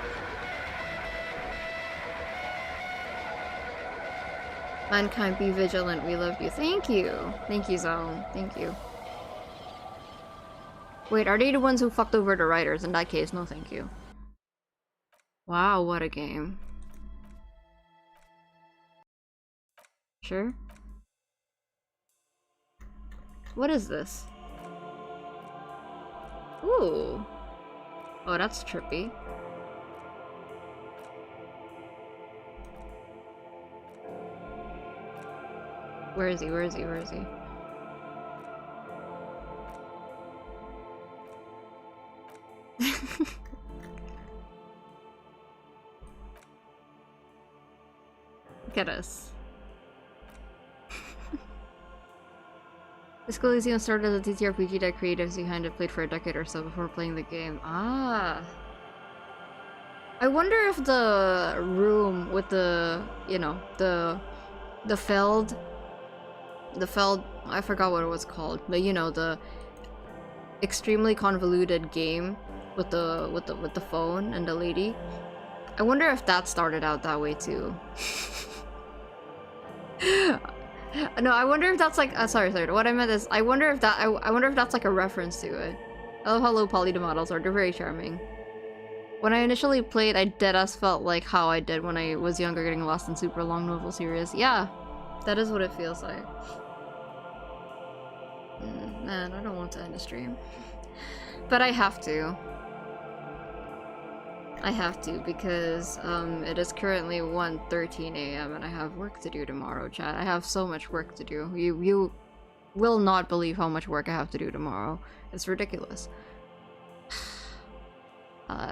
Mankind, be vigilant, we love you. Thank you! Thank you, Zone. Thank you. Wait, are they the ones who fucked over the writers? In that case, no thank you. Wow, what a game. Sure? What is this? Ooh. Oh, that's trippy. Where is he? Where is he? Where is he? Look at us. Disco Elysium started as a TTRPG that creatives behind it played for a decade or so before playing the game. Ah. I wonder if the room with the, you know, the Feld, I forgot what it was called, but you know, the extremely convoluted game with the phone and the lady. I wonder if that started out that way too. No, I wonder if that's like sorry. What I meant is I wonder if that's like a reference to it. Oh, hello, poly models are. They're very charming. When I initially played, I deadass felt like how I did when I was younger, getting lost in super long novel series. Yeah, that is what it feels like. Man, I don't want to end the stream, but I have to. I have to, because it is currently 1:13 a.m. and I have work to do tomorrow, chat. I have so much work to do. You will not believe how much work I have to do tomorrow. It's ridiculous.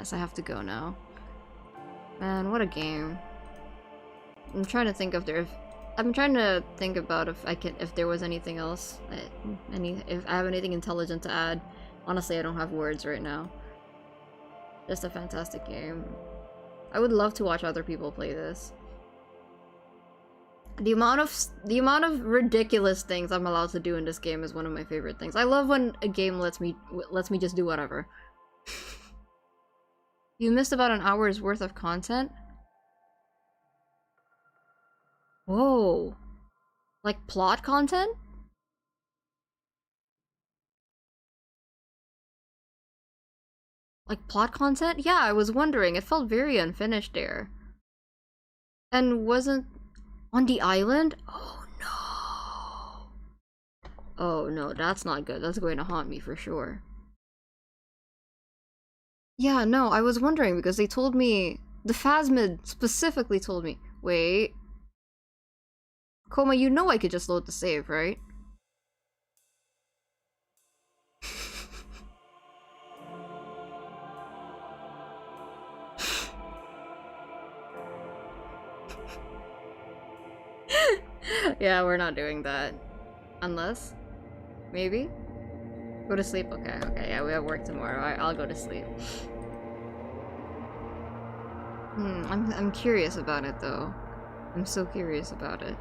So I have to go now. Man, what a game. I'm trying to think of I'm trying to think about if there was anything else, if I have anything intelligent to add. Honestly, I don't have words right now. Just a fantastic game. I would love to watch other people play this. The amount of ridiculous things I'm allowed to do in this game is one of my favorite things. I love when a game lets me just do whatever. You missed about an hour's worth of content? Whoa. Like plot content? Like plot content? Yeah, I was wondering. It felt very unfinished there. And wasn't on the island? Oh no. Oh no, that's not good. That's going to haunt me for sure. Yeah, no, I was wondering because they told me, the phasmid specifically told me, wait. Koma, you know I could just load the save, right? Yeah, we're not doing that. Unless? Maybe? Go to sleep? Okay, yeah, we have work tomorrow. I'll go to sleep. I'm curious about it though. I'm so curious about it.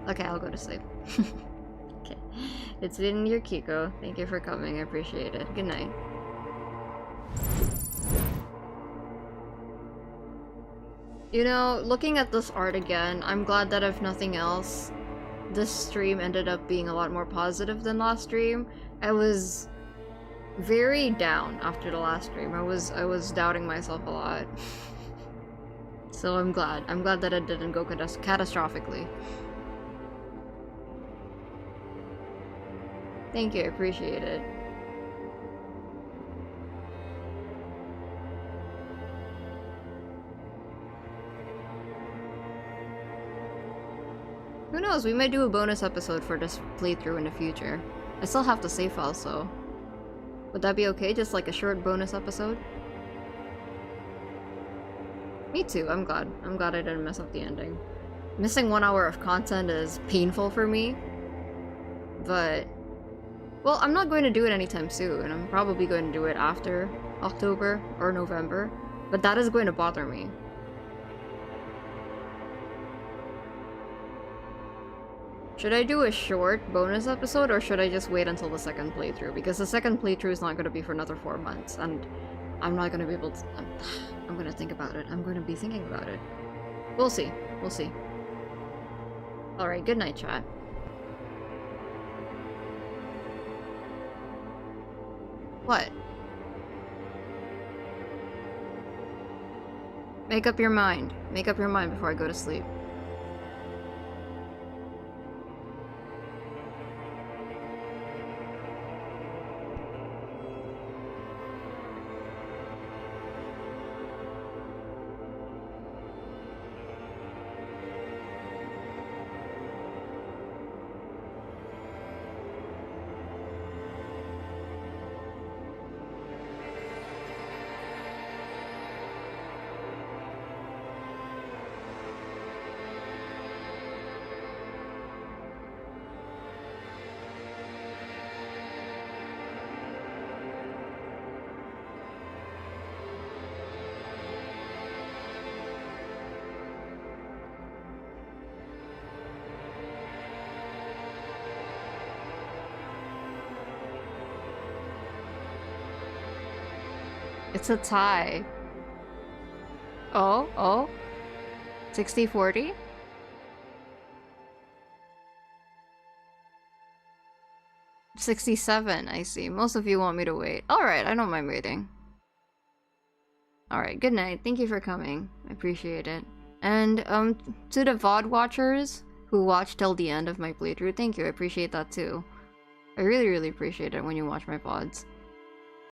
Okay, I'll go to sleep. Okay. It's been your Kiko. Thank you for coming. I appreciate it. Good night. You know, looking at this art again, I'm glad that if nothing else, this stream ended up being a lot more positive than last stream. I was very down after the last stream. I was doubting myself a lot. So I'm glad. I'm glad that it didn't go catastrophically. Thank you, I appreciate it. Who knows, we might do a bonus episode for this playthrough in the future. I still have the save file, so... Would that be okay? Just like a short bonus episode? Me too, I'm glad. I'm glad I didn't mess up the ending. Missing 1 hour of content is painful for me. But... well, I'm not going to do it anytime soon. I'm probably going to do it after October or November. But that is going to bother me. Should I do a short bonus episode or should I just wait until the second playthrough? Because the second playthrough is not going to be for another 4 months and I'm not going to be able to... I'm going to think about it. I'm going to be thinking about it. We'll see. We'll see. Alright, good night, chat. What? Make up your mind. Make up your mind before I go to sleep. It's a tie. Oh? 60-40? $67, I see. Most of you want me to wait. Alright, I don't mind waiting. Alright, good night. Thank you for coming. I appreciate it. And, to the VOD watchers who watched till the end of my playthrough, thank you. I appreciate that too. I really, really appreciate it when you watch my VODs.